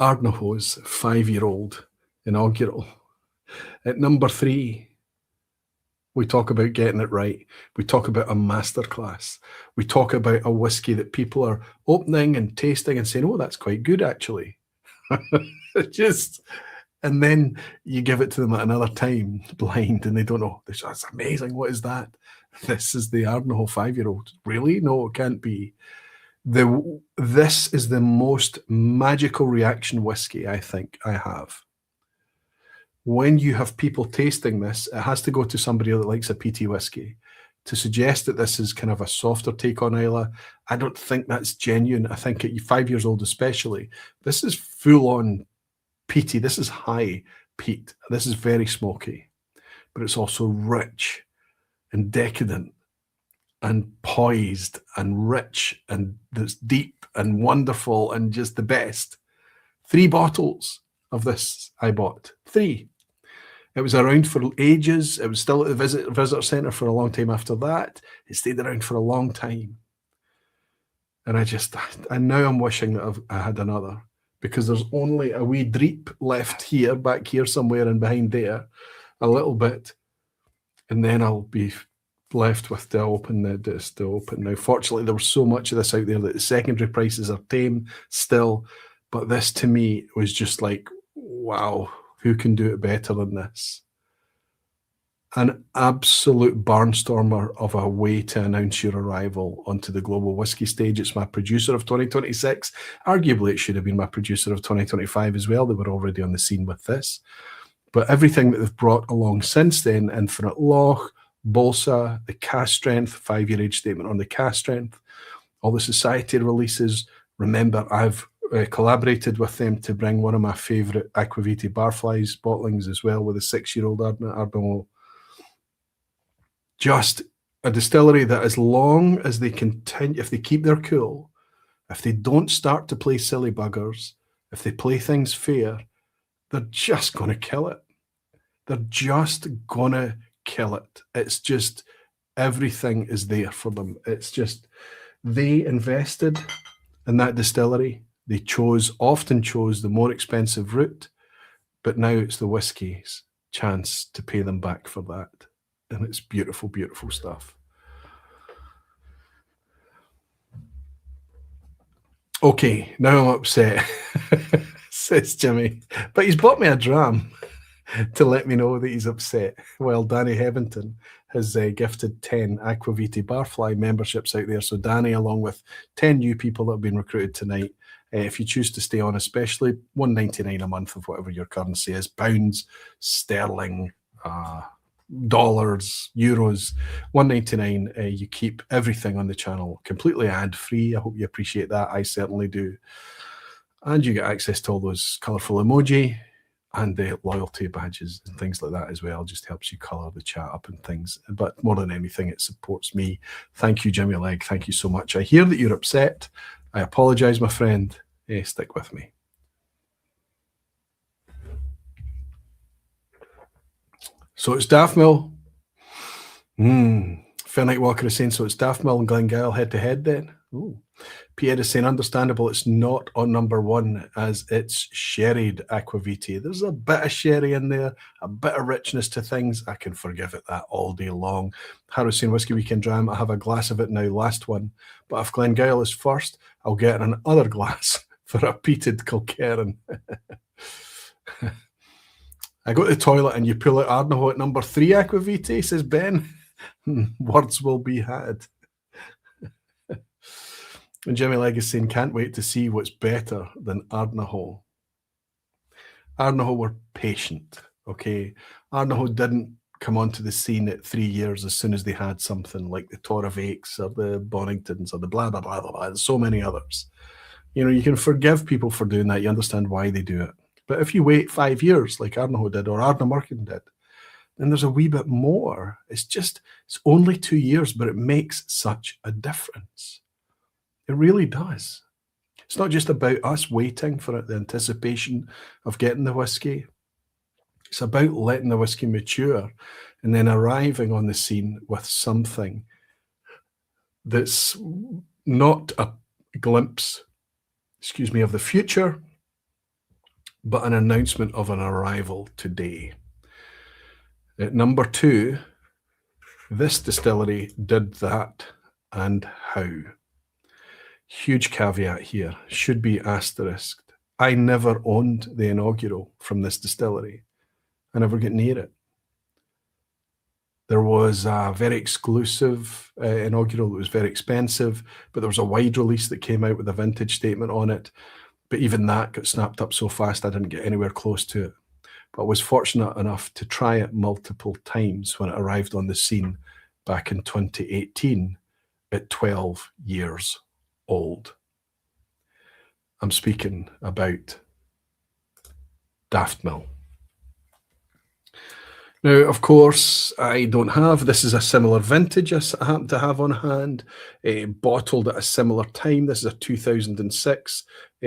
A: Ardnahoe's 5-year-old Inaugural. At number 3, we talk about getting it right. We talk about a masterclass. We talk about a whiskey that people are opening and tasting and saying, oh, that's quite good, actually. And then you give it to them at another time, blind, and they don't know. That's amazing. What is that? This is the Ardnahoe 5-year-old. Really? No, it can't be. This is the most magical reaction whiskey I think I have. When you have people tasting this, it has to go to somebody that likes a peaty whiskey. To suggest that this is kind of a softer take on Islay, I don't think that's genuine. I think at 5 years old especially, this is full on peaty. This is high peat. This is very smoky, but it's also rich and decadent and poised and rich, and it's deep and wonderful and just the best. 3 bottles of this I bought. 3. It was around for ages. It was still at the visitor centre for a long time after that. It stayed around for a long time. And now I'm wishing that I had another, because there's only a wee dreep left here, back here somewhere and behind there, a little bit. And then I'll be left with to open. Now, fortunately, there was so much of this out there that the secondary prices are tame still. But this to me was just like, wow, who can do it better than this? An absolute barnstormer of a way to announce your arrival onto the global whiskey stage. It's my producer of 2026. Arguably, it should have been my producer of 2025 as well. They were already on the scene with this. But everything that they've brought along since then, Infinite Loch, Bolsa, the cask strength, 5-year age statement on the cask strength, all the society releases. Remember, I've collaborated with them to bring one of my favourite Aquaviti Barflies bottlings as well, with a 6-year-old Ardnahoe. Just a distillery that, as long as they continue, if they keep their cool, if they don't start to play silly buggers, if they play things fair, they're just going to kill it. They're just going to kill it. It's just, everything is there for them. It's just, they invested in that distillery. They often chose the more expensive route, but now it's the whiskey's chance to pay them back for that. And it's beautiful, beautiful stuff. Okay, now I'm upset, says Jimmy. But he's bought me a dram to let me know that he's upset. Well, Danny Heventon has gifted 10 Aquaviti Barfly memberships out there. So Danny, along with 10 new people that have been recruited tonight, if you choose to stay on, especially $1.99 a month of whatever your currency is, pounds, sterling, dollars, euros, $1.99. You keep everything on the channel completely ad-free. I hope you appreciate that. I certainly do. And you get access to all those colourful emoji and the loyalty badges and things like that as well. Just helps you colour the chat up and things. But more than anything, it supports me. Thank you, Jimmy Legg. Thank you so much. I hear that you're upset. I apologise, my friend. Stick with me. So it's Daftmill. Fairnight Walker is saying, so it's Daftmill and Glengyle head-to-head then? Ooh. Pierre is saying, understandable, it's not on number 1 as it's sherried Aquaviti. There's a bit of sherry in there, a bit of richness to things. I can forgive it that all day long. Harrow's saying, Whiskey Weekend Dram, I have a glass of it now, last one. But if Glengyle is first, I'll get another glass for a peated Kilchoman. I go to the toilet and you pull out Ardnahoe at number 3, Aquaviti, says Ben. Words will be had. And Jimmy Legg is saying, can't wait to see what's better than Ardnahoe. Ardnahoe were patient, okay? Ardnahoe didn't come onto the scene at 3 years as soon as they had something like the Torrevakes or the Boningtons or the blah, blah, blah, blah, blah. There's so many others. You know, you can forgive people for doing that. You understand why they do it. But if you wait 5 years, like Ardnahoe did or Ardnamurchan did, then there's a wee bit more. It's only 2 years, but it makes such a difference. It really does. It's not just about us waiting for it, the anticipation of getting the whiskey. It's about letting the whiskey mature and then arriving on the scene with something that's not a glimpse, of the future, but an announcement of an arrival today. At number 2, this distillery did that, and how. Huge caveat here, should be asterisked. I never owned the Inaugural from this distillery. I never get near it. There was a very exclusive Inaugural that was very expensive, but there was a wide release that came out with a vintage statement on it. But even that got snapped up so fast I didn't get anywhere close to it. But I was fortunate enough to try it multiple times when it arrived on the scene back in 2018 at 12 years old. I'm speaking about Daftmill. Now, of course, I don't have, this is a similar vintage I happen to have on hand, bottled at a similar time. This is a 2006,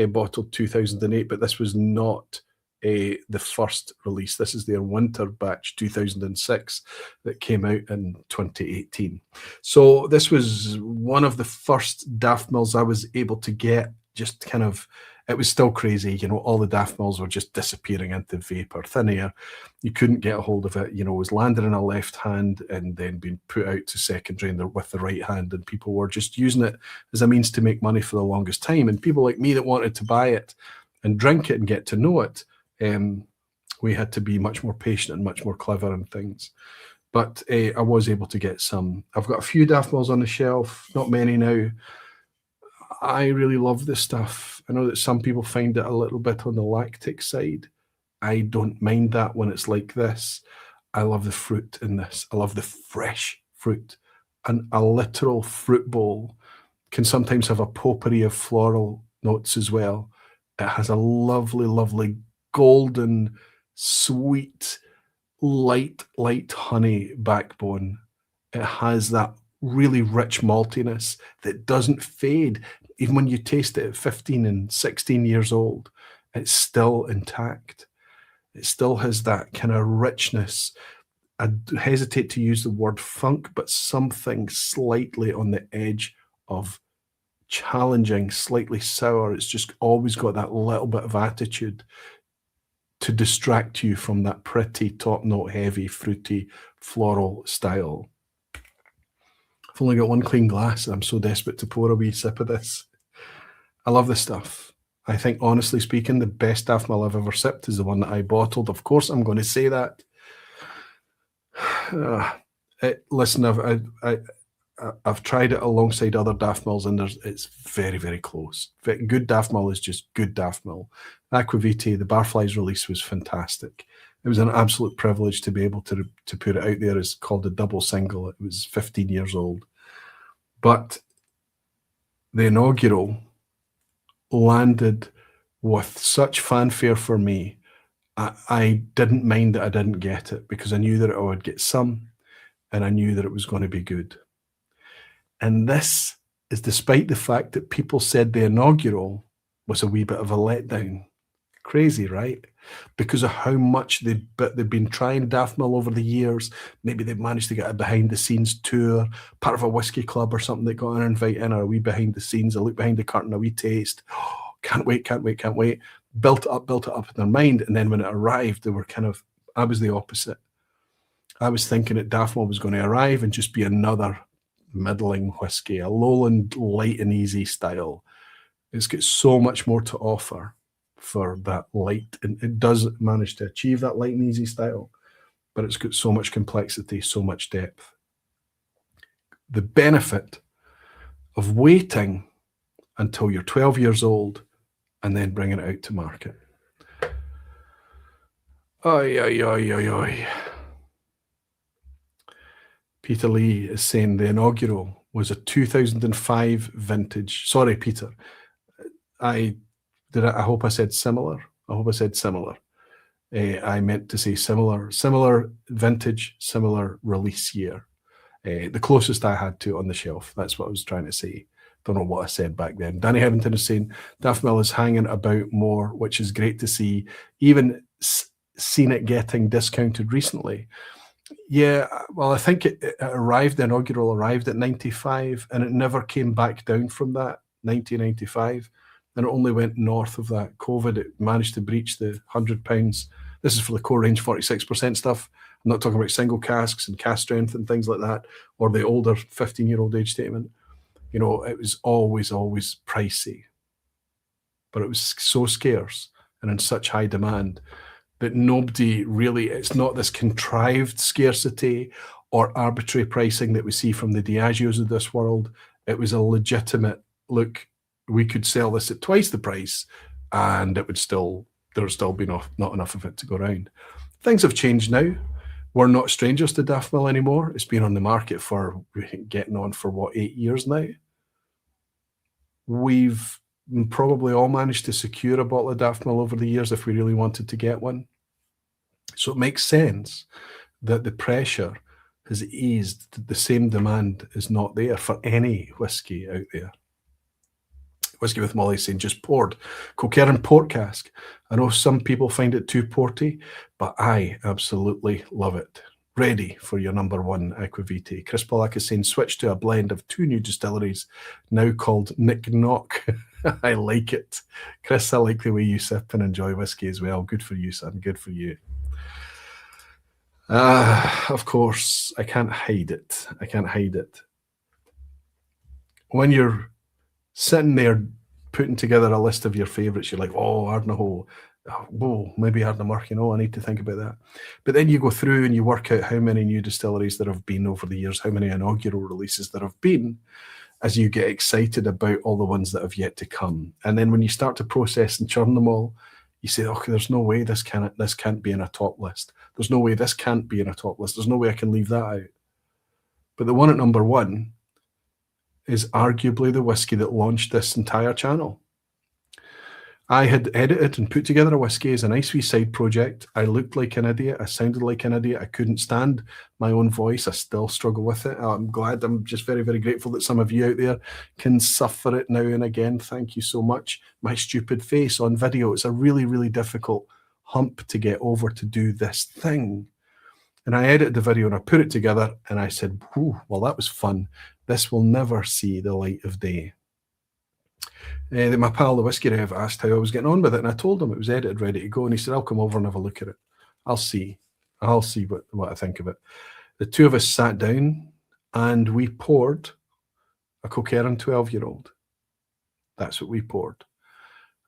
A: bottled 2008, but this was not the first release. This is their winter batch 2006 that came out in 2018. So this was one of the first Daftmills I was able to get, just kind of, it was still crazy, you know, all the Daftmills were just disappearing into vapor, thin air. You couldn't get a hold of it, you know, it was landing in a left hand and then being put out to secondary with the right hand, and people were just using it as a means to make money for the longest time. And people like me that wanted to buy it and drink it and get to know it, we had to be much more patient and much more clever and things. But I was able to get some. I've got a few Daftmills on the shelf, not many now. I really love this stuff. I know that some people find it a little bit on the lactic side. I don't mind that when it's like this. I love the fruit in this. I love the fresh fruit. And a literal fruit bowl can sometimes have a potpourri of floral notes as well. It has a lovely, lovely golden, sweet, light honey backbone. It has that really rich maltiness that doesn't fade. Even when you taste it at 15 and 16 years old, it's still intact. It still has that kind of richness. I hesitate to use the word funk, but something slightly on the edge of challenging, slightly sour. It's just always got that little bit of attitude to distract you from that pretty top note, heavy, fruity, floral style. I've only got one clean glass and I'm so desperate to pour a wee sip of this. I love this stuff. I think, honestly speaking, the best Daftmill I've ever sipped is the one that I bottled. Of course, I'm going to say that. Listen, I've tried it alongside other Daftmills, and it's very, very close. Good Daftmill is just good Daftmill. Aquavitae, the Barflies release was fantastic. It was an absolute privilege to be able to put it out there. It's called a double single. It was 15 years old. But the Inaugural landed with such fanfare for me. I didn't mind that I didn't get it, because I knew that I would get some, and I knew that it was going to be good. And this is despite the fact that people said the Inaugural was a wee bit of a letdown. Crazy, right? Because of how much they've been trying Daftmill over the years. Maybe they've managed to get a behind-the-scenes tour, part of a whiskey club or something that got an invite in, or a wee behind-the-scenes, a look behind the curtain, a wee taste. Oh, can't wait, can't wait, can't wait. Built it up in their mind. And then when it arrived, they were I was the opposite. I was thinking that Daftmill was going to arrive and just be another middling whiskey, a lowland light and easy style. It's got so much more to offer for that light, and it does manage to achieve that light and easy style, but it's got so much complexity, so much depth. The benefit of waiting until you're 12 years old and then bringing it out to market. Oy, oy, oy, oy, oy. Peter Lee is saying the Inaugural was a 2005 vintage. Sorry, Peter. I hope I said similar. I hope I said similar. I meant to say similar vintage, similar release year. The closest I had to on the shelf. That's what I was trying to say. Don't know what I said back then. Danny Hevington is saying Daftmill is hanging about more, which is great to see. Even seen it getting discounted recently. Yeah, well, I think it arrived, the Inaugural arrived at 95, and it never came back down from that, 1995. And it only went north of that. COVID, it managed to breach the £100. This is for the core range 46% stuff. I'm not talking about single casks and cask strength and things like that, or the older 15-year-old age statement. You know, it was always pricey. but it was so scarce and in such high demand that nobody really, it's not this contrived scarcity or arbitrary pricing that we see from the Diageos of this world. It was a legitimate, look, we could sell this at twice the price and it would still, there would still be not enough of it to go around. Things have changed now. We're not strangers to Daftmill anymore. It's been on the market for getting on for what, 8 years now. We've probably all managed to secure a bottle of Daftmill over the years if we really wanted to get one. So it makes sense that the pressure has eased. The same demand is not there for any whiskey out there. Whiskey with Molly saying just poured. Kilchoman port cask. I know some people find it too porty, but I absolutely love it. Ready for your number one aquavite. Chris Pollack is saying switch to a blend of 2 new distilleries now called Nick Knock. I like it. Chris, I like the way you sip and enjoy whiskey as well. Good for you, son. Good for you. Of course, I can't hide it. I can't hide it. When you're sitting there putting together a list of your favourites, you're like, oh, Ardnahoe, whoa, maybe Ardnamurchan, oh, I need to think about that. But then you go through and you work out how many new distilleries there have been over the years, how many inaugural releases there have been, as you get excited about all the ones that have yet to come. And then when you start to process and churn them all, you say, okay, there's no way this can't be in a top list. There's no way this can't be in a top list. There's no way I can leave that out. But the one at number one is arguably the whiskey that launched this entire channel. I had edited and put together a whiskey as a nice wee side project. I looked like an idiot. I sounded like an idiot. I couldn't stand my own voice. I still struggle with it. I'm just very, very grateful that some of you out there can suffer it now and again. Thank you so much. My stupid face on video. It's a really, really difficult hump to get over to do this thing. And I edited the video and I put it together and I said, well, that was fun. This will never see the light of day. My pal, the Whiskey Rev, asked how I was getting on with it, and I told him it was edited, ready to go, and he said, I'll come over and have a look at it. I'll see what I think of it. The two of us sat down, and we poured a Kilchoman 12-year-old. That's what we poured.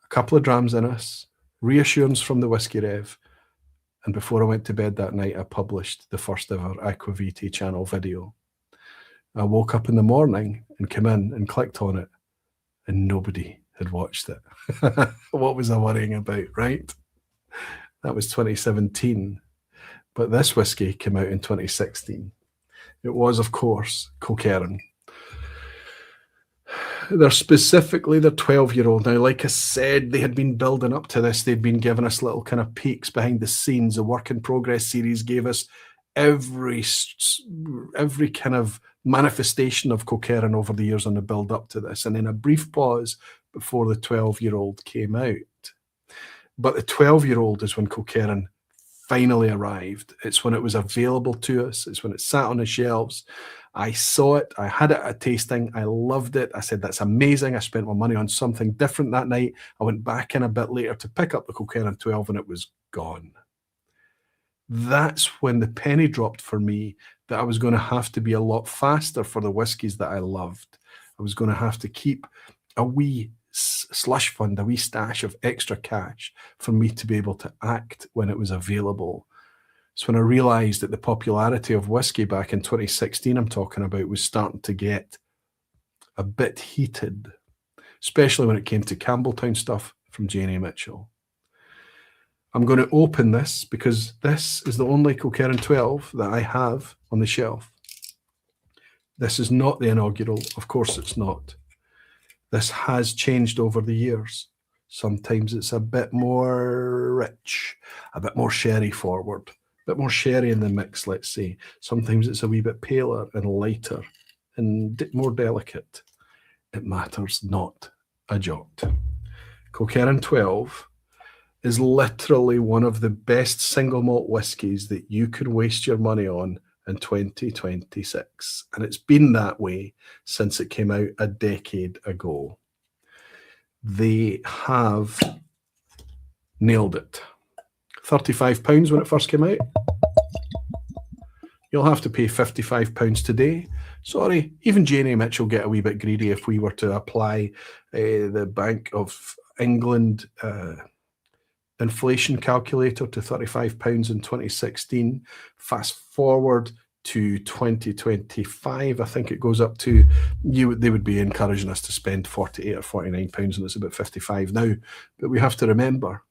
A: A couple of drams in us, reassurance from the Whiskey Rev, and before I went to bed that night, I published the first ever Aquavite channel video. I woke up in the morning and came in and clicked on it, and nobody had watched it. What was I worrying about, right? That was 2017. But this whiskey came out in 2016. It was, of course, Kilchoman. They're specifically the 12-year-old. Now, like I said, they had been building up to this. They'd been giving us little kind of peeks behind the scenes. The Work in Progress series gave us every kind of manifestation of Kilchoman over the years on the build up to this, and then a brief pause before the 12-year-old came out. But the 12-year-old is when Kilchoman finally arrived. It's when it was available to us. It's when it sat on the shelves. I saw it. I had it at a tasting. I loved it. I said, that's amazing. I spent my money on something different that night. I went back in a bit later to pick up the Kilchoman 12 and it was gone. That's when the penny dropped for me that I was going to have to be a lot faster for the whiskies that I loved. I was going to have to keep a wee slush fund, a wee stash of extra cash for me to be able to act when it was available. So when I realized that the popularity of whiskey back in 2016, I'm talking about, was starting to get a bit heated, especially when it came to Campbelltown stuff from Janie Mitchell. I'm going to open this because this is the only Kilchoman 12 that I have on the shelf. This is not the inaugural. Of course it's not. This has changed over the years. Sometimes it's a bit more rich, a bit more sherry forward, a bit more sherry in the mix, let's say. Sometimes it's a wee bit paler and lighter and more delicate. It matters not a jot. Kilchoman 12 is literally one of the best single malt whiskies that you could waste your money on in 2026. And it's been that way since it came out a decade ago. They have nailed it. £35 when it first came out. You'll have to pay £55 today. Sorry, even Janie Mitchell get a wee bit greedy if we were to apply the bank of England inflation calculator to £35 in 2016. Fast forward to 2025, I think it goes up to, they would be encouraging us to spend £48 or £49, and it's about 55 now. But we have to remember,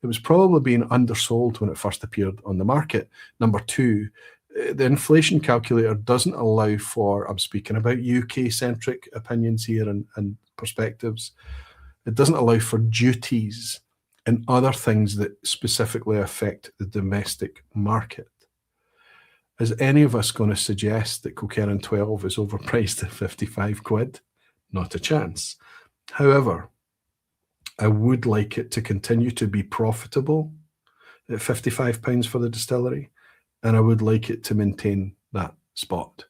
A: it was probably being undersold when it first appeared on the market. Number two, the inflation calculator doesn't allow for, I'm speaking about UK-centric opinions here and perspectives, it doesn't allow for duties and other things that specifically affect the domestic market. Is any of us going to suggest that Kilchoman 12 is overpriced at 55 quid? Not a chance. However, I would like it to continue to be profitable at £55 for the distillery, and I would like it to maintain that spot.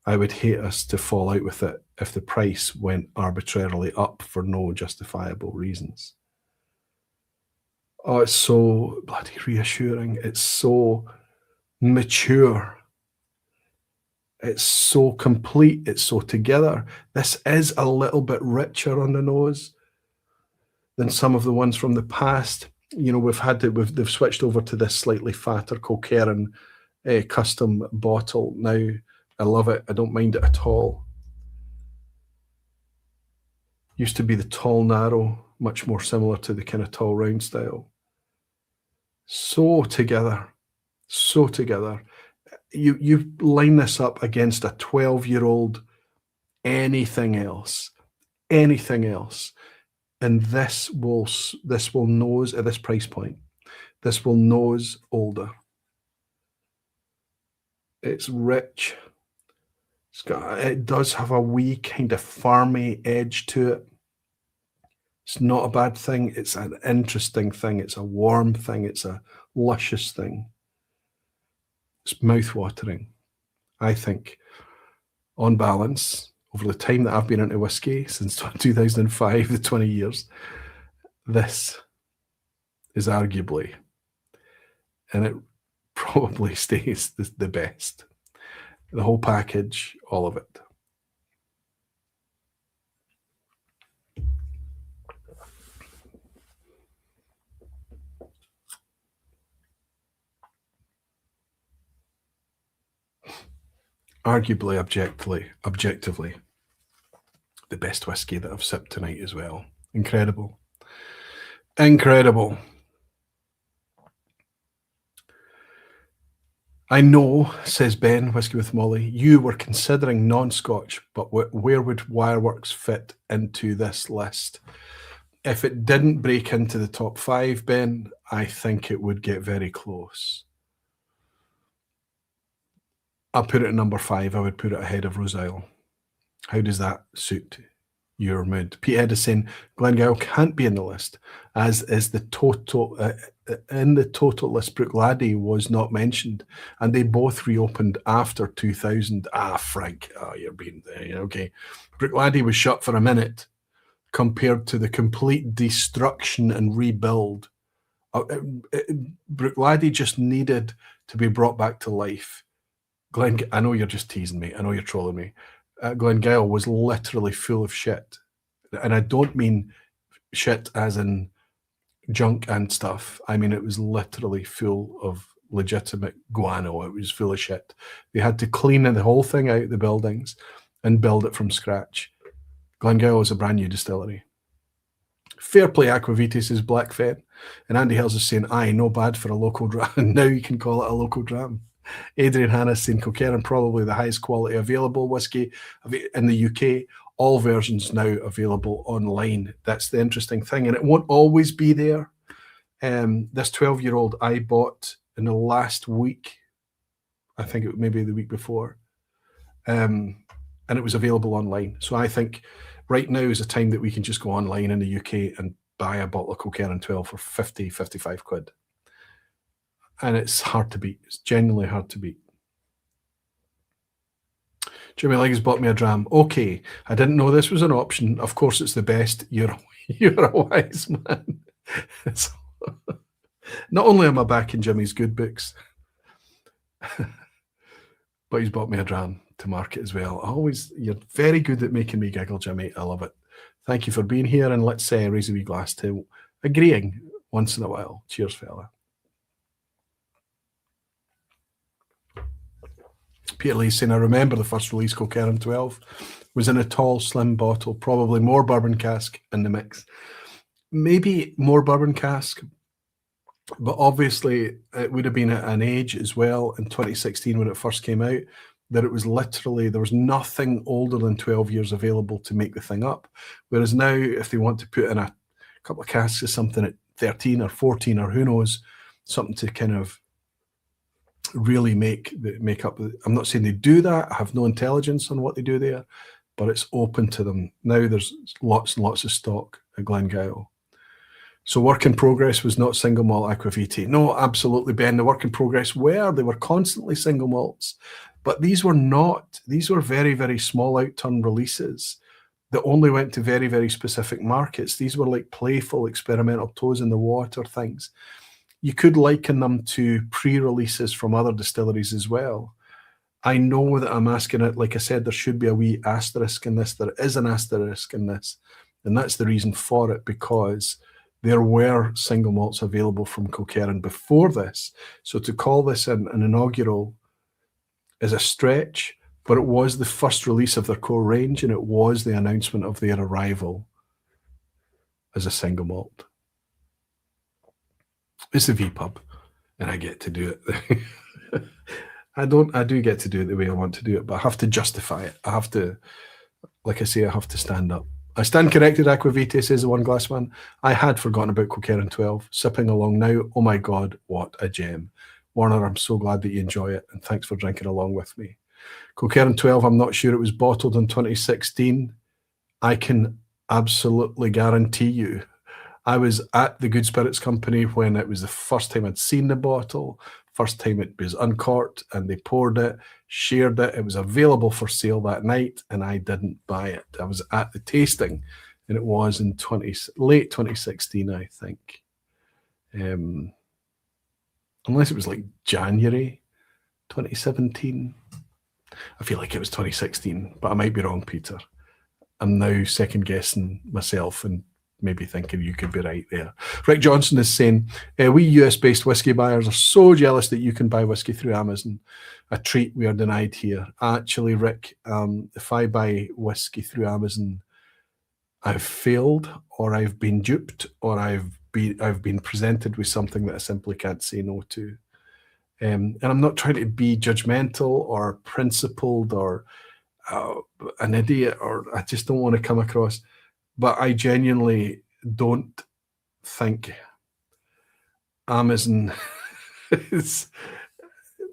A: I would hate us to fall out with it if the price went arbitrarily up for no justifiable reasons. Oh, it's so bloody reassuring. It's so mature. It's so complete. It's so together. This is a little bit richer on the nose than some of the ones from the past. You know, they've switched over to this slightly fatter Kilchoman custom bottle now. I love it. I don't mind it at all. Used to be the tall narrow, much more similar to the kind of tall round style. So together, so together. You line this up against a 12-year-old, anything else, and this will nose at this price point. This will nose older. It's rich. It does have a wee kind of farmy edge to it. It's not a bad thing. It's an interesting thing. It's a warm thing. It's a luscious thing. It's mouth-watering. I think, on balance, over the time that I've been into whiskey, since 2005, the 20 years, this is arguably, and it probably stays the best. The whole package, all of it. Arguably, objectively, the best whiskey that I've sipped tonight as well. Incredible. Incredible. I know, says Ben, Whiskey with Molly, you were considering non-Scotch, but where would Wireworks fit into this list? If it didn't break into the top 5, Ben, I think it would get very close. I'll put it at number 5. I would put it ahead of Roseisle. How does that suit your mood? Pete Ed is saying Glengyle can't be in the list, as is the total in the total list. Bruichladdich was not mentioned, and they both reopened after 2000. Frank, you're being okay. Bruichladdich was shut for a minute compared to the complete destruction and rebuild. Bruichladdich just needed to be brought back to life. I know you're just teasing me. I know you're trolling me. Glengyle was literally full of shit. And I don't mean shit as in junk and stuff. I mean, it was literally full of legitimate guano. It was full of shit. They had to clean the whole thing out of the buildings and build it from scratch. Glengyle is a brand new distillery. Fair play, Aquavitis is Black Fen. And Andy Hills is saying, aye, no bad for a local dram. Now you can call it a local dram. Adrian Hanna saying Kilchoman probably the highest quality available whiskey in the UK. All versions now available online. That's the interesting thing, and it won't always be there. This 12-year-old I bought in the last week. I think it maybe the week before, and it was available online. So I think right now is a time that we can just go online in the UK and buy a bottle of Kilchoman 12 for 50, 55 quid. And it's hard to beat. It's genuinely hard to beat. Jimmy Leggs bought me a dram. Okay, I didn't know this was an option. Of course, it's the best. You're a wise man. Not only am I back in Jimmy's good books, but he's bought me a dram to market as well. You're very good at making me giggle, Jimmy. I love it. Thank you for being here, and let's raise a wee glass to agreeing once in a while. Cheers, fella. Peter Lee's saying, I remember the first release, Kilchoman 12, was in a tall, slim bottle, probably more bourbon cask in the mix. Maybe more bourbon cask, but obviously it would have been at an age as well in 2016 when it first came out, that it was literally, there was nothing older than 12 years available to make the thing up. Whereas now, if they want to put in a couple of casks of something at 13 or 14 or who knows, something to kind of really make up. I'm not saying they do that. I have no intelligence on what they do there, but it's open to them. Now there's lots and lots of stock at Glengyle. So work in progress was not single malt aquavitae. No, absolutely, Ben. The work in progress they were constantly single malts, but these were not. These were very, very small outturn releases that only went to very, very specific markets. These were like playful, experimental toes in the water things. You could liken them to pre-releases from other distilleries as well. I know that I'm asking it, like I said, there should be a wee asterisk in this. There is an asterisk in this, and that's the reason for it, because there were single malts available from Kilchoman before this. So to call this an inaugural is a stretch, but it was the first release of their core range, and it was the announcement of their arrival as a single malt. It's the vPub, and I get to do it. I do get to do it the way I want to do it, but I have to justify it. I have to, like I say, I have to stand up. I stand corrected, Aquavitae, says the One Glass Man. I had forgotten about Kilchoman 12. Sipping along now. Oh my God, what a gem. Warner, I'm so glad that you enjoy it, and thanks for drinking along with me. Kilchoman 12, I'm not sure it was bottled in 2016. I can absolutely guarantee you I was at the Good Spirits Company when it was the first time I'd seen the bottle, first time it was uncorked, and they poured it, shared it. It was available for sale that night, and I didn't buy it. I was at the tasting, and it was in late 2016, I think. Unless it was like January 2017. I feel like it was 2016, but I might be wrong, Peter. I'm now second guessing myself and maybe thinking you could be right there. Rick Johnson is saying, we US-based whiskey buyers are so jealous that you can buy whiskey through Amazon. A treat we are denied here. Actually, Rick, if I buy whiskey through Amazon, I've failed, or I've been duped, or I've been presented with something that I simply can't say no to. And I'm not trying to be judgmental or principled or an idiot, or I just don't want to come across. But I genuinely don't think Amazon is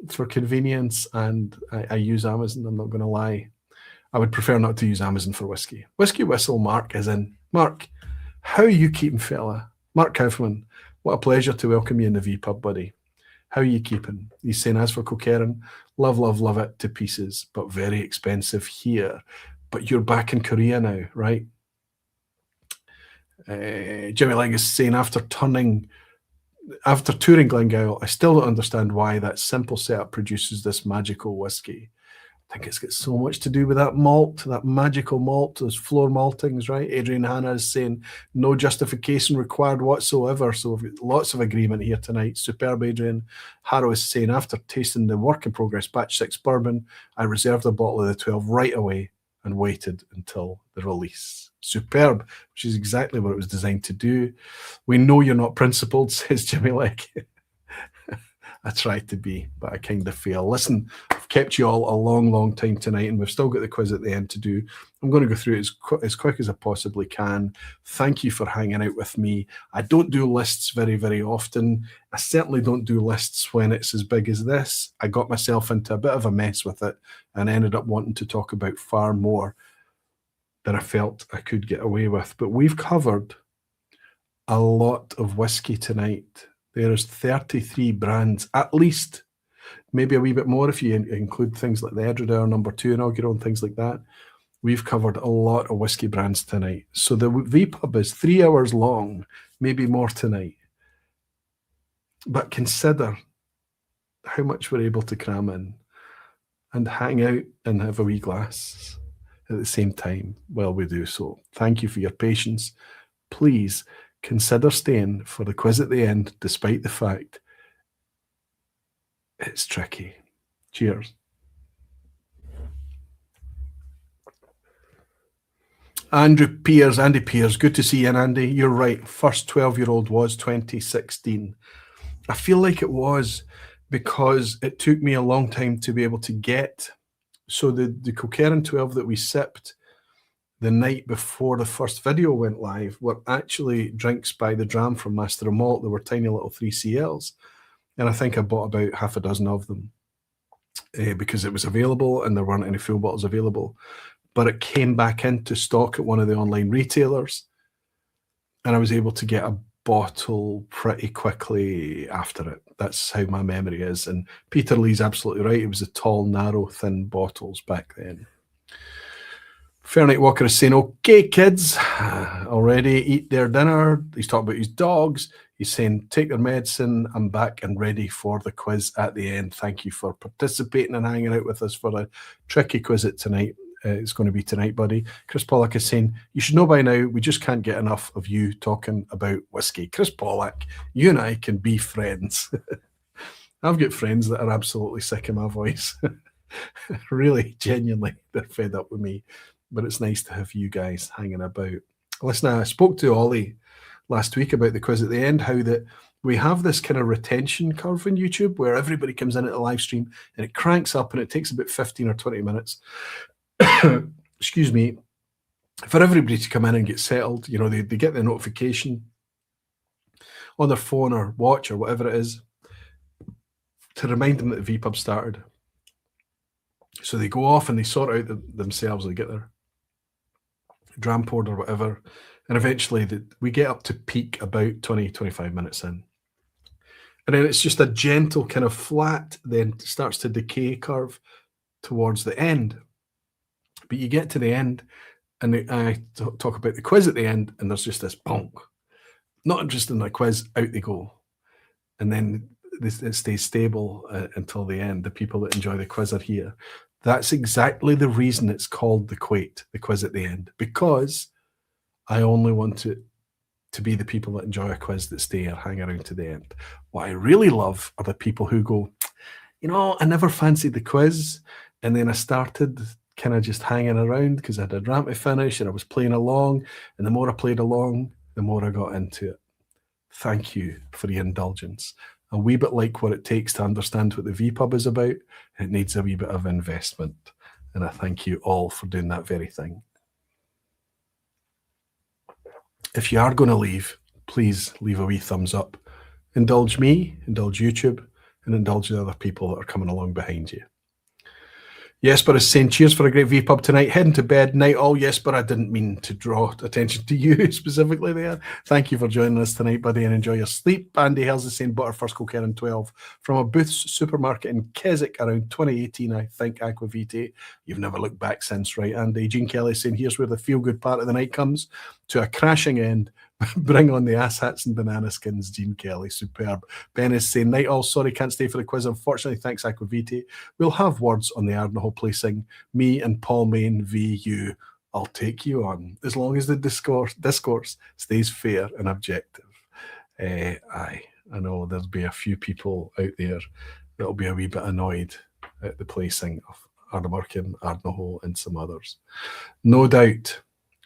A: for convenience, and I use Amazon. I'm not going to lie. I would prefer not to use Amazon for whiskey. Whiskey Whistle Mark is in. Mark, how are you keeping, fella? Mark Kaufman, what a pleasure to welcome you in the vPub, buddy. How are you keeping? He's saying, as for Kilchoman, love, love, love it to pieces, but very expensive here. But you're back in Korea now, right? Jimmy Legg is saying, after touring Glengyle, I still don't understand why that simple setup produces this magical whiskey. I think it's got so much to do with that malt, that magical malt, those floor maltings, right? Adrian Hanna is saying, no justification required whatsoever. So we've got lots of agreement here tonight. Superb, Adrian. Harrow is saying, after tasting the work in progress batch 6 bourbon, I reserved a bottle of the 12 right away and waited until the release. Superb, which is exactly what it was designed to do. We know you're not principled, says Jimmy Legg. I tried to be, but I kind of fail. Listen, I've kept you all a long, long time tonight, and we've still got the quiz at the end to do. I'm going to go through it as quick as I possibly can. Thank you for hanging out with me. I don't do lists very, very often. I certainly don't do lists when it's as big as this. I got myself into a bit of a mess with it and ended up wanting to talk about far more than I felt I could get away with. But we've covered a lot of whiskey tonight. There's 33 brands, at least, maybe a wee bit more if you include things like the Edradour number 2 inaugural and things like that. We've covered a lot of whiskey brands tonight. So the vPub is 3 hours long, maybe more tonight. But consider how much we're able to cram in and hang out and have a wee glass at the same time while we do so. Thank you for your patience. Please consider staying for the quiz at the end, despite the fact it's tricky. Cheers. Andy Piers, good to see you, Andy. You're right. First 12-year-old was 2016. I feel like it was because it took me a long time to be able to get. So the Kilchoman 12 that we sipped the night before the first video went live were actually drinks by the dram from Master of Malt. They were tiny little 3CLs. And I think I bought about half a dozen of them because it was available and there weren't any full bottles available. But it came back into stock at one of the online retailers. And I was able to get a bottle pretty quickly after it. That's how my memory is. And Peter Lee's absolutely right. It was the tall, narrow, thin bottles back then. Fairnight Walker is saying, okay, kids, already eat their dinner. He's talking about his dogs. He's saying, take their medicine. I'm back and ready for the quiz at the end. Thank you for participating and hanging out with us for a tricky quiz at tonight. It's going to be tonight, buddy. Chris Pollack is saying, you should know by now, we just can't get enough of you talking about whiskey. Chris Pollack, you and I can be friends. I've got friends that are absolutely sick of my voice. Really, genuinely, they're fed up with me. But it's nice to have you guys hanging about. Listen, I spoke to Ollie last week about the quiz at the end, how that we have this kind of retention curve in YouTube where everybody comes in at the live stream and it cranks up and it takes about 15 or 20 minutes. Excuse me, for everybody to come in and get settled. You know, they get the notification on their phone or watch or whatever it is to remind them that the vPub started. So they go off and they sort out themselves. They get their dram poured or whatever. And eventually we get up to peak about 20, 25 minutes in. And then it's just a gentle kind of flat, then starts to decay curve towards the end. But you get to the end and I talk about the quiz at the end and there's just this bonk. Not interested in the quiz, out they go. And then it stays stable until the end. The people that enjoy the quiz are here. That's exactly the reason it's called the quiz at the end, because I only want it to be the people that enjoy a quiz that stay or hang around to the end. What I really love are the people who go, you know, I never fancied the quiz, and then I started kind of just hanging around because I had a dram to finish and I was playing along, and the more I played along, the more I got into it. Thank you for the indulgence. A wee bit like what it takes to understand what the vPub is about. It needs a wee bit of investment. And I thank you all for doing that very thing. If you are going to leave, please leave a wee thumbs up. Indulge me, indulge YouTube, and indulge the other people that are coming along behind you. Yes, but it's saying cheers for a great vPub tonight. Heading to bed, night all. Yes, but I didn't mean to draw attention to you specifically there. Thank you for joining us tonight, buddy, and enjoy your sleep. Andy Hills is saying butter first Kilchoman 12 from a Booth's supermarket in Keswick around 2018, I think, Aquavite. You've never looked back since, right, Andy? Gene Kelly saying here's where the feel-good part of the night comes to a crashing end. Bring on the ass hats and banana skins, Gene Kelly. Superb. Ben is saying, night all, sorry, can't stay for the quiz. Unfortunately, thanks, Aquavite. We'll have words on the Edradour placing. Me and Paul Main v. you. I'll take you on, as long as the discourse stays fair and objective. Aye, I know there'll be a few people out there that'll be a wee bit annoyed at the placing of Ardmurchan, Ardnahoe, and some others. No doubt.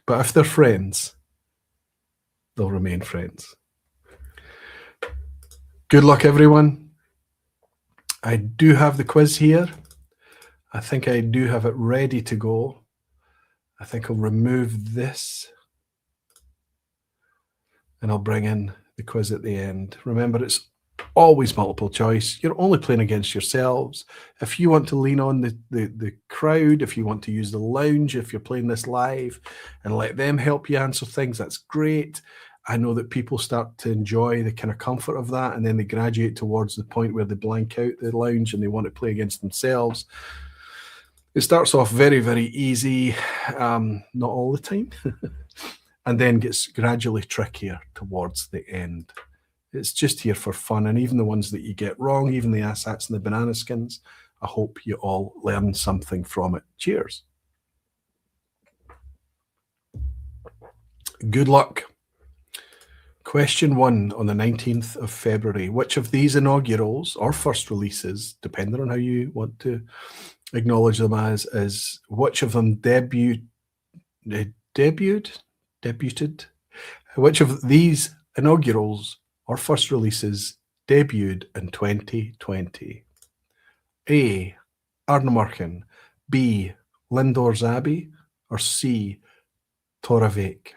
A: But if they're friends, they'll remain friends. Good luck, everyone. I do have the quiz here. I think I do have it ready to go. I think I'll remove this and I'll bring in the quiz at the end. Remember, it's always multiple choice. You're only playing against yourselves. If you want to lean on the crowd, if you want to use the lounge, if you're playing this live and let them help you answer things, that's great. I know that people start to enjoy the kind of comfort of that, and then they graduate towards the point where they blank out the lounge and they want to play against themselves. It starts off very, very easy, not all the time, and then gets gradually trickier towards the end. It's just here for fun, and even the ones that you get wrong, even the asshats and the banana skins, I hope you all learn something from it. Cheers. Good luck. Question 1 on the 19th of February. Which of these inaugurals or first releases, depending on how you want to acknowledge them as, is which of them debuted? Which of these inaugurals or first releases debuted in 2020? A. Ardnamurchan, B. Lindores Abbey, or C. Torravik?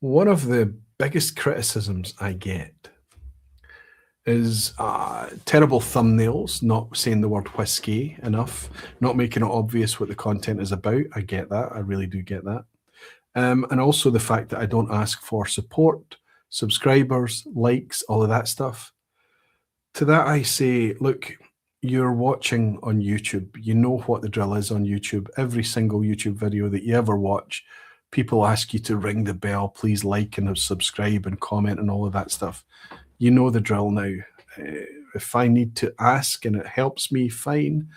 A: One of the biggest criticisms I get is terrible thumbnails, not saying the word whiskey enough, not making it obvious what the content is about. I get that. I really do get that. And also the fact that I don't ask for support, subscribers, likes, all of that stuff. To that I say, look, you're watching on YouTube. You know what the drill is on YouTube. Every single YouTube video that you ever watch, people ask you to ring the bell, please like and subscribe and comment and all of that stuff. You know the drill now. If I need to ask and it helps me, fine.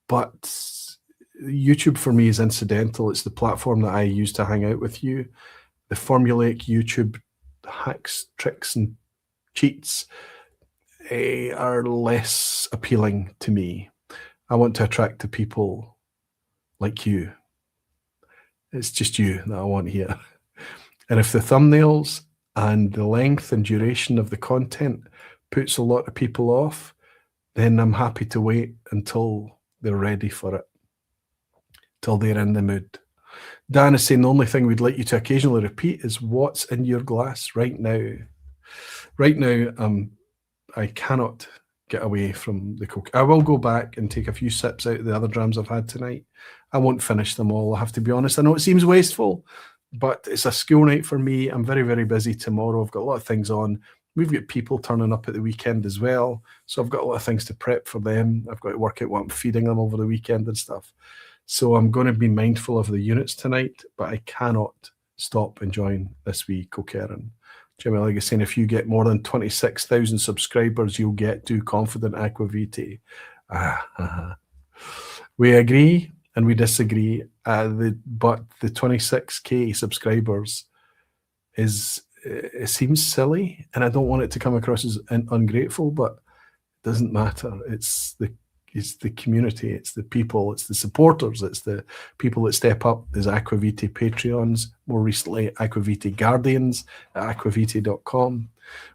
A: But YouTube for me is incidental. It's the platform that I use to hang out with you. The formulaic YouTube hacks, tricks, and cheats are less appealing to me. I want to attract the people like you. It's just you that I want here. And if the thumbnails and the length and duration of the content puts a lot of people off, then I'm happy to wait until they're ready for it, till they're in the mood. Dan is saying the only thing we'd like you to occasionally repeat is what's in your glass right now. Right now, I cannot get away from the Coke. I will go back and take a few sips out of the other drams I've had tonight. I won't finish them all, I have to be honest. I know it seems wasteful, but it's a school night for me. I'm very, very busy tomorrow. I've got a lot of things on. We've got people turning up at the weekend as well. So I've got a lot of things to prep for them. I've got to work out what I'm feeding them over the weekend and stuff. So I'm going to be mindful of the units tonight, but I cannot stop enjoying this wee Coquerin. Jimmy Legg is saying if you get more than 26,000 subscribers, you'll get to Confident Aquavitae. We agree and we disagree, but the 26k subscribers it seems silly, and I don't want it to come across as ungrateful, but it doesn't matter. It's the community, it's the people, it's the supporters, it's the people that step up. There's Aquavitae Patreons, more recently Aquavitae Guardians at aquavitae.com.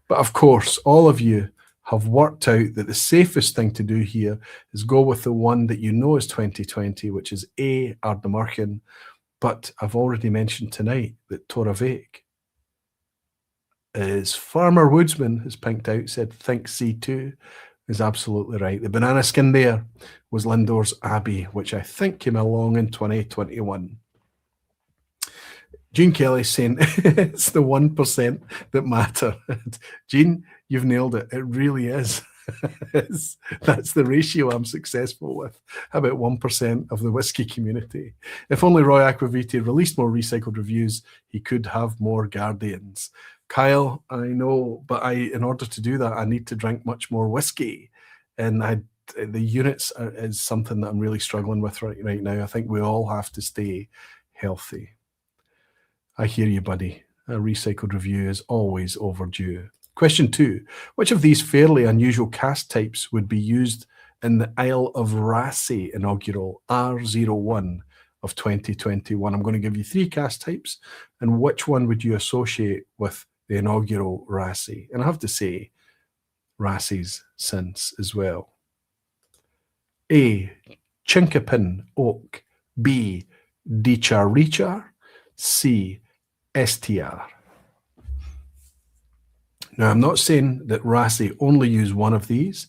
A: But of course, all of you have worked out that the safest thing to do here is go with the one that you know is 2020, which is A. Ardnamurchan. But I've already mentioned tonight that Torravik is Farmer Woodsman has pinked out, said think C2. Is absolutely right. The banana skin there was Lindores Abbey, which I think came along in 2021. Jean Kelly saying it's the 1% that matter. Jean, you've nailed it. It really is. That's the ratio I'm successful with. About 1% of the whiskey community. If only Roy Aquavitae released more recycled reviews, he could have more guardians. Kyle, I know, but in order to do that, I need to drink much more whiskey. And the units is something that I'm really struggling with right now. I think we all have to stay healthy. I hear you, buddy. A recycled review is always overdue. Question 2. Which of these fairly unusual cask types would be used in the Isle of Raasay inaugural R01 of 2021? I'm going to give you 3 cask types, and which one would you associate with the inaugural Raasay? And I have to say, Raasays since as well. A. Chinkapin Oak. B. Dichar Richar. C. STR. Now, I'm not saying that Raasay only use one of these,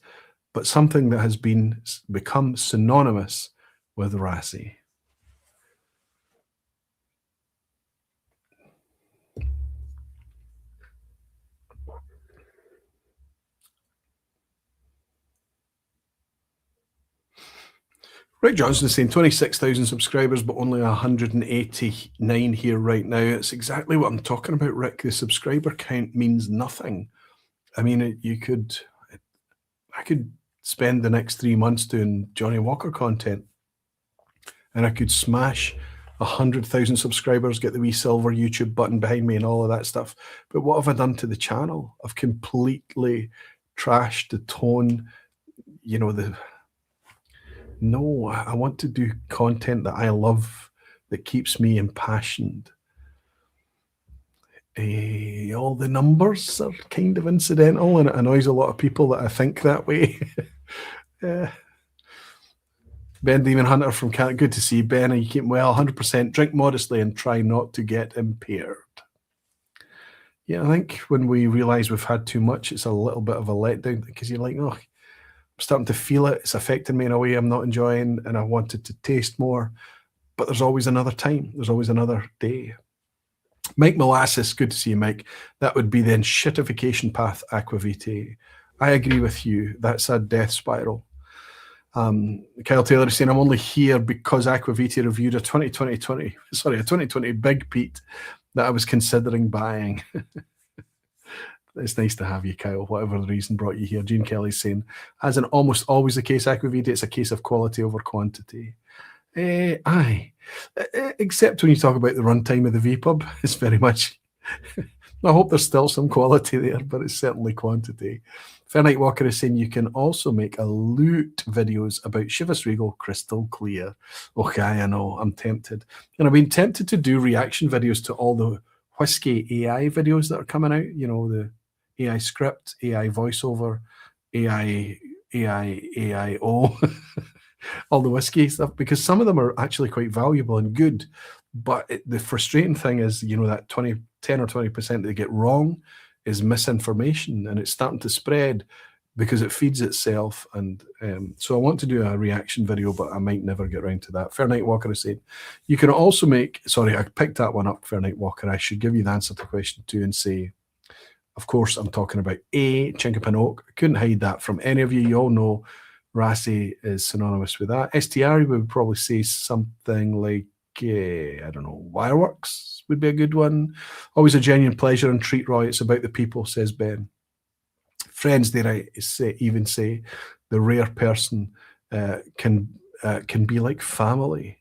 A: but something that has become synonymous with Raasay. Rick Johnson is saying 26,000 subscribers, but only 189 here right now. It's exactly what I'm talking about, Rick. The subscriber count means nothing. I mean, I could spend the next 3 months doing Johnny Walker content, and I could smash 100,000 subscribers, get the wee silver YouTube button behind me and all of that stuff. But what have I done to the channel? I've completely trashed the tone, no, I want to do content that I love, that keeps me impassioned. All the numbers are kind of incidental, and it annoys a lot of people that I think that way. Ben Demon Hunter from Canada, good to see you, Ben. Are you keeping well? 100%. Drink modestly and try not to get impaired. Yeah, I think when we realise we've had too much, it's a little bit of a letdown, because you're like, oh, I'm starting to feel it. It's affecting me in a way I'm not enjoying, and I wanted to taste more. But there's always another time. There's always another day. Mike Molasses, good to see you, Mike. That would be the shitification path, Aquavitae. I agree with you. That's a death spiral. Kyle Taylor is saying, I'm only here because Aquavitae reviewed a 2020 Big Pete that I was considering buying. It's nice to have you, Kyle, whatever the reason brought you here. Gene Kelly's saying, as in almost always the case, Aquavitae, it's a case of quality over quantity. Aye. Except when you talk about the runtime of the vPub, it's very much... I hope there's still some quality there, but it's certainly quantity. Fairnight Walker is saying you can also make a loot videos about Chivas Regal Crystal Clear. Okay, I know, I'm tempted. And I've been tempted to do reaction videos to all the whisky AI videos that are coming out, the AI script, AI voiceover, AIO, all the whiskey stuff, because some of them are actually quite valuable and good. But the frustrating thing is, that 10 or 20% that they get wrong is misinformation, and it's starting to spread because it feeds itself. And so I want to do a reaction video, but I might never get around to that. Fairnight Walker is saying, you can also make, sorry, I picked that one up, Fairnight Walker. I should give you the answer to question 2 and say, of course, I'm talking about Chinkapin Oak. I couldn't hide that from any of you. You all know Rassi is synonymous with that. STR would probably say something like, I don't know, Wireworks would be a good one. Always a genuine pleasure and treat, Roy. It's about the people, says Ben. Friends, dare I even say, the rare person can be like family,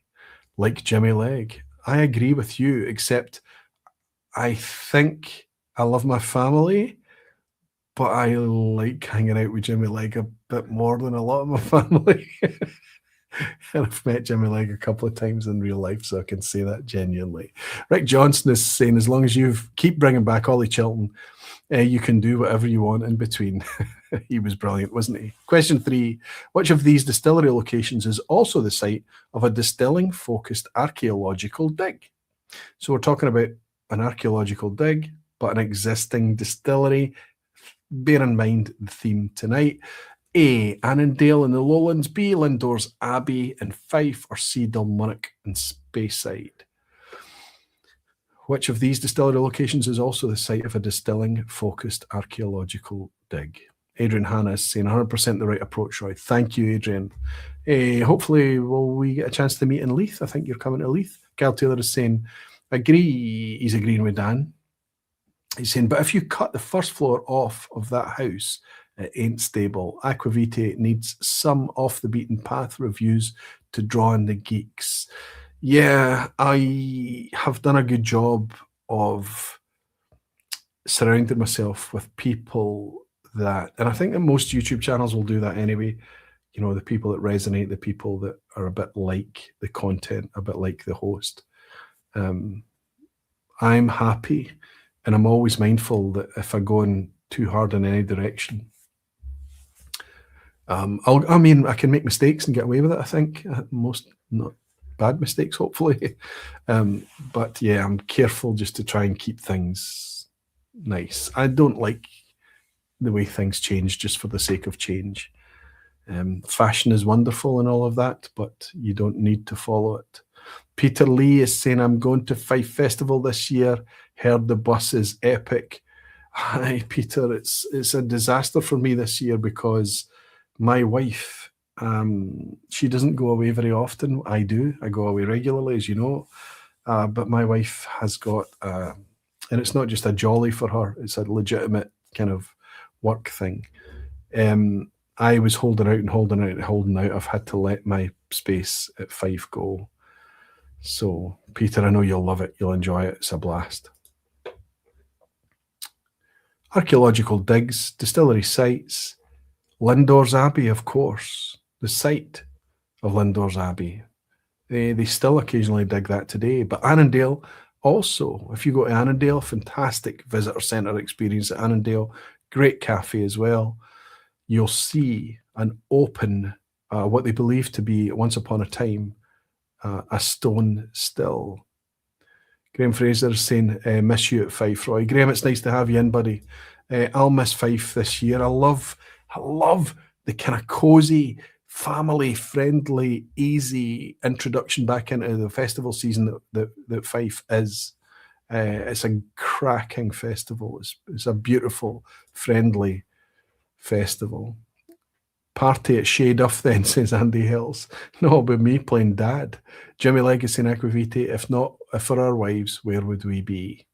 A: like Jimmy Legg. I agree with you, except I think I love my family, but I like hanging out with Jimmy Legg a bit more than a lot of my family. And I've met Jimmy Legg a couple of times in real life, so I can say that genuinely. Rick Johnson is saying, as long as you keep bringing back Ollie Chilton, you can do whatever you want in between. He was brilliant, wasn't he? Question 3, which of these distillery locations is also the site of a distilling-focused archaeological dig? So we're talking about an archaeological dig, but an existing distillery. Bear in mind the theme tonight. A, Annandale in the Lowlands, B, Lindores Abbey in Fife, or C, Dalmunnock in Speyside. Which of these distillery locations is also the site of a distilling-focused archaeological dig? Adrian Hanna is saying 100% the right approach, Roy. Thank you, Adrian. Hopefully, will we get a chance to meet in Leith? I think you're coming to Leith. Cal Taylor is saying, agree. He's agreeing with Dan. He's saying, but if you cut the first floor off of that house, it ain't stable. Aquavitae needs some off-the-beaten-path reviews to draw in the geeks. Yeah, I have done a good job of surrounding myself with people that, and I think that most YouTube channels will do that anyway, the people that resonate, the people that are a bit like the content, a bit like the host. I'm happy, and I'm always mindful that if I go in too hard in any direction, I can make mistakes and get away with it, I think. Most not bad mistakes, hopefully. But yeah, I'm careful just to try and keep things nice. I don't like the way things change just for the sake of change. Fashion is wonderful and all of that, but you don't need to follow it. Peter Lee is saying, I'm going to Fife Festival this year. Heard the bus is epic. Hi, Peter. It's a disaster for me this year because my wife, she doesn't go away very often. I do. I go away regularly, as you know. But my wife has got, and it's not just a jolly for her, it's a legitimate kind of work thing. And I was holding out and holding out and holding out. I've had to let my space at Fife go. So, Peter, I know you'll love it. You'll enjoy it. It's a blast. Archaeological digs, distillery sites, Lindores Abbey, of course, the site of Lindores Abbey. They still occasionally dig that today. But Annandale also, if you go to Annandale, fantastic visitor centre experience at Annandale, great cafe as well. You'll see an open, what they believe to be, once upon a time, a stone still. Graham Fraser is saying, miss you at Fife, Roy. Graham, it's nice to have you in, buddy. I'll miss Fife this year. I love the kind of cosy, family-friendly, easy introduction back into the festival season that Fife is. It's a cracking festival. It's a beautiful, friendly festival. Party at Shea Duff then, says Andy Hills. No, but me playing dad. Jimmy Legacy and Aquavite, if not for our wives, where would we be?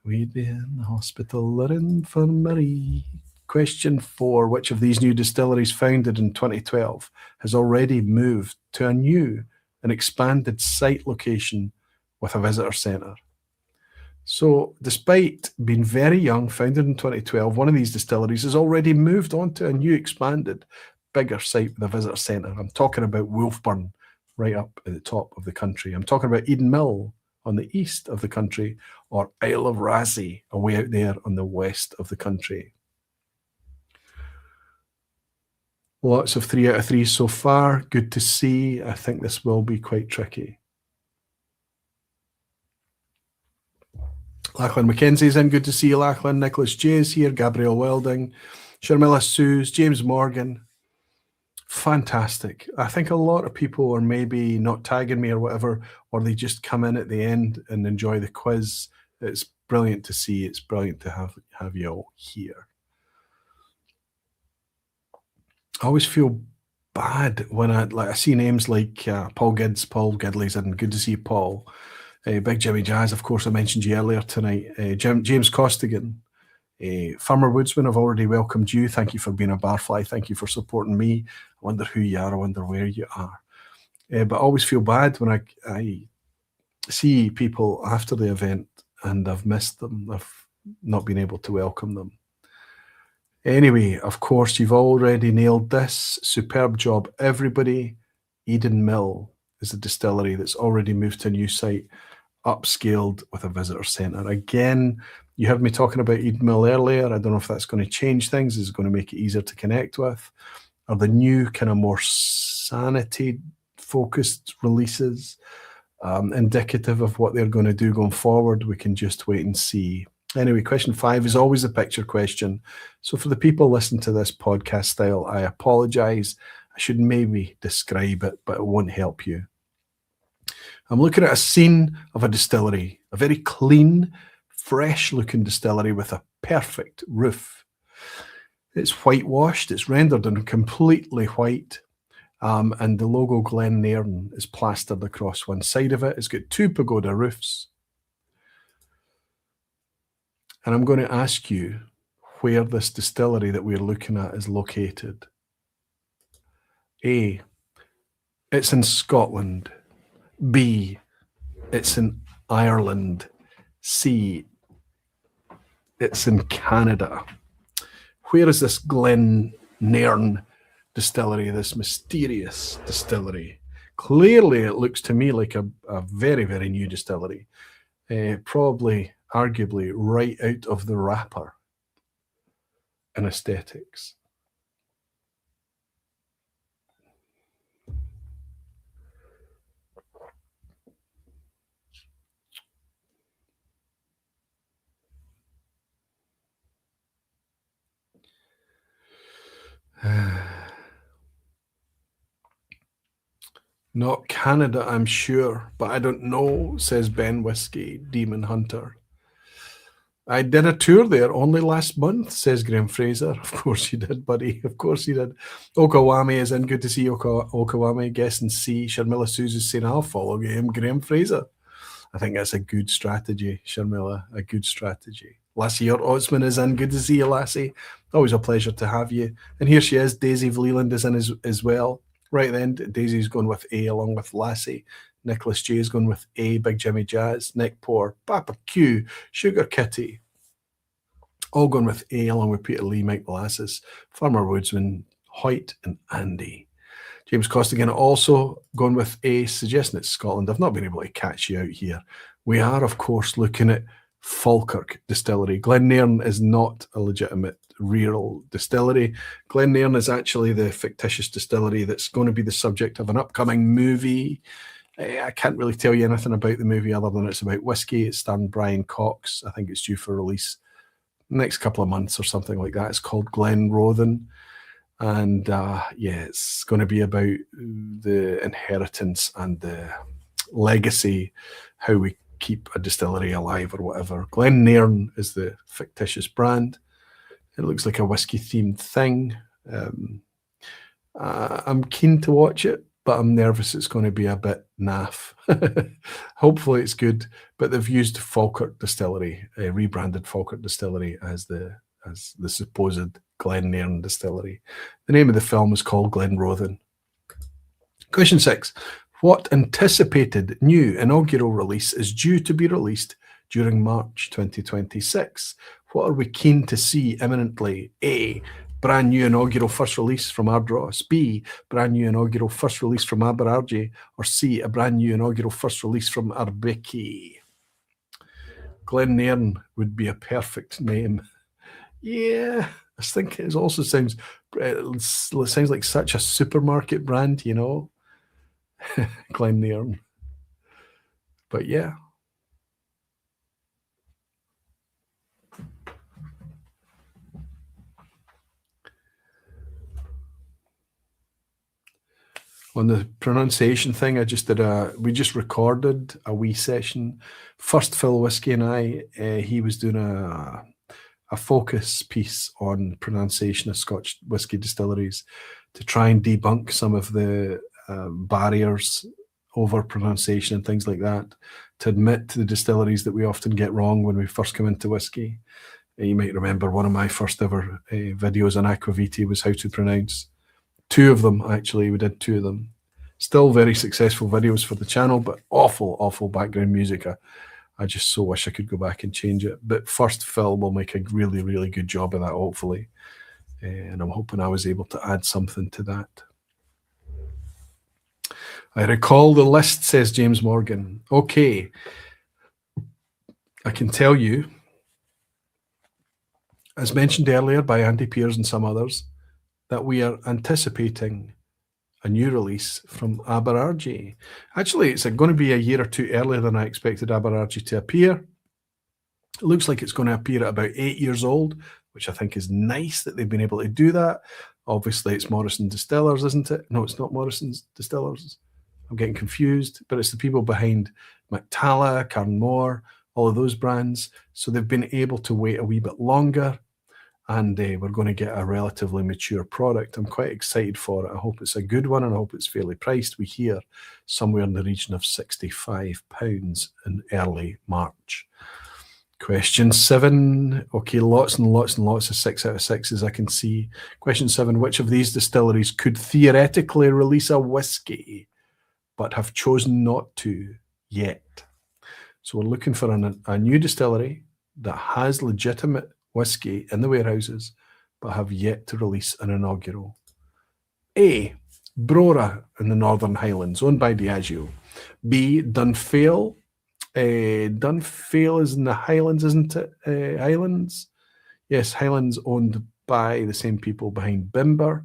A: We'd be in the hospital or infirmary. Question 4. Which of these new distilleries founded in 2012 has already moved to a new and expanded site location with a visitor centre? So, despite being very young, founded in 2012, one of these distilleries has already moved on to a new, expanded, bigger site with a visitor centre. I'm talking about Wolfburn, right up at the top of the country. I'm talking about Eden Mill on the east of the country, or Isle of Rassay, away out there on the west of the country. Lots of 3 out of 3 so far. Good to see. I think this will be quite tricky. Lachlan Mackenzie's in. Good to see you, Lachlan. Nicholas J is here. Gabrielle Welding. Sharmila Suze. James Morgan. Fantastic. I think a lot of people are maybe not tagging me or whatever, or they just come in at the end and enjoy the quiz. It's brilliant to see. It's brilliant to have you all here. I always feel bad when I see names like Paul Gids. Paul Gidley's in. Good to see you, Paul. Big Jimmy Jazz, of course, I mentioned you earlier tonight. James Costigan. Farmer Woodsman, I've already welcomed you. Thank you for being a barfly. Thank you for supporting me. I wonder who you are. I wonder where you are. But I always feel bad when I see people after the event and I've missed them. I've not been able to welcome them. Anyway, of course, you've already nailed this. Superb job, everybody. Eden Mill is a distillery that's already moved to a new site, upscaled with a visitor centre. Again, you heard me talking about Eden Mill earlier. I don't know if that's going to change things. Is it going to make it easier to connect with? Are the new kind of more sanity-focused releases indicative of what they're going to do going forward? We can just wait and see. Anyway, question 5 is always a picture question. So for the people listening to this podcast style, I apologise. I should maybe describe it, but it won't help you. I'm looking at a scene of a distillery, a very clean, fresh-looking distillery with a perfect roof. It's whitewashed, it's rendered in completely white, and the logo Glen Nairn is plastered across one side of it. It's got 2 pagoda roofs. And I'm going to ask you where this distillery that we're looking at is located. A, it's in Scotland. B, it's in Ireland. C, it's in Canada. Where is this Glen Nairn distillery, this mysterious distillery? Clearly, it looks to me like a very, very new distillery. Probably, arguably, right out of the wrapper in aesthetics. Not Canada, I'm sure, but I don't know, says Ben Whiskey, Demon Hunter. I did a tour there only last month, says Graham Fraser. Of course you did, buddy. Of course you did. Okawame is in. Good to see Okawame. Guess and see. Sharmila Suze saying, I'll follow Graham Fraser. I think that's a good strategy, Sharmila. A good strategy. Lassie Osman is in. Good to see you, Lassie. Always a pleasure to have you. And here she is. Daisy Vleeland is in as well. Right then, Daisy's going with A along with Lassie. Nicholas J is going with A, Big Jimmy Jazz. Nick Poor, Papa Q, Sugar Kitty. All going with A along with Peter Lee, Mike Molasses, Farmer Woodsman, Hoyt, and Andy. James Costigan also going with A, suggesting it's Scotland. I've not been able to catch you out here. We are, of course, looking at Falkirk Distillery. Glennairn is not a legitimate real distillery. Glennairn is actually the fictitious distillery that's going to be the subject of an upcoming movie. I can't really tell you anything about the movie other than it's about whiskey. It's starring Brian Cox. I think it's due for release next couple of months or something like that. It's called Glenrothen. And yeah, it's going to be about the inheritance and the legacy, how we keep a distillery alive or whatever. Glennairn is the fictitious brand. It looks like a whiskey-themed thing. I'm keen to watch it, but I'm nervous it's going to be a bit naff. Hopefully it's good, but they've used Falkirk Distillery, rebranded Falkirk Distillery as the supposed Glennairn Distillery. The name of the film is called Glenrothen. Question 6. What anticipated new inaugural release is due to be released during March 2026? What are we keen to see imminently? A, brand new inaugural first release from Ardross. B, brand new inaugural first release from Aberargie. Or C, a brand new inaugural first release from Arbiki. Glennairn would be a perfect name. Yeah, I think it also sounds like such a supermarket brand, you know, Glennairn. But yeah. On the pronunciation thing, we just recorded a wee session. First Phil Whiskey and I, he was doing a focus piece on pronunciation of Scotch whisky distilleries to try and debunk some of the barriers over pronunciation and things like that, to admit to the distilleries that we often get wrong when we first come into whisky. You might remember one of my first ever videos on Aquaviti was how to pronounce. 2 of them, actually. We did 2 of them. Still very successful videos for the channel, but awful background music. I just so wish I could go back and change it. But first Phil will make a really good job of that, hopefully. And I'm hoping I was able to add something to that. I recall the list, says James Morgan. Okay. I can tell you, as mentioned earlier by Andy Pears and some others, that we are anticipating a new release from Aberargie. Actually, it's going to be a year or 2 earlier than I expected Aberargie to appear. It looks like it's going to appear at about 8 years old, which I think is nice that they've been able to do that. Obviously, it's Morrison Distillers, isn't it? No, it's not Morrison's Distillers. I'm getting confused, but it's the people behind Mactala, Carnmore, all of those brands. So they've been able to wait a wee bit longer, and we're going to get a relatively mature product. I'm quite excited for it. I hope it's a good one, and I hope it's fairly priced. We hear somewhere in the region of £65 in early March. Question 7. Okay, lots and lots of 6 out of 6s I can see. Question 7. Which of these distilleries could theoretically release a whiskey but have chosen not to yet? So we're looking for a new distillery that has legitimate whiskey in the warehouses but have yet to release an inaugural. A, Brora in the Northern Highlands, owned by Diageo. B, Dunphail. Dunphail is in the Highlands, isn't it? Highlands? Yes, Highlands, owned by the same people behind Bimber.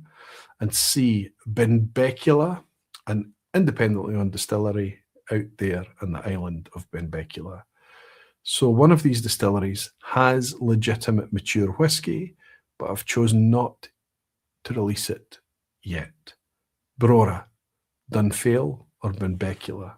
A: And C, Benbecula, an independently owned distillery out there on the island of Benbecula. So one of these distilleries has legitimate mature whiskey, but have chosen not to release it yet. Brora, Dunphail, or Benbecula?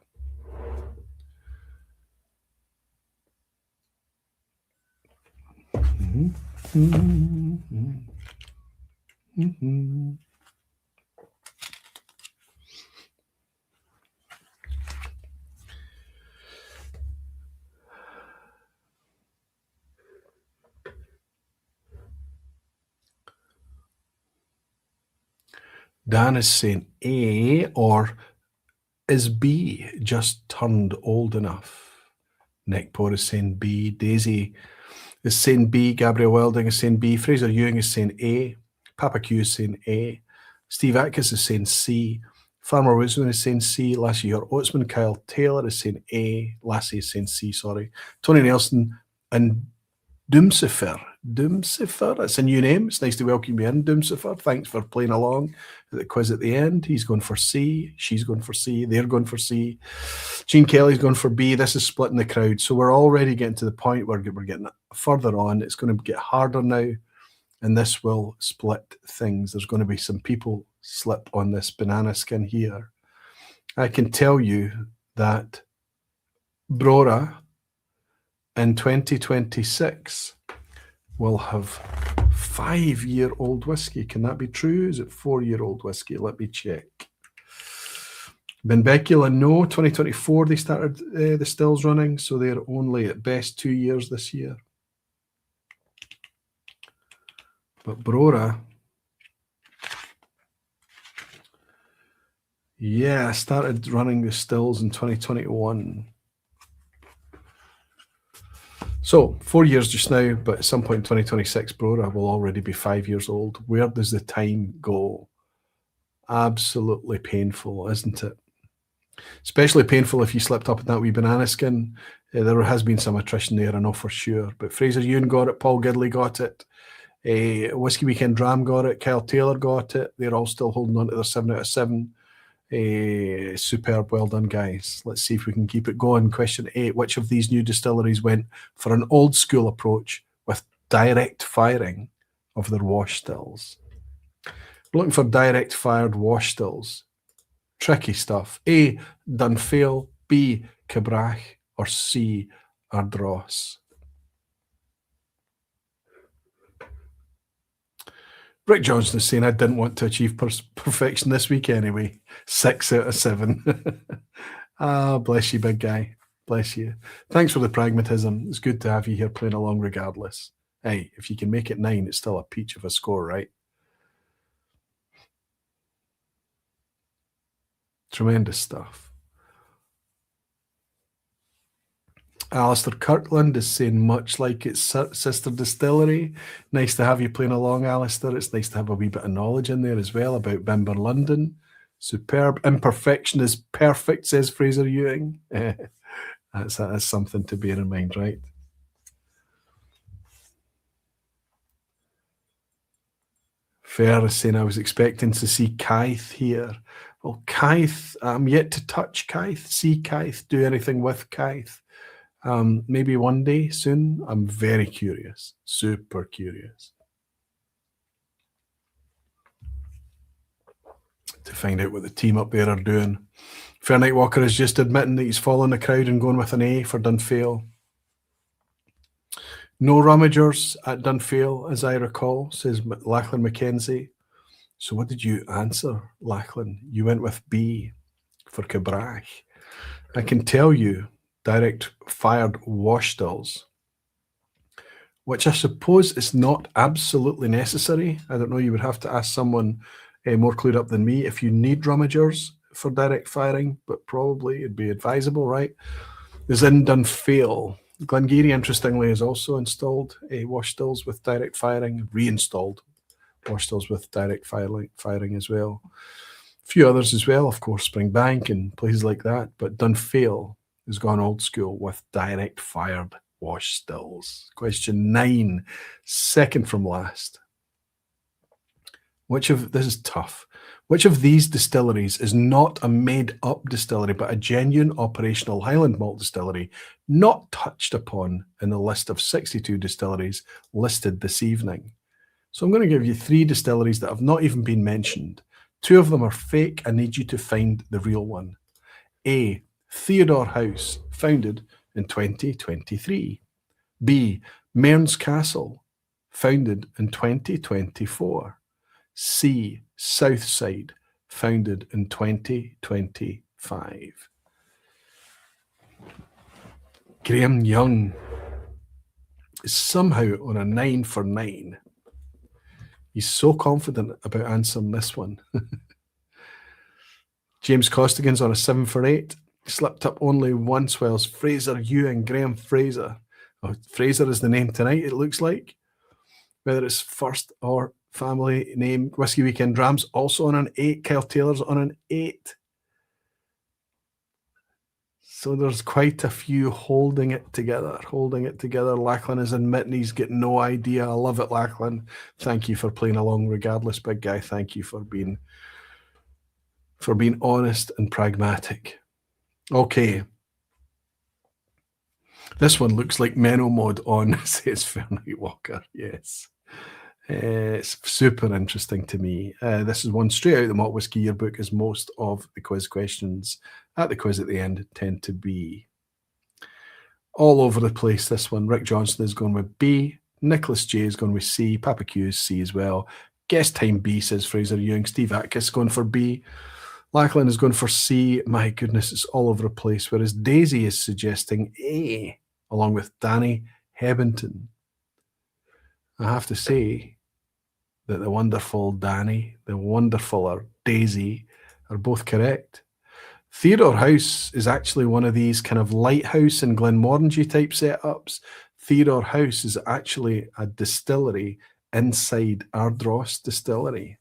A: Dan is saying A, or is B just turned old enough? Neckpore is saying B. Daisy is saying B. Gabriel Welding is saying B. Fraser Ewing is saying A. Papa Q is saying A. Steve Atkins is saying C. Farmer Woodsman is saying C. Lassie Your Oatsman. Kyle Taylor is saying A. Lassie is saying C, sorry. Tony Nelson and Doomsifer. Doomsifer, that's a new name. It's nice to welcome you in, Doomsifer. Thanks for playing along at the quiz at the end. He's going for C. She's going for C. They're going for C. Gene Kelly's going for B. This is splitting the crowd. So we're already getting to the point where we're getting further on. It's going to get harder now, and this will split things. There's going to be some people slip on this banana skin here. I can tell you that Brora in 2026 will have 5-year-old whiskey. Can that be true? Is it 4-year-old whiskey? Let me check. Benbecula, no. 2024 they started the stills running, so they're only at best 2 years this year. But Brora, yeah, started running the stills in 2021. So 4 years just now, but at some point in 2026, Brora will already be 5 years old. Where does the time go? Absolutely painful, isn't it? Especially painful if you slipped up in that wee banana skin. There has been some attrition there, I know for sure. But Fraser Ewan got it, Paul Gidley got it, Whiskey Weekend Dram got it, Kyle Taylor got it. They're all still holding on to their 7 out of 7. Superb, well done, guys. Let's see if we can keep it going. Question 8, which of these new distilleries went for an old school approach with direct firing of their wash stills? Looking for direct fired wash stills. Tricky stuff. A, Dunphail, B, Cabrach, or C, Ardross. Rick Johnson is saying, I didn't want to achieve perfection this week anyway. 6 out of 7. Ah, bless you, big guy. Bless you. Thanks for the pragmatism. It's good to have you here playing along regardless. Hey, if you can make it 9, it's still a peach of a score, right? Tremendous stuff. Alistair Kirkland is saying, much like its sister distillery. Nice to have you playing along, Alistair. It's nice to have a wee bit of knowledge in there as well about Bimber London. Superb. Imperfection is perfect, says Fraser Ewing. That's something to bear in mind, right? Fair is saying, I was expecting to see Kythe here. Well, Kythe, I'm yet to touch Kythe, see Kythe, do anything with Kythe. Maybe one day soon. I'm very curious, super curious to find out what the team up there are doing. Fairnight Walker is just admitting that he's following the crowd and going with an A for Dunphail. No rummagers at Dunphail, as I recall, says Lachlan Mackenzie. So what did you answer, Lachlan? You went with B for Cabrach. I can tell you, direct fired wash stills, which I suppose is not absolutely necessary. I don't know, you would have to ask someone more clued up than me if you need rummagers for direct firing, but probably it'd be advisable, right? Is in Dunphail. Glengyle, interestingly, has also installed wash stills with direct firing, reinstalled wash stills with direct firing as well. A few others as well, of course, Springbank and places like that, but Dunphail has gone old school with direct fired wash stills. Question 9, second from last. This is tough. Which of these distilleries is not a made-up distillery, but a genuine operational Highland malt distillery, not touched upon in the list of 62 distilleries listed this evening? So I'm going to give you 3 distilleries that have not even been mentioned. 2 of them are fake. I need you to find the real one. A, Theodore House, founded in 2023. B, Mearns Castle, founded in 2024. C, Southside, founded in 2025. Graham Young is somehow on a 9 for 9. He's so confident about answering this one. James Costigan's on a 7 for 8. Slipped up only once, whilst Fraser Ewing, Graham Fraser. Oh, Fraser is the name tonight, it looks like. Whether it's first or family name, Whiskey Weekend Drams also on an 8. Kyle Taylor's on an 8. So there's quite a few holding it together. Lachlan is admitting he's got no idea. I love it, Lachlan. Thank you for playing along regardless, big guy. Thank you for being honest and pragmatic. Okay. This one looks like Menno Mod on, says Fernley Walker. Yes. It's super interesting to me. This is one straight out of the Malt Whisky Yearbook, as most of the quiz questions at the quiz at the end tend to be. All over the place, this one. Rick Johnson is going with B. Nicholas J is going with C. Papa Q is C as well. Guest time B, says Fraser Ewing. Steve Atkiss going for B. Lachlan is going for C. My goodness, it's all over the place. Whereas Daisy is suggesting A, along with Danny Hebington. I have to say that the wonderful Danny, the wonderfuler Daisy are both correct. Theodore House is actually one of these kind of lighthouse and Glenmorangie type setups. Theodore House is actually a distillery inside Ardross Distillery.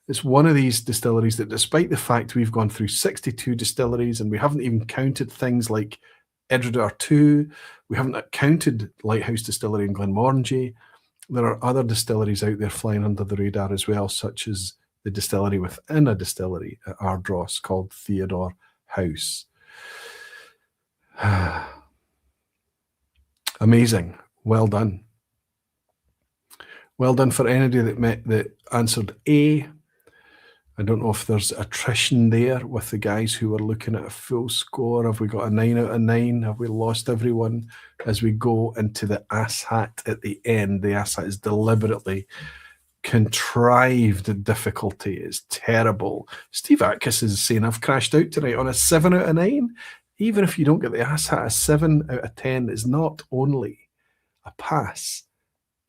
A: It's one of these distilleries that, despite the fact we've gone through 62 distilleries and we haven't even counted things like Edradour 2, we haven't counted Lighthouse Distillery in Glenmorangie, there are other distilleries out there flying under the radar as well, such as the distillery within a distillery at Ardross called Theodore House. Amazing. Well done. Well done for anybody that answered A. I don't know if there's attrition there with the guys who were looking at a full score. Have we got a 9 out of 9? Have we lost everyone as we go into the asshat at the end? The asshat is deliberately contrived difficulty. It's terrible. Steve Atkiss is saying, I've crashed out tonight on a 7 out of 9. Even if you don't get the asshat, a 7 out of 10 is not only a pass,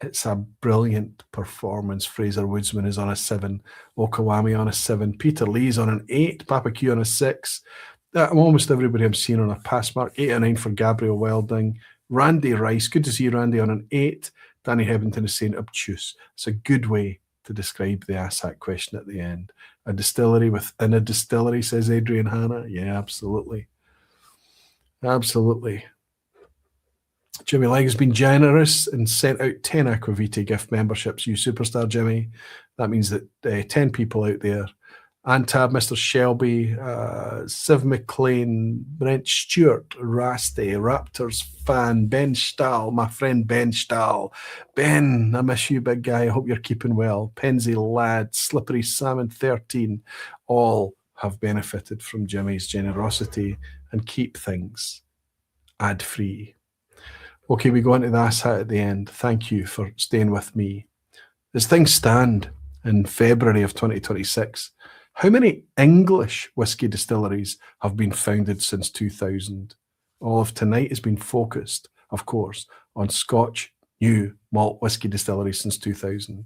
A: it's a brilliant performance. Fraser Woodsman is on a 7. Okawami on a 7. Peter Lee's on an 8. Papa Q on a 6. Almost everybody I'm seeing on a pass mark. 8 out of 9 for Gabriel Welding. Randy Rice. Good to see Randy on an 8. Danny Hebington is saying obtuse. It's a good way to describe the ASAC question at the end. A distillery within a distillery, says Adrian Hanna. Yeah, absolutely. Absolutely. Jimmy Legg has been generous and sent out 10 Aquavita gift memberships. You superstar, Jimmy. That means that 10 people out there. Antab, Mr. Shelby, Siv McLean, Brent Stewart, Rasty, Raptors fan, Ben Stahl, my friend Ben Stahl. Ben, I miss you, big guy. I hope you're keeping well. Penzi Lad, Slippery Salmon 13, all have benefited from Jimmy's generosity and keep things ad-free. Okay, we go into the asshat at the end. Thank you for staying with me. As things stand in February of 2026, how many English whisky distilleries have been founded since 2000? All of tonight has been focused, of course, on Scotch new malt whisky distilleries since 2000.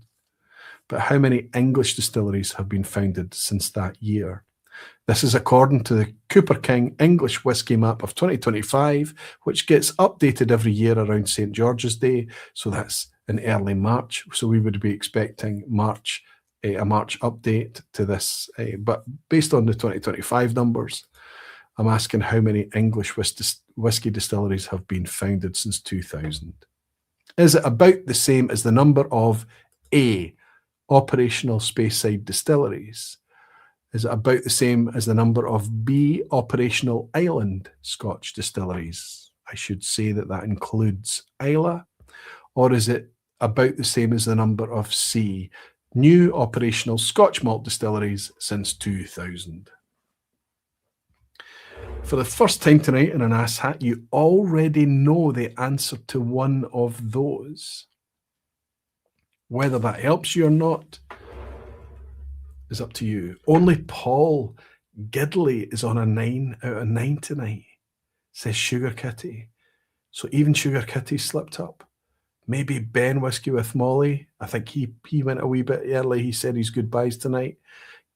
A: But how many English distilleries have been founded since that year? This is according to the Cooper King English Whisky Map of 2025, which gets updated every year around St. George's Day. So that's in early March. So we would be expecting a March update to this. But based on the 2025 numbers, I'm asking how many English whisky distilleries have been founded since 2000. Is it about the same as the number of A, operational Speyside distilleries? Is it about the same as the number of B, operational island Scotch distilleries? I should say that includes Islay. Or is it about the same as the number of C, new operational Scotch malt distilleries since 2000? For the first time tonight in an asshat, you already know the answer to one of those. Whether that helps you or not is up to you. Only Paul Gidley is on a 9 out of 9 tonight, says Sugar Kitty. So even Sugar Kitty slipped up. Maybe Ben Whiskey with Molly. I think he went a wee bit early. He said his goodbyes tonight.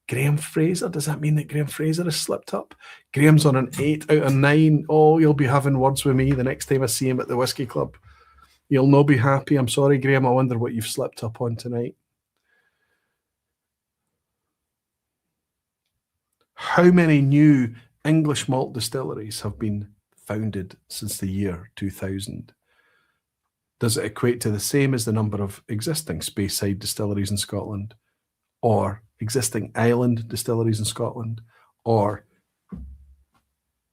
A: Graham Fraser, does that mean that Graham Fraser has slipped up? Graham's on an 8 out of 9. Oh, you'll be having words with me the next time I see him at the Whisky Club. You'll not be happy. I'm sorry, Graham. I wonder what you've slipped up on tonight. How many new English malt distilleries have been founded since the year 2000? Does it equate to the same as the number of existing Speyside distilleries in Scotland, or existing island distilleries in Scotland, or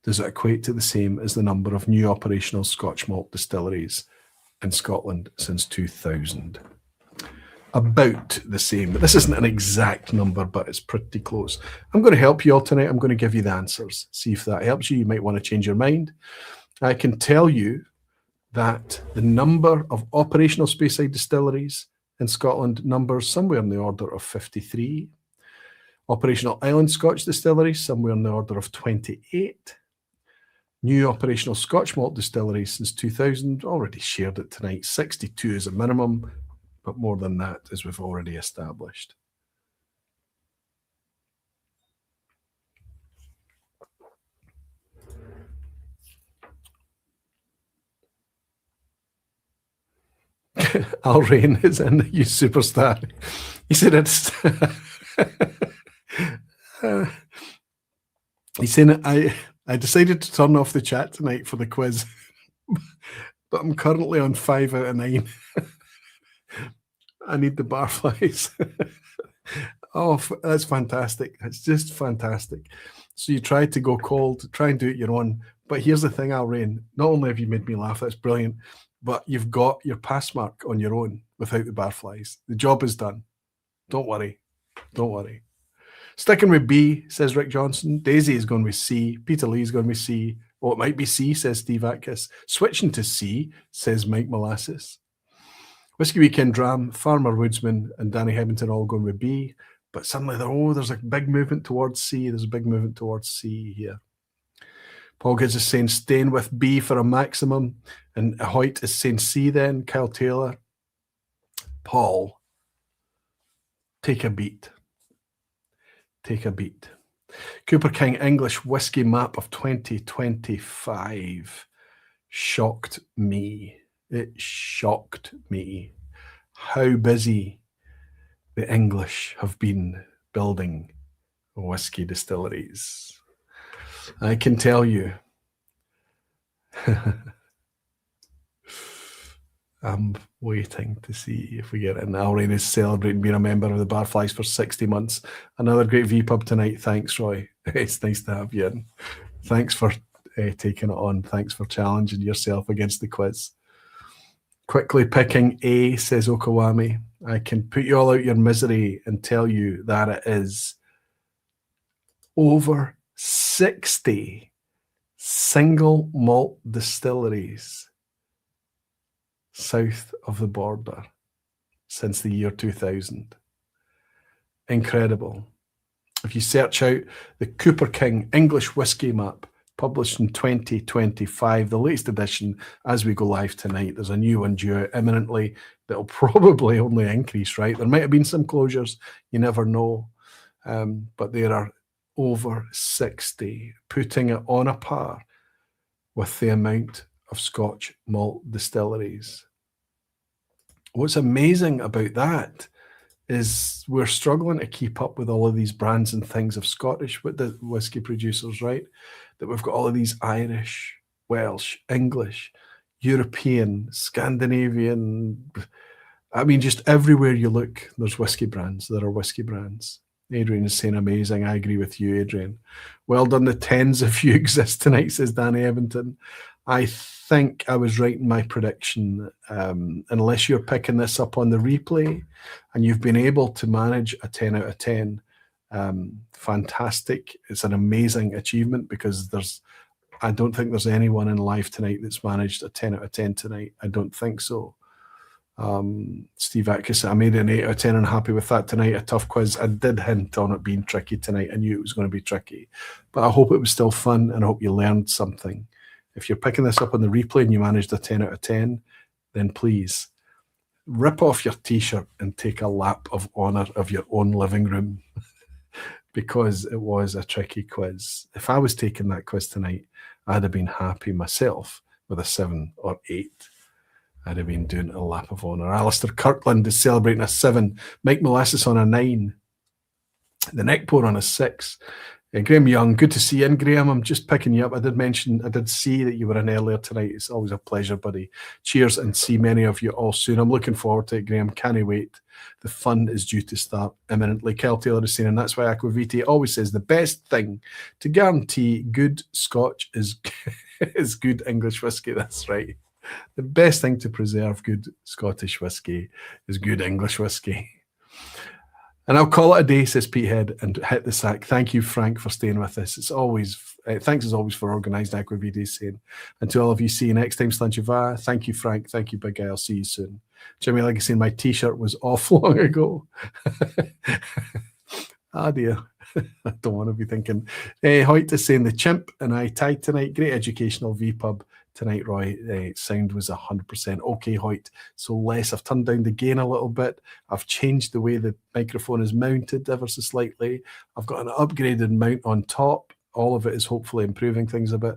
A: does it equate to the same as the number of new operational Scotch malt distilleries in Scotland since 2000? About the same, but this isn't an exact number, but it's pretty close. I'm going to help you all tonight. I'm going to give you the answers. See if that helps you. You might want to change your mind. I can tell you that the number of operational Speyside distilleries in Scotland numbers somewhere in the order of 53. Operational island Scotch distilleries, somewhere in the order of 28. New operational Scotch malt distilleries since 2000, already shared it tonight, 62 is a minimum, but more than that, as we've already established. Al Rain is in, you superstar. He said it's... he's saying, I decided to turn off the chat tonight for the quiz, but I'm currently on 5 out of 9. I need the barflies. Oh, that's fantastic. It's just fantastic. So you tried to go cold, try and do it your own. But here's the thing, Al Rain. Not only have you made me laugh, that's brilliant, but you've got your pass mark on your own without the barflies. The job is done. Don't worry. Don't worry. Sticking with B, says Rick Johnson. Daisy is going with C. Peter Lee is going with C. Oh, it might be C, says Steve Atkiss. Switching to C, says Mike Molasses. Whisky Weekend Dram, Farmer Woodsman, and Danny Hebbington all going with B. But suddenly, there's a big movement towards C. There's a big movement towards C here. Paul Gibbs is saying staying with B for a maximum. And Hoyt is saying C then. Kyle Taylor. Paul, take a beat. Take a beat. Cooper King English Whisky Map of 2025 shocked me. It shocked me how busy the English have been building whisky distilleries. I can tell you, I'm waiting to see if we get it. And Alrain is celebrating being a member of the Barflies for 60 months. Another great vPub tonight. Thanks, Roy. It's nice to have you in. Thanks for taking it on. Thanks for challenging yourself against the quiz. Quickly picking A, says Okawami. I can put you all out your misery and tell you that it is over 60 single malt distilleries south of the border since the year 2000. Incredible. If you search out the Cooper King English Whisky Map, published in 2025, the latest edition, as we go live tonight, there's a new one due out imminently that'll probably only increase, right? There might have been some closures, you never know, but there are over 60, putting it on a par with the amount of Scotch malt distilleries. What's amazing about that is we're struggling to keep up with all of these brands and things of Scottish with the whiskey producers, right? That we've got all of these Irish, Welsh, English, European, Scandinavian. I mean, just everywhere you look, there's whiskey brands. There are whiskey brands. Adrian is saying amazing. I agree with you, Adrian. Well done. The tens of you exist tonight, says Danny Evington. I think I was right in my prediction. Unless you're picking this up on the replay and you've been able to manage a 10 out of 10, fantastic. It's an amazing achievement because I don't think there's anyone in live tonight that's managed a 10 out of 10 tonight. I don't think so. Steve Atkiss, I made an 8 out of 10 and happy with that tonight. A tough quiz. I did hint on it being tricky tonight. I knew it was going to be tricky, but I hope it was still fun and I hope you learned something. If you're picking this up on the replay and you managed a 10 out of 10, then please rip off your t-shirt and take a lap of honor of your own living room. because it was a tricky quiz. If I was taking that quiz tonight, I'd have been happy myself with a 7 or 8. I'd have been doing a lap of honour. Alistair Kirkland is celebrating a 7. Mike Molasses on a 9. The Neck Pour on a 6. Graham Young, good to see you in, Graham. I'm just picking you up. I did see that you were in earlier tonight. It's always a pleasure, buddy. Cheers, and see many of you all soon. I'm looking forward to it, Graham. Can't wait. The fun is due to start imminently. Kel Taylor is saying, and that's why Aquavitae always says the best thing to guarantee good Scotch is good English whiskey. That's right. The best thing to preserve good Scottish whiskey is good English whiskey. And I'll call it a day, says Petehead, and hit the sack. Thank you, Frank, for staying with us. It's always thanks as always for organised Aquavitae saying. And to all of you, see you next time, Slanchiva. Thank you, Frank. Thank you, Big Guy. I'll see you soon. Jimmy Leggy saying my T-shirt was off long ago. Ah, dear. I don't want to be thinking. Hoyt is saying the chimp and I tied tonight. Great educational vPub tonight, Roy. Sound was 100% okay, Hoyt. So less. I've turned down the gain a little bit. I've changed the way the microphone is mounted ever so slightly. I've got an upgraded mount on top. All of it is hopefully improving things a bit.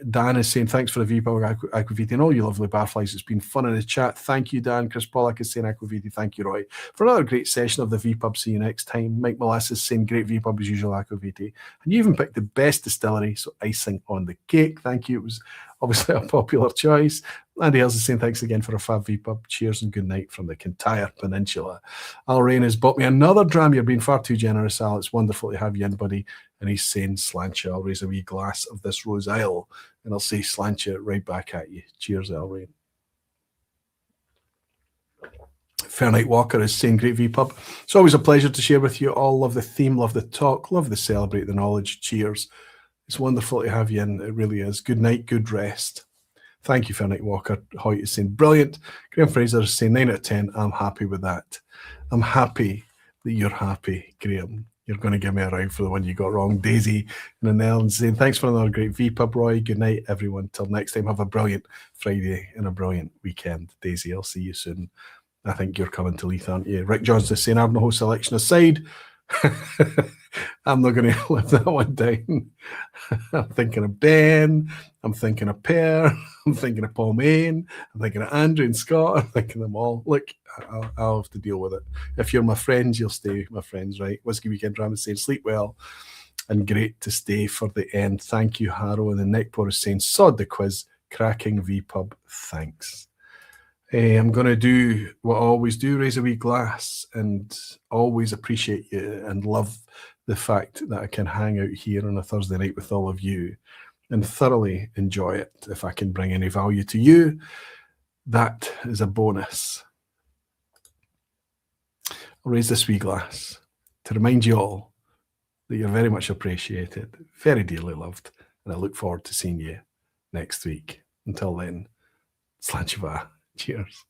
A: Dan is saying, thanks for the vPub Aquavitae and all you lovely barflies. It's been fun in the chat. Thank you, Dan. Chris Pollack is saying Aquavitae. Thank you, Roy, for another great session of the vPub. See you next time. Mike Molasses saying great vPub as usual, Aquavitae. And you even picked the best distillery, so icing on the cake. Thank you. It was obviously a popular choice. Andy Ailsa is saying thanks again for a fab vPub. Cheers and good night from the entire peninsula. Al Rain has bought me another dram. You're being far too generous, Al. It's wonderful to have you in, buddy. And he's saying, Slancha, I'll raise a wee glass of this Roseisle and I'll say Slancha right back at you. Cheers, Al Rain. Fairnight Walker is saying great vPub. It's always a pleasure to share with you all. Love the theme, love the talk, love the celebrate the knowledge. Cheers. It's wonderful to have you in. It really is. Good night, good rest. Thank you, Fairnight Walker. Hoyt is saying brilliant. Graham Fraser is saying 9 out of 10. I'm happy with that. I'm happy that you're happy, Graham. You're going to give me a round for the one you got wrong. Daisy and Annelle saying thanks for another great vPub, Roy. Good night, everyone. Till next time, have a brilliant Friday and a brilliant weekend. Daisy, I'll see you soon. I think you're coming to Leith, aren't you? Rick Johnson is saying Ivanhoe selection aside. I'm not going to live that one down. I'm thinking of Ben. I'm thinking of Per. I'm thinking of Paul Main. I'm thinking of Andrew and Scott. I'm thinking of them all. Look, I'll have to deal with it. If you're my friends, you'll stay my friends, right? Whiskey Weekend Ram is saying sleep well and great to stay for the end. Thank you, Harrow. And the Neck Pour is saying sod the quiz. Cracking vPub. Thanks. I'm going to do what I always do, raise a wee glass, and always appreciate you and love the fact that I can hang out here on a Thursday night with all of you and thoroughly enjoy it. If I can bring any value to you, that is a bonus. I'll raise this wee glass to remind you all that you're very much appreciated, very dearly loved, and I look forward to seeing you next week. Until then, Slanchiva. Cheers.